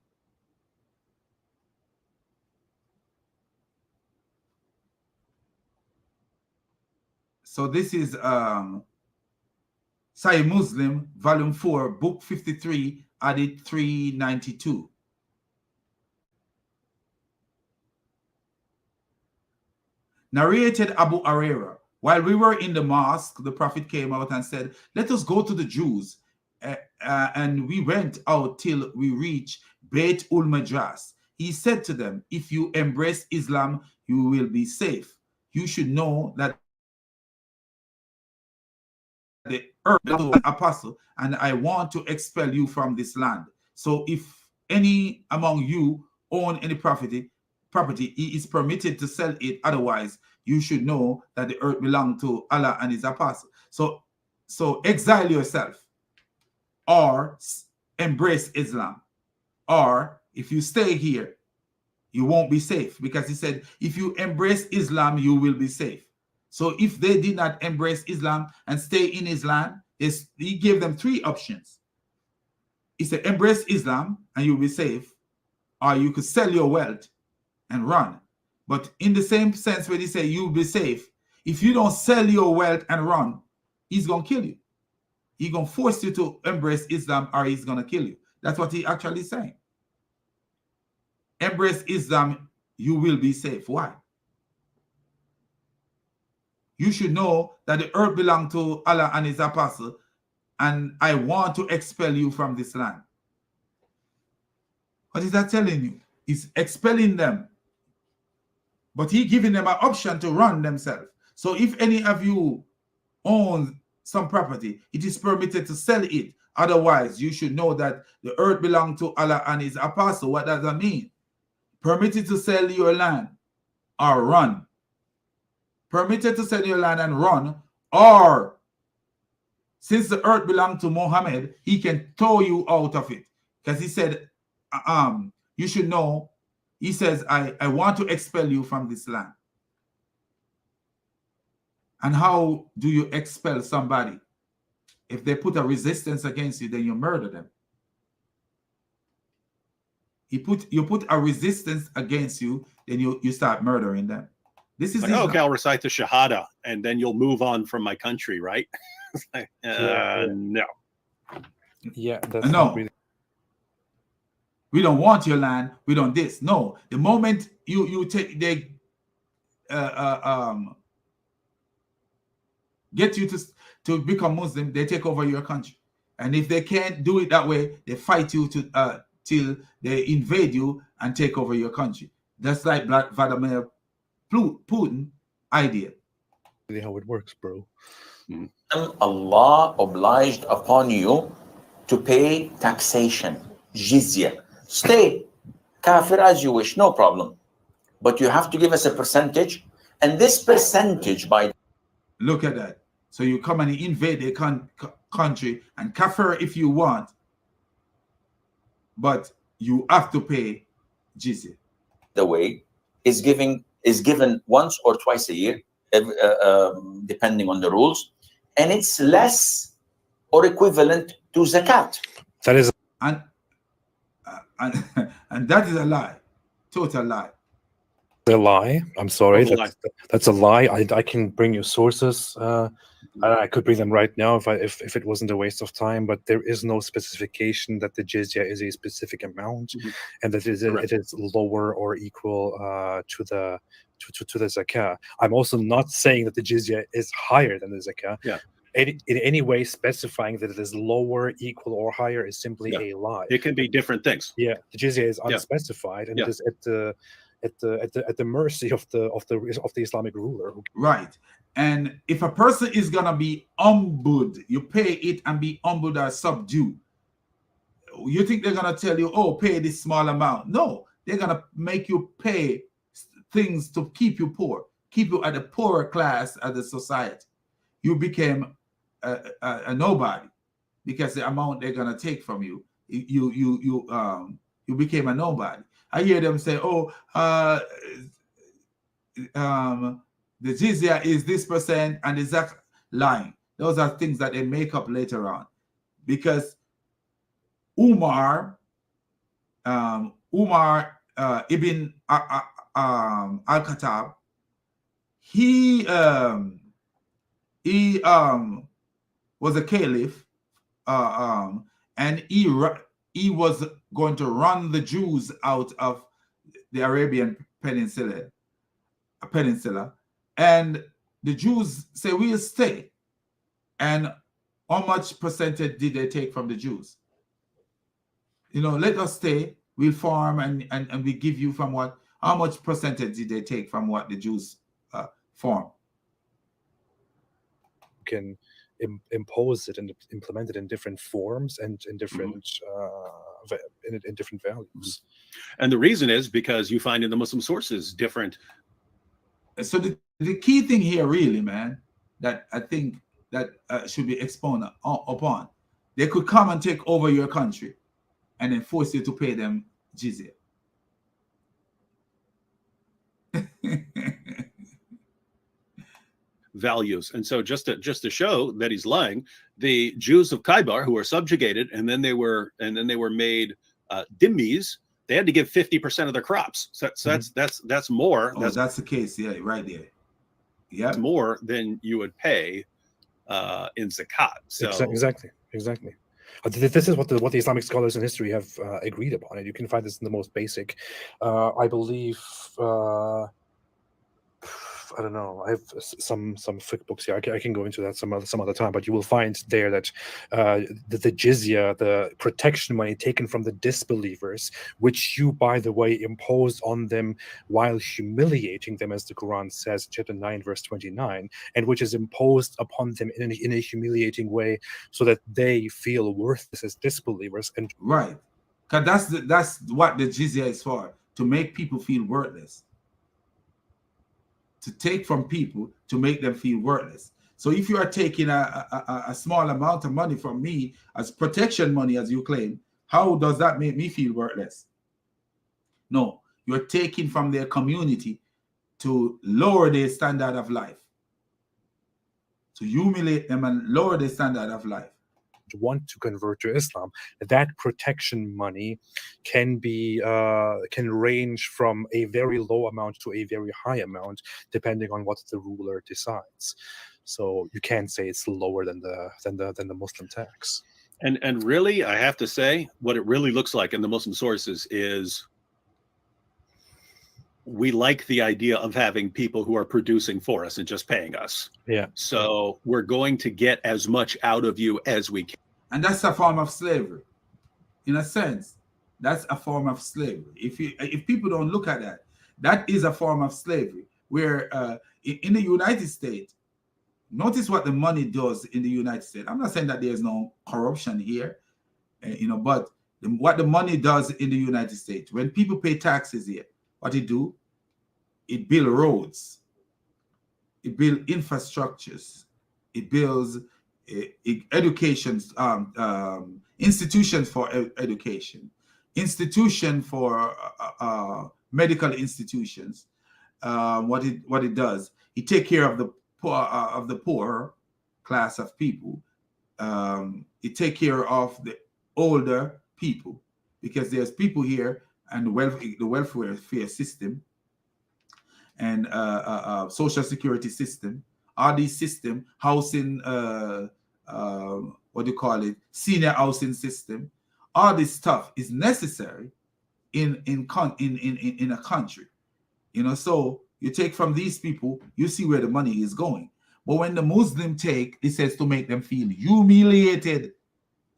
So this is Sahih Muslim, Volume 4, Book 53, Hadith 392. Narrated Abu Hurairah, while we were in the mosque, the Prophet came out and said, let us go to the Jews. And we went out till we reached Beit ul-Madras. He said to them, if you embrace Islam, you will be safe. you should know that the earth belongs to an apostle, and I want to expel you from this land. So if any among you own any property, he is permitted to sell it. Otherwise, you should know that the earth belongs to Allah and his apostle. So exile yourself, or embrace Islam, or if you stay here, you won't be safe, because he said, if you embrace Islam, you will be safe. So if they did not embrace Islam and stay in his land, he gave them 3 options. He said, embrace Islam and you'll be safe, or you could sell your wealth and run. But in the same sense, when he said you'll be safe, if you don't sell your wealth and run, he's going to kill you. He's going to force you to embrace Islam, or he's going to kill you. That's what he actually saying. Embrace Islam, you will be safe. Why? You should know that the earth belongs to Allah and his apostle, and I want to expel you from this land. What is that telling you? He's expelling them. But he's giving them an option to run themselves. So if any of you own some property, it is permitted to sell it. Otherwise, you should know that the earth belongs to Allah and his apostle. What does that mean? Permitted to sell your land or run. Permitted to sell your land and run, or since the earth belonged to Muhammad, he can throw you out of it. Because he said, you should know, he says, I want to expel you from this land. And how do you expel somebody? If they put a resistance against you, then you murder them. You put a resistance against you, then you start murdering them. This is like, okay, I'll recite the Shahada, and then you'll move on from my country, right? Like, no. Yeah, that's no. not really. We don't want your land. We don't this. No. The moment you take they get you to become Muslim, they take over your country. And if they can't do it that way, they fight you to till they invade you and take over your country. That's like Vladimir Putin idea. Really how it works, bro. Allah obliged upon you to pay taxation, jizya. Stay kafir as you wish, no problem. But you have to give us a percentage, and this percentage by... Look at that. So you come and invade a country and kafir if you want, but you have to pay jizya. The way is given once or twice a year, depending on the rules, and it's less or equivalent to zakat. That is, and that is a lie, total lie. A lie. I'm sorry. Total that's a lie. I can bring you sources. I could bring them right now if it wasn't a waste of time. But there is no specification that the jizya is a specific amount, and that it is lower or equal to the zakah. I'm also not saying that the jizya is higher than the zakah. Yeah. In any way specifying that it is lower, equal, or higher is simply a lie. It can be different things. Yeah, the jizya is unspecified, and it is at the mercy of the Islamic ruler. Right. And if a person is gonna be humbled, you pay it and be humbled or subdued. You think they're gonna tell you, oh, pay this small amount? No, they're gonna make you pay things to keep you poor, keep you at the poorer class of the society. You became a nobody because the amount they're gonna take from you, you became a nobody. I hear them say, oh, the jizya is this percent and is that lying. Those are things that they make up later on. Because Umar ibn al-Khattab, he was a caliph, and he was going to run the Jews out of the Arabian Peninsula, and the Jews say, we'll stay. And how much percentage did they take from the Jews? You know, let us stay, we'll farm and we give you from what? How much percentage did they take from what the Jews form. Can impose it and implement it in different forms and in different in different values. And the reason is because you find in the Muslim sources different. So the key thing here, really, man, that I think that should be expounded upon, they could come and take over your country and then force you to pay them jizya. Values. And so just to show that he's lying, the Jews of Khaybar who were subjugated and then they were made dhimmis, they had to give 50% of their crops. So that's more. Oh, that's the case, yeah, right there. Yeah, that's more than you would pay in zakat. So exactly. This is what the Islamic scholars in history have agreed upon, and you can find this in the most basic. I believe. I don't know. I have some fiqh books here. I can go into that some other time. But you will find there that the jizya, the protection money taken from the disbelievers, which you, by the way, imposed on them while humiliating them, as the Quran says, chapter 9, verse 29, and which is imposed upon them in a humiliating way, so that they feel worthless as disbelievers. And right, because that's what the jizya is for, to make people feel worthless. To take from people to make them feel worthless. So if you are taking a small amount of money from me as protection money, as you claim, how does that make me feel worthless? No, you're taking from their community to lower their standard of life, to humiliate them and lower their standard of life. Want to convert to Islam, that protection money can range from a very low amount to a very high amount, depending on what the ruler decides. So you can't say it's lower than the Muslim tax. And really, I have to say, what it really looks like in the Muslim sources is we like the idea of having people who are producing for us and just paying us. Yeah. So we're going to get as much out of you as we can. And that's a form of slavery. In a sense, that's a form of slavery. If people don't look at that, that is a form of slavery. Where in the United States, notice what the money does in the United States. I'm not saying that there's no corruption here, but what the money does in the United States, when people pay taxes here, what it do? It builds roads. It builds infrastructures. It builds educations, institutions for education, institution for medical institutions. What it does, it take care of the poor class of people. It take care of the older people, because there's people here and the welfare system and social security system, all these system, housing, senior housing system, all this stuff is necessary in a country, so you take from these people, you see where the money is going. But when the Muslim take, it says to make them feel humiliated.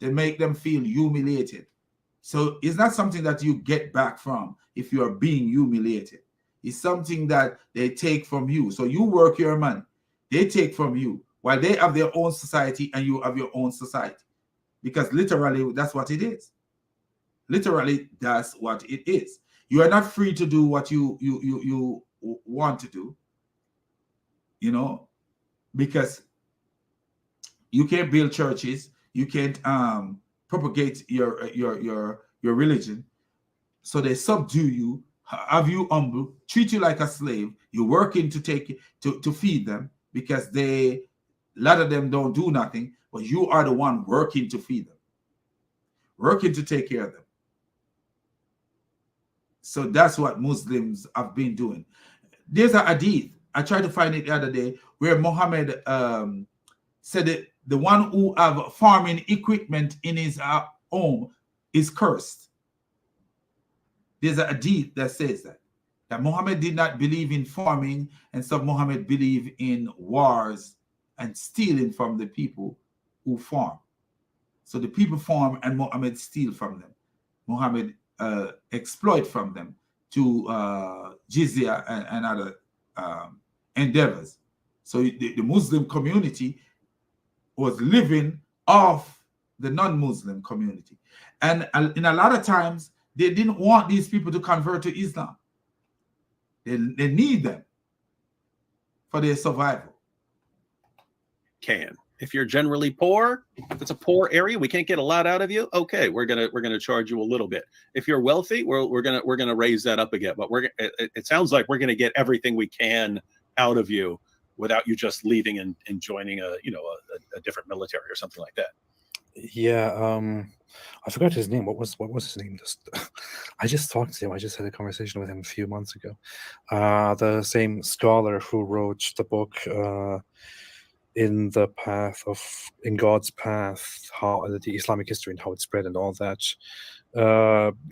They make them feel humiliated. So it's not something that you get back from if you are being humiliated. It's something that they take from you. So you work your money. They take from you while they have their own society and you have your own society. Because literally, that's what it is. Literally, that's what it is. You are not free to do what you want to do, because you can't build churches. You can't propagate your religion. So they subdue you, have you humble, treat you like a slave. You're working to feed them, because a lot of them don't do nothing, but you are the one working to feed them, working to take care of them. So that's what Muslims have been doing. There's a hadith, I tried to find it the other day, where Muhammad said that the one who have farming equipment in his home is cursed. There's a hadith that says that Muhammad did not believe in farming, and so Muhammad believed in wars and stealing from the people who farm. So the people farm and Muhammad steal from them. Muhammad exploit from them to jizya and other endeavors. So the Muslim community was living off the non-Muslim community. And in a lot of times, they didn't want these people to convert to Islam. They need them for their survival. If you're generally poor, if it's a poor area, we can't get a lot out of you. Okay, we're gonna charge you a little bit. If you're wealthy, we're gonna raise that up again. But it sounds like we're gonna get everything we can out of you without you just leaving and joining a different military or something like that. Yeah, I forgot his name. What was his name? I just talked to him. I just had a conversation with him a few months ago. The same scholar who wrote the book in God's path, how the Islamic history and how it spread and all that.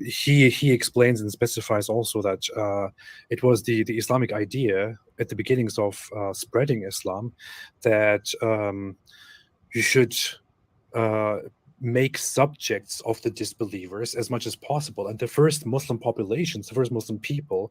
He explains and specifies also that it was the Islamic idea at the beginnings of spreading Islam that you should make subjects of the disbelievers as much as possible. And the first Muslim populations, the first Muslim people,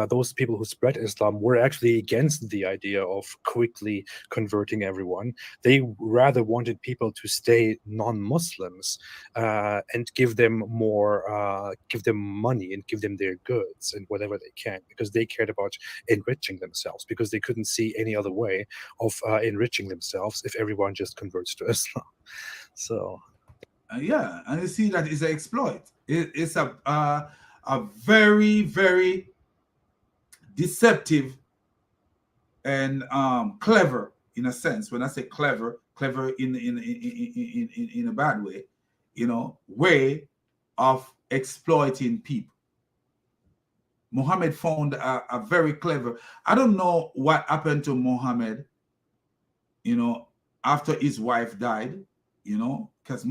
those people who spread Islam were actually against the idea of quickly converting everyone. They rather wanted people to stay non-Muslims and give them more, give them money and give them their goods and whatever they can, because they cared about enriching themselves, because they couldn't see any other way of enriching themselves if everyone just converts to Islam. So yeah, and you see that it's an exploit. It's a very, very deceptive and clever, in a sense. When I say clever in a bad way, way of exploiting people. Muhammad found a very clever. I don't know what happened to Muhammad, after his wife died, because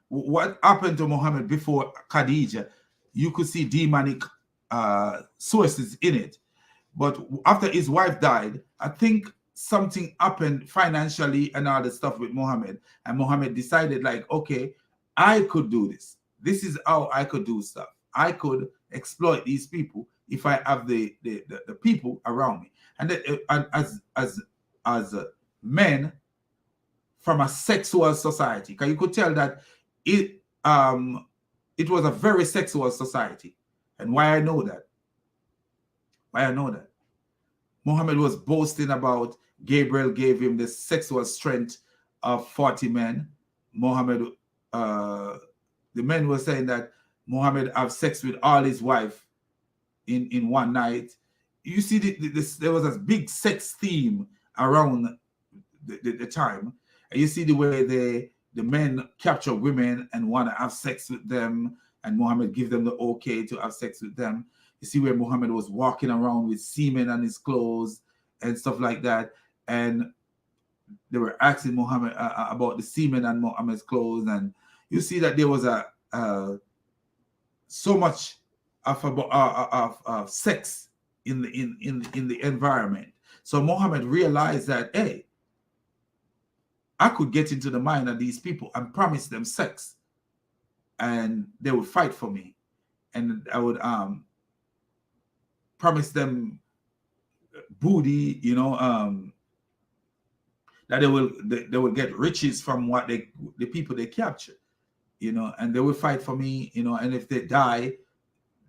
what happened to Muhammad before Khadija, you could see demonic sources in it. But after his wife died, I think something happened financially and all the stuff with Muhammad. And Muhammad decided, like, okay, I could do this. This is how I could do stuff. I could exploit these people if I have the people around me. And as men from a sexual society, because you could tell that it was a very sexual society. And why I know that? Muhammad was boasting about Gabriel gave him the sexual strength of 40 men. Muhammad, the men were saying that Muhammad have sex with all his wife in one night. You see, there was a big sex theme around the time. And you see the way the men capture women and want to have sex with them, and Muhammad give them the okay to have sex with them. You see where Muhammad was walking around with semen on his clothes and stuff like that. And they were asking Muhammad about the semen on Muhammad's clothes. And you see that there was so much of sex in the environment. So Muhammad realized that, hey, I could get into the mind of these people and promise them sex, and they would fight for me, and I would promise them booty, that they will get riches from what the people they capture, and they will fight for me, and if they die,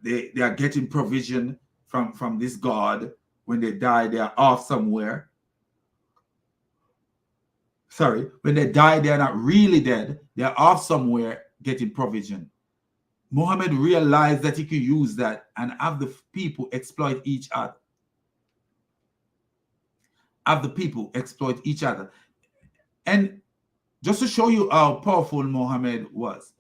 they are getting provision from this God. When they die, they are off somewhere. Sorry, when they die, they're not really dead. They're off somewhere getting provision. Muhammad realized that he could use that and have the people exploit each other. And just to show you how powerful Muhammad was,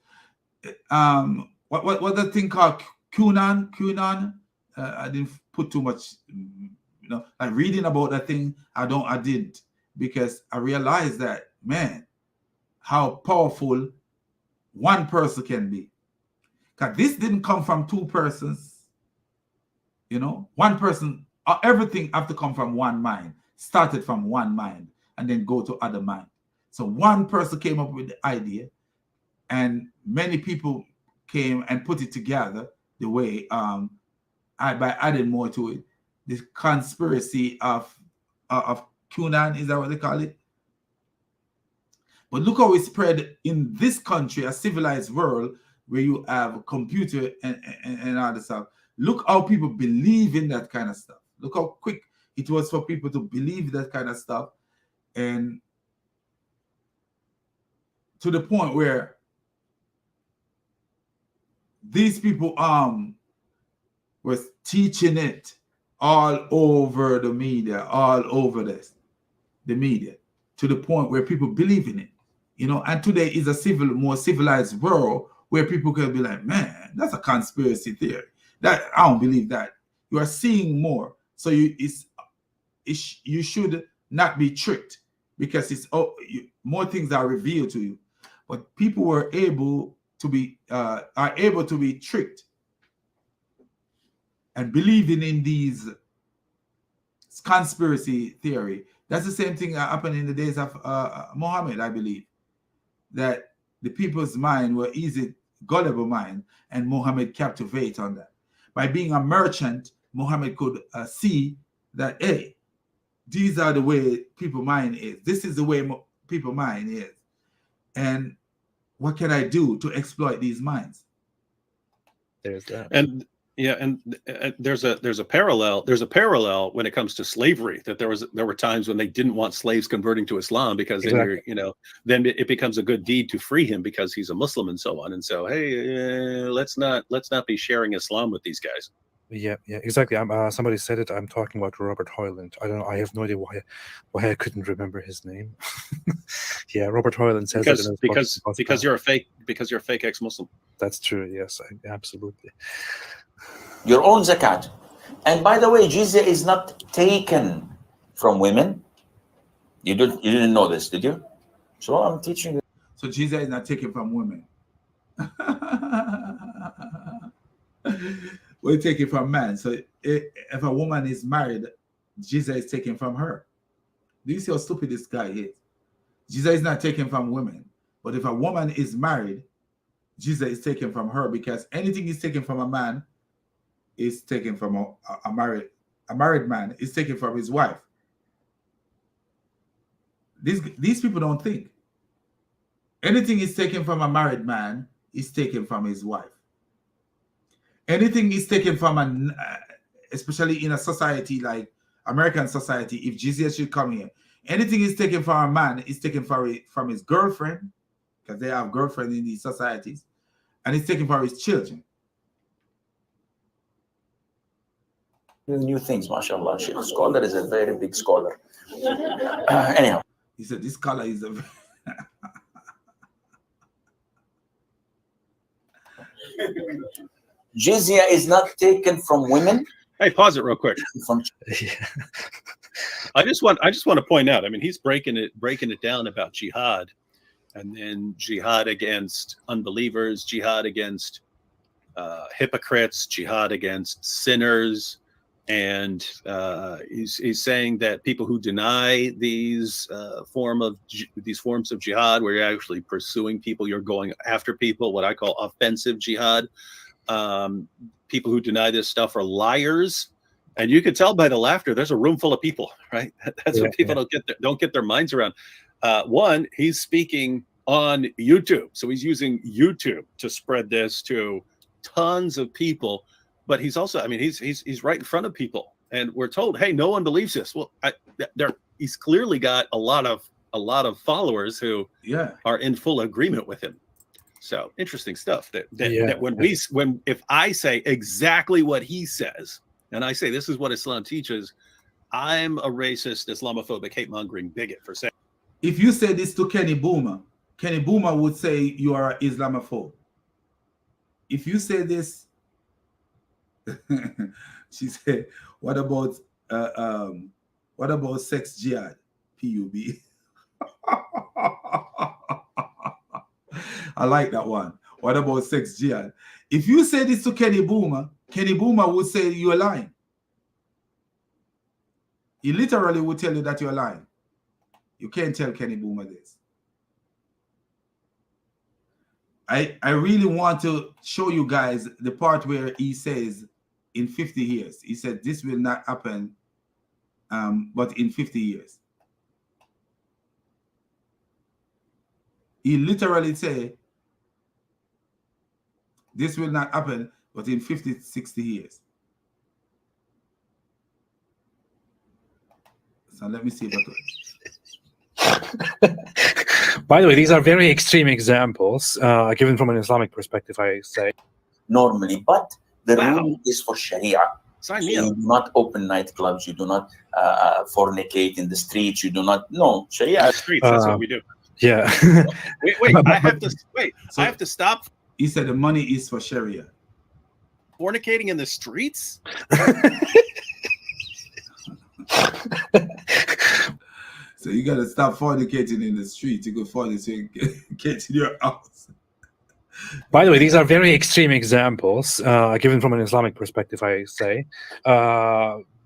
what the thing called Qunan? I didn't put too much, like reading about that thing. I didn't. Because I realized that, man, how powerful one person can be. Because this didn't come from two persons. One person, everything have to come from one mind. Started from one mind and then go to other mind. So one person came up with the idea, and many people came and put it together the way, by adding more to it, the conspiracy of QAnon, is that what they call it? But look how it spread in this country, a civilized world where you have a computer and all this stuff. Look how people believe in that kind of stuff. Look how quick it was for people to believe that kind of stuff. And to the point where these people was teaching it all over the media, all over the media, to the point where people believe in it. You know, and today is a more civilized world where people can be like, man, that's a conspiracy theory. That I don't believe that. You are seeing more. So you should not be tricked, because more things are revealed to you. But people were able to be tricked and believing in these conspiracy theory. That's the same thing that happened in the days of Muhammad, I believe, that the people's mind were easy, gullible mind, and Muhammad captivate on that. By being a merchant, Muhammad could see that, hey, these are the way people mind is. This is the way people mind is. And what can I do to exploit these minds? There's that. And yeah, and there's a parallel when it comes to slavery, that there were times when they didn't want slaves converting to Islam, because Exactly. then it becomes a good deed to free him because he's a Muslim and so on. And so, hey, let's not be sharing Islam with these guys. Yeah, exactly. Somebody said it. I'm talking about Robert Hoyland. I don't know. I have no idea why I couldn't remember his name. Yeah, Robert Hoyland says because you're a fake ex-Muslim. That's true. Yes, absolutely. Your own zakat. And by the way, jizya is not taken from women. You didn't know this, did you? So I'm teaching you. So jizya is not taken from women. We'll take it from man. So if a woman is married, jizya is taken from her. Do you see how stupid this guy is? Jizya is not taken from women. But if a woman is married, jizya is taken from her, because anything is taken from a man is taken from a married man is taken from his wife. These people don't think. Anything is taken from a married man is taken from his wife. Anything is taken from especially in a society like American society, if jizya should come here, anything is taken from a man is taken from his girlfriend, because they have girlfriends in these societies, and it's taken from his children. New things, mashallah. Sheikh Scholar is a very big scholar. Anyhow. He said this scholar is a jizya is not taken from women. Hey, pause it real quick. I just want to point out, I mean, he's breaking it down about jihad, and then jihad against unbelievers, jihad against hypocrites, jihad against sinners, and he's saying that people who deny these forms of jihad, where you're actually pursuing people, you're going after people, what I call offensive jihad. People who deny this stuff are liars, and you can tell by the laughter. There's a room full of people, right? That's what people don't get their minds around. One, he's speaking on YouTube, so he's using YouTube to spread this to tons of people. But he's also, I mean, he's right in front of people, and we're told, hey, no one believes this. Well, he's clearly got a lot of followers who are in full agreement with him. So interesting stuff. That if I say exactly what he says, and I say this is what Islam teaches, I'm a racist, Islamophobic, hate-mongering bigot for saying. If you say this to Kenny Boomer would say you are an Islamophobe. If you say this, she said, what about sex jihad? PUB. I like that one. What about sex jihad? If you say this to Kenny Boomer would say you're lying. He literally would tell you that you're lying. You can't tell Kenny Boomer this. I really want to show you guys the part where he says in 50 years, he said this will not happen but in 50 years. He literally say, this will not happen, but in 50, 60 years. So let me see if I could. By the way, these are very extreme examples, given from an Islamic perspective, I say. Normally, but the rule is for Sharia. Sign So me you up. do not open nightclubs. You do not fornicate in the streets. You do not. No, Sharia. In the streets, that's what we do. Yeah. Wait, I have to wait. So I have to stop. He said the money is for Sharia. Fornicating in the streets? So you got to stop fornicating in the street. You go fornicate in your house. By the way, these are very extreme examples, given from an Islamic perspective, I say.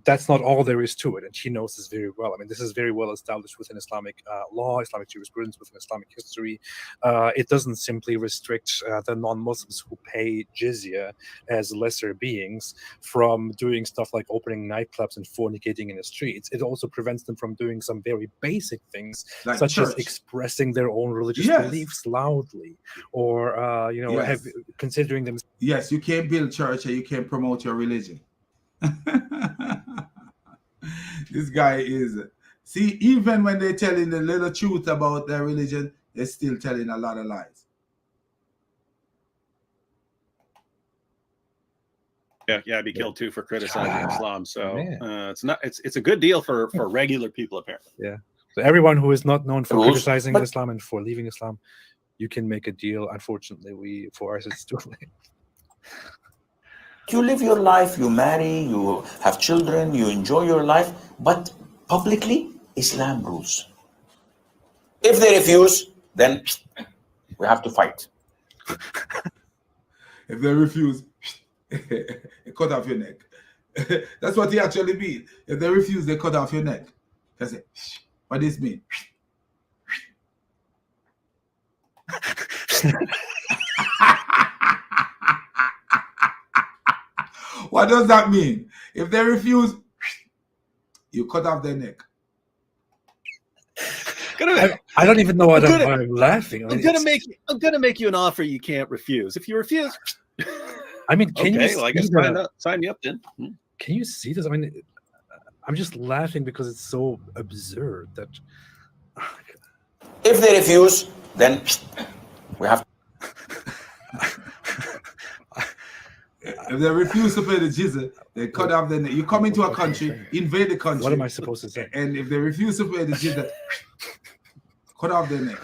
That's not all there is to it, and she knows this very well. I mean, this is very well established within Islamic law, Islamic jurisprudence, within Islamic history. It doesn't simply restrict the non-Muslims who pay jizya as lesser beings from doing stuff like opening nightclubs and fornicating in the streets. It also prevents them from doing some very basic things, like such church. as expressing their own religious beliefs loudly, or considering them. Yes, you can't build church and you can't promote your religion. This guy is, see, even when they're telling the little truth about their religion, they're still telling a lot of lies. Yeah, I'd be killed too for criticizing Islam. So it's a good deal for regular people, apparently. Yeah. So everyone who is not known for criticizing Islam and for leaving Islam, you can make a deal. Unfortunately, for us, it's too late. You live your life, you marry, you have children, you enjoy your life, but publicly, Islam rules. If they refuse, then we have to fight. If they refuse, cut off your neck. That's what he actually means. If they refuse, they cut off your neck. That's it. What does this mean? What does that mean? If they refuse, you cut off their neck. I don't even know what I'm laughing. I'm gonna make you an offer you can't refuse. If you refuse, I mean, can you? Well, I guess sign me up then. Can you see this? I mean, I'm just laughing because it's so absurd that. If they refuse, then we have. If they refuse to pay the jizya, they cut off their neck. You come into a country, invade the country. What am I supposed to say? And if they refuse to pay the jizya, cut off their neck.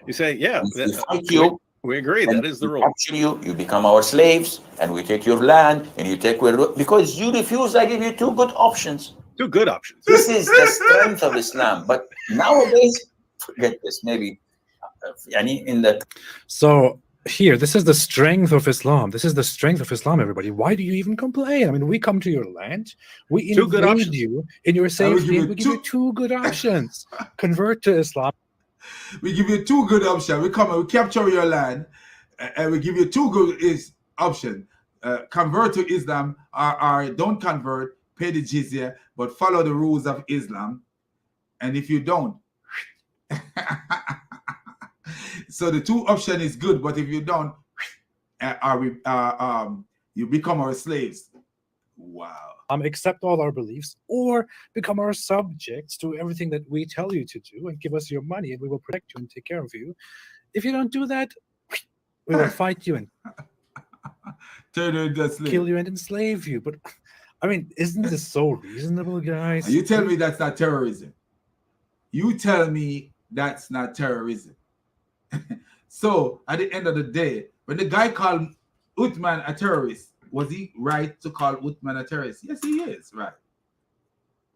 You say, yeah, we fight you. We agree. That is the rule. Capture you become our slaves, and we take your land, and you take because you refuse. I give you two good options. Two good options. This is the strength of Islam. But nowadays, forget this. Maybe, in the so. Here, this is the strength of Islam. This is the strength of Islam, everybody. Why do you even complain? I mean, we come to your land, we invade you in your safety, and we give you two good options. Convert to Islam. We give you two good options. We come and we capture your land, and we give you two good options. Convert to Islam, or don't convert, pay the jizya, but follow the rules of Islam. And if you don't, so the two option is good, but if you don't, you become our slaves. Wow. Accept all our beliefs, or become our subjects to everything that we tell you to do, and give us your money, and we will protect you and take care of you. If you don't do that, we will fight you and turn you into a slave, kill you and enslave you. But I mean, isn't this so reasonable, guys? You tell me that's not terrorism. You tell me that's not terrorism. So at the end of the day, when the guy called Uthman a terrorist, was he right to call Uthman a terrorist? Yes, he is, right.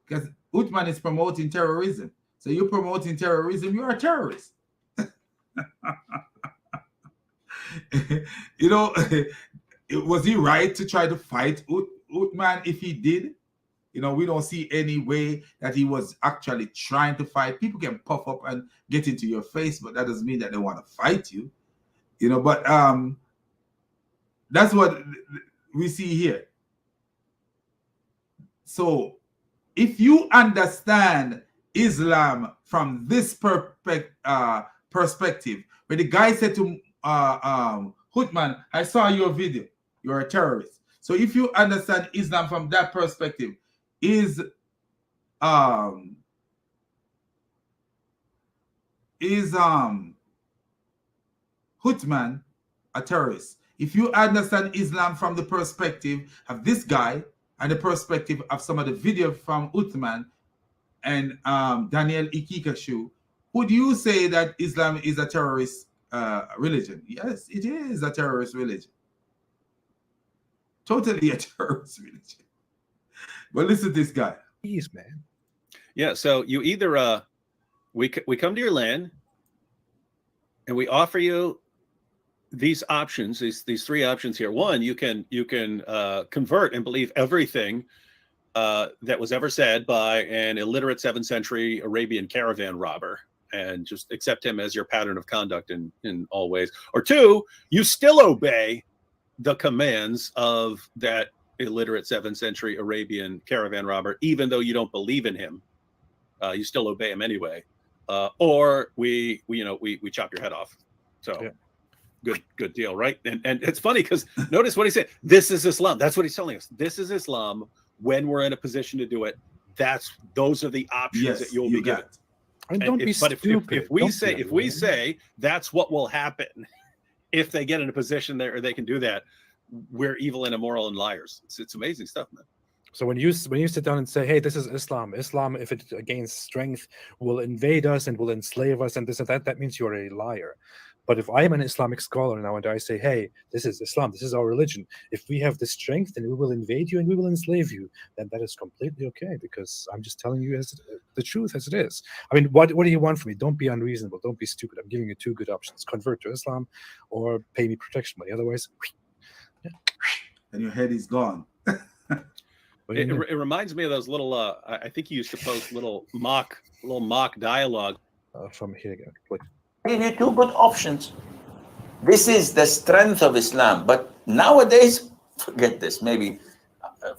Because Uthman is promoting terrorism. So you're promoting terrorism, you're a terrorist. You know, was he right to try to fight Uthman if he did? You know, we don't see any way that he was actually trying to fight. People can puff up and get into your face, but that doesn't mean that they want to fight you. You know, but that's what we see here. So if you understand Islam from this perspective, where the guy said to Hutman, I saw your video, you're a terrorist. So if you understand Islam from that perspective, is Hutman a terrorist? If you understand Islam from the perspective of this guy and the perspective of some of the video from Hutman and Daniel Ikikashu, would you say that Islam is a terrorist religion? Yes, it is a terrorist religion. Totally a terrorist religion. But listen to this guy. Jeez, man. Yeah, so you either we come to your land and we offer you these options, these three options here. One, you can convert and believe everything that was ever said by an illiterate 7th century Arabian caravan robber and just accept him as your pattern of conduct in all ways. Or two, you still obey the commands of that illiterate 7th century Arabian caravan robber, even though you don't believe in him. You still obey him anyway. Or we chop your head off. So yeah. Good deal, right? And it's funny because notice what he said. This is Islam. That's what he's telling us. This is Islam. When we're in a position to do it, those are the options that you'll be given. And don't be stupid. If we say that's what will happen if they get in a position there or they can do that, we're evil and immoral and liars. It's amazing stuff, man. So when you sit down and say, hey, this is Islam, if it gains strength, will invade us and will enslave us and this and that means you're a liar. But if I am an Islamic scholar now and I say, hey, this is Islam, this is our religion, if we have the strength, then we will invade you and we will enslave you, then that is completely okay, because I'm just telling you the truth as it is. I mean, what do you want from me? Don't be unreasonable. Don't be stupid. I'm giving you two good options. Convert to Islam or pay me protection money. Otherwise, and your head is gone. It reminds me of those little, I think you used to post little mock dialogue. From here again, please. Give you two good options. This is the strength of Islam. But nowadays, forget this. Maybe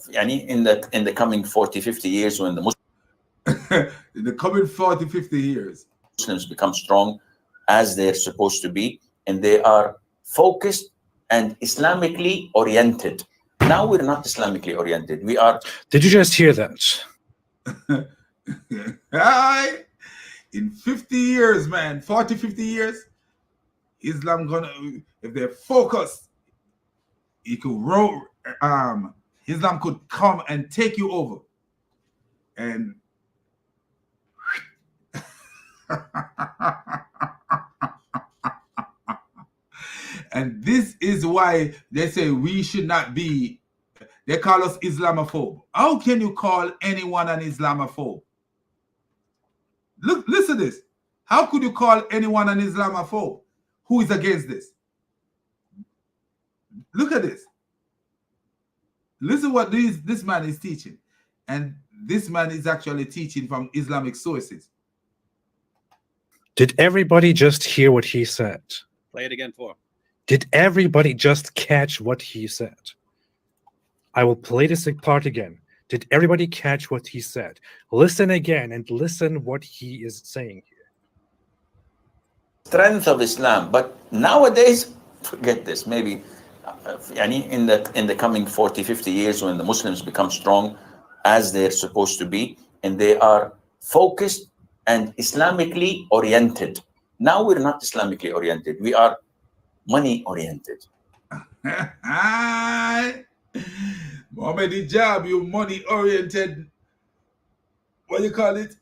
in the coming 40, 50 years, when the in the coming 40, 50 years, Muslims become strong as they're supposed to be, and they are focused and Islamically oriented. Now we're not Islamically oriented. We are. Did you just hear that? In 50 years, man, 40, 50 years, Islam if they're focused, Islam could come and take you over. And and this is why they say we should not be, they call us Islamophobe. How can you call anyone an Islamophobe? Look, listen to this. How could you call anyone an Islamophobe who is against this? Look at this. Listen what this man is teaching. And this man is actually teaching from Islamic sources. Did everybody just hear what he said? Play it again for him. Did everybody just catch what he said? I will play this part again. Did everybody catch what he said? Listen again and listen what he is saying here. Strength of Islam. But nowadays, forget this. Maybe in the coming 40, 50 years, when the Muslims become strong as they're supposed to be, and they are focused and Islamically oriented. Now we're not Islamically oriented. We are money oriented. Mohammed Hijab, you money oriented. What do you call it?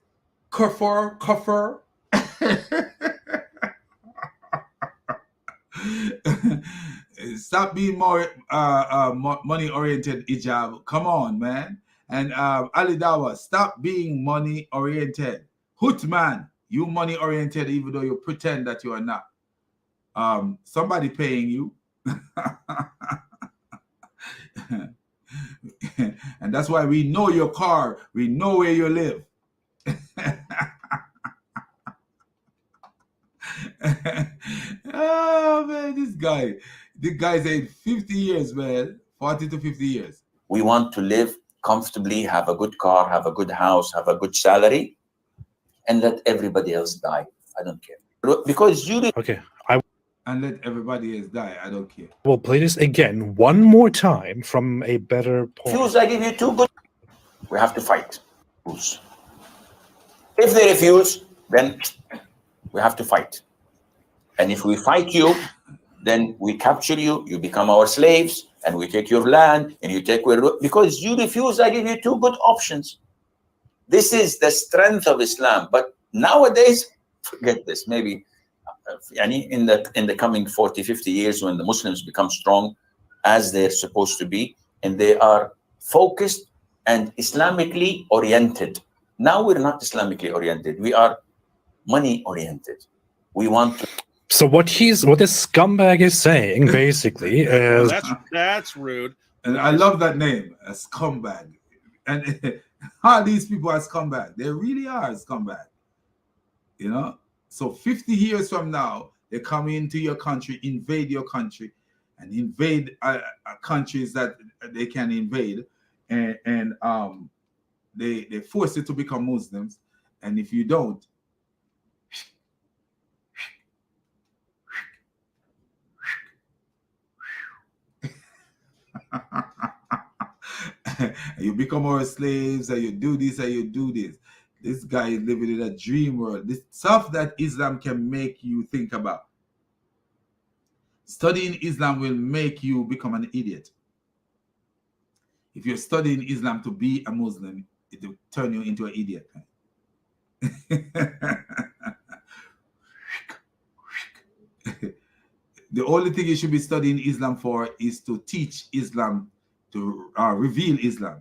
Kufr. Stop being more money oriented, Hijab. Come on, man. And Ali Dawa, stop being money oriented. Hutman, you money oriented, even though you pretend that you are not. Somebody paying you. And that's why we know your car, we know where you live. Oh man, this guy's in 50 years, man. 40 to 50 years. We want to live comfortably, have a good car, have a good house, have a good salary, and let everybody else die. I don't care. Because you Okay, and let everybody else die. I don't care. will play this again one more time from a better point. refuse, I give you 2 good. We have to fight. If they refuse, then we have to fight. And if we fight you, then we capture you, you become our slaves, and we take your land, and you take because you refuse, I give you 2 good options. This is the strength of Islam. But nowadays, forget this. Maybe in the coming 40, 50 years, when the Muslims become strong, as they're supposed to be, and they are focused and Islamically oriented. Now we're not Islamically oriented. We are money oriented. We want to. So what this scumbag is saying basically is that's rude. And I love that name, a scumbag. And all these people are scumbag. They really are scumbag. You know? So 50 years from now, they come into your country, invade your country, and invade countries that they can invade, and they force you to become Muslims. And if you don't, you become our slaves, and you do this, and you do this. This guy is living in a dream world. This stuff that Islam can make you think about. Studying Islam will make you become an idiot. If you're studying Islam to be a Muslim, it will turn you into an idiot. The only thing you should be studying Islam for is to teach Islam, to reveal Islam.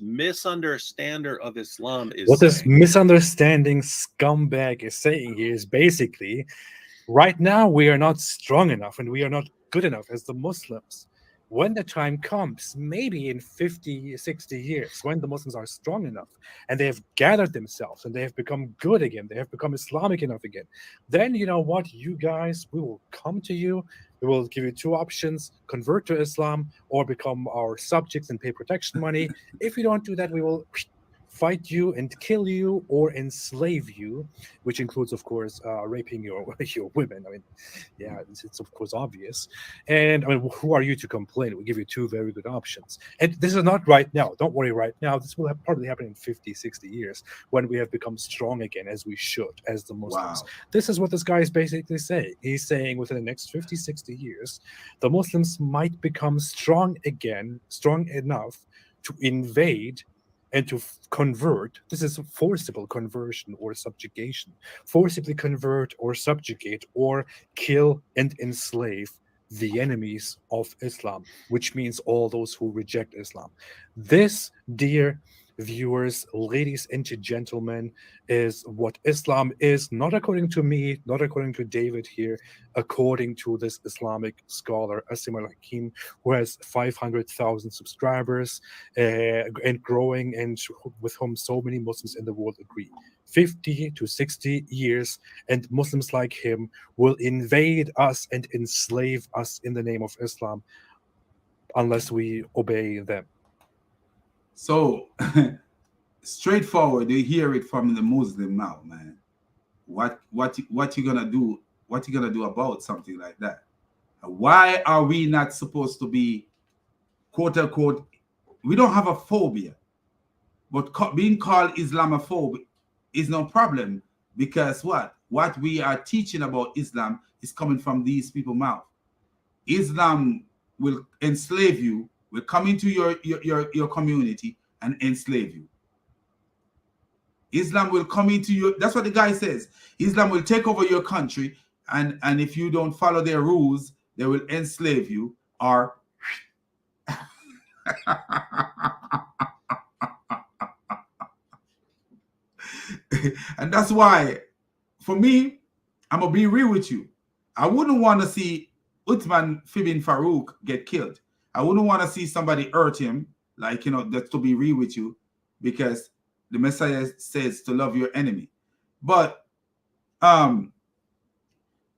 Misunderstander of Islam is what this misunderstanding scumbag is saying here is basically, right now we are not strong enough and we are not good enough as the Muslims. When the time comes, maybe in 50, 60 years, when the Muslims are strong enough and they have gathered themselves and they have become good again, they have become Islamic enough again, then you know what, you guys, we will come to you. We will give you 2 options: convert to Islam or become our subjects and pay protection money. If you don't do that, we will fight you and kill you or enslave you, which includes, of course, raping your women. I mean, yeah, it's of course obvious. And I mean, who are you to complain? We give you 2 very good options. And this is not right now. Don't worry right now. This will probably happen in 50, 60 years when we have become strong again, as we should, as the Muslims. Wow. This is what this guy is basically saying. He's saying within the next 50, 60 years, the Muslims might become strong again, strong enough to invade and to convert. This is a forcible conversion or subjugation. Forcibly convert or subjugate or kill and enslave the enemies of Islam, which means all those who reject Islam. This, dear viewers, ladies and gentlemen, is what Islam is, not according to me, not according to David here, according to this Islamic scholar, Asim al-Hakim, who has 500,000 subscribers and growing, and with whom so many Muslims in the world agree. 50 to 60 years, and Muslims like him will invade us and enslave us in the name of Islam unless we obey them. So, straightforward, you hear it from the Muslim now, man. What you gonna do? What you gonna do about something like that? Why are we not supposed to be, quote unquote, we don't have a phobia, but being called Islamophobe is no problem, because what we are teaching about Islam is coming from these people's mouth. Islam will enslave you, will come into your community and enslave you. Islam will come into you. That's what the guy says. Islam will take over your country, and if you don't follow their rules, they will enslave you. Or and that's why, for me, I'm gonna be real with you. I wouldn't want to see Uthman ibn Farouk get killed. I wouldn't want to see somebody hurt him, like, you know, that's to be real with you, because the Messiah says to love your enemy. But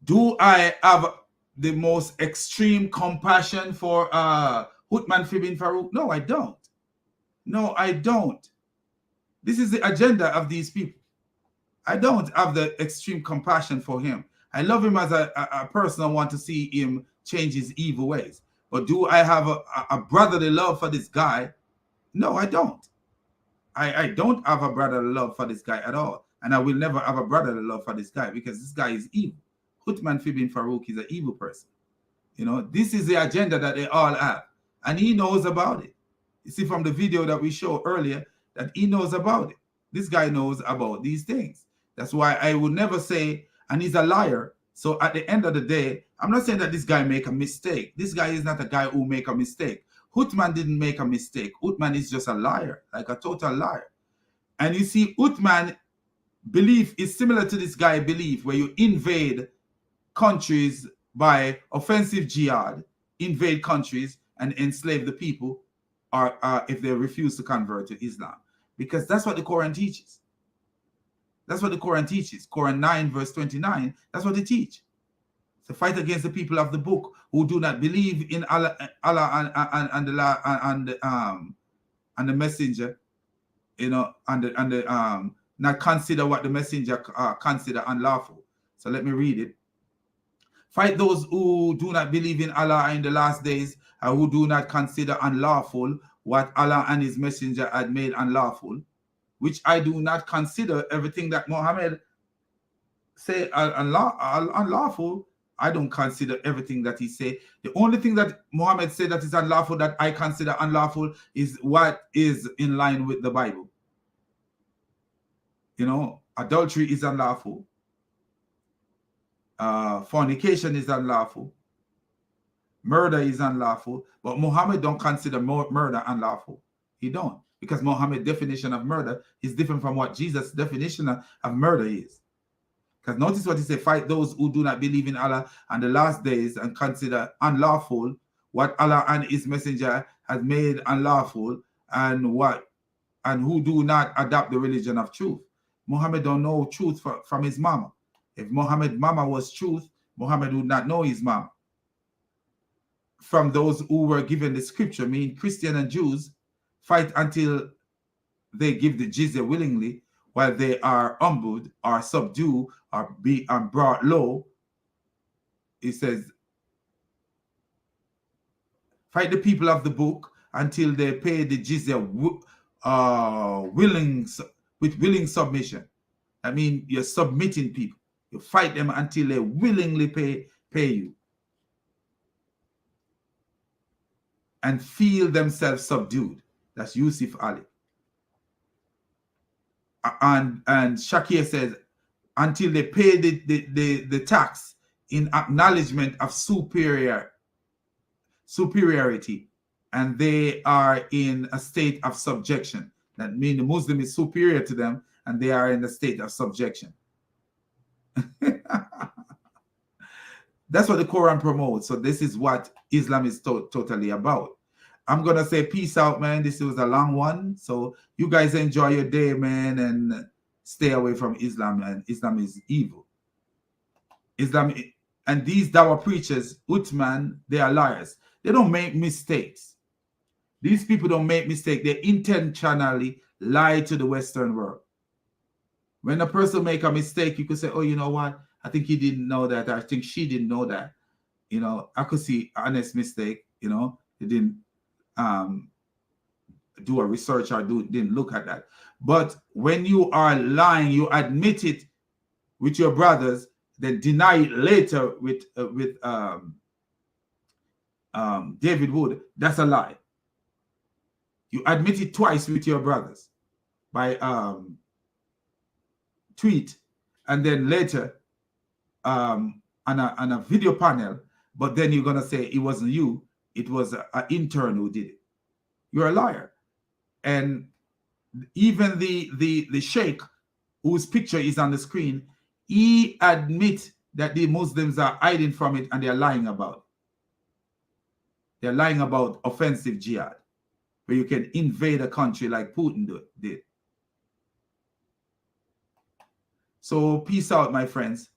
do I have the most extreme compassion for Uthman ibn Farouk? No, I don't. No, I don't. This is the agenda of these people. I don't have the extreme compassion for him. I love him as a person. I want to see him change his evil ways. But do I have a brotherly love for this guy? No, I don't. I don't have a brotherly love for this guy at all. And I will never have a brotherly love for this guy because this guy is evil. Uthman Ibn Farouk is an evil person. You know, this is the agenda that they all have. And he knows about it. You see from the video that we showed earlier that he knows about it. This guy knows about these things. That's why I would never say, and he's a liar. So at the end of the day, I'm not saying that this guy make a mistake. This guy is not a guy who make a mistake. Uthman didn't make a mistake. Uthman is just a liar, like a total liar. And you see, Uthman belief is similar to this guy belief where you invade countries by offensive jihad, invade countries and enslave the people, or if they refuse to convert to Islam. Because that's what the Quran teaches. That's what the Quran teaches. Quran 9 verse 29, that's what they teach. To fight against the people of the book who do not believe in Allah and the messenger, you know, and not consider what the messenger consider unlawful. So let me read it. Fight those who do not believe in Allah in the last days, and who do not consider unlawful what Allah and his messenger had made unlawful, which I do not consider everything that Muhammad say unlawful. I don't consider everything that he say. The only thing that Muhammad said that is unlawful that I consider unlawful is what is in line with the Bible. You know, adultery is unlawful. Fornication is unlawful. Murder is unlawful. But Muhammad don't consider murder unlawful. He don't. Because Muhammad's definition of murder is different from what Jesus' definition of murder is. Because notice what he said, fight those who do not believe in Allah and the last days and consider unlawful what Allah and his messenger has made unlawful and who do not adopt the religion of truth. Muhammad don't know truth from his mama. If Muhammad's mama was truth, Muhammad would not know his mama. From those who were given the scripture, meaning Christian and Jews, fight until they give the jizya willingly, while they are humbled or subdued or be brought low. It says, fight the people of the book until they pay the jizya with willing submission. I mean, you're submitting people. You fight them until they willingly pay you and feel themselves subdued. That's Yusuf Ali. And Shakir says, until they pay the tax in acknowledgement of superiority, and they are in a state of subjection. That means the Muslim is superior to them, and they are in a state of subjection. That's what the Quran promotes. So this is what Islam is totally about. I'm going to say peace out, man. This was a long one. So you guys enjoy your day, man, and stay away from Islam. And Islam is evil. Islam, and these Dawah preachers, Uthman, they are liars. They don't make mistakes. These people don't make mistakes. They intentionally lie to the Western world. When a person make a mistake, you could say, oh, you know what? I think he didn't know that. I think she didn't know that. You know, I could see honest mistake. You know, they didn't do a research or didn't look at that. But when you are lying, you admit it with your brothers, then deny it later with David Wood. That's a lie. You admit it twice with your brothers by tweet, and then later on a video panel. But then you're gonna say it wasn't you. It was an intern who did it. You're a liar. And even the sheikh whose picture is on the screen, he admits that the Muslims are hiding from it and they're lying about it. They're lying about offensive jihad, where you can invade a country like Putin did. So peace out, my friends.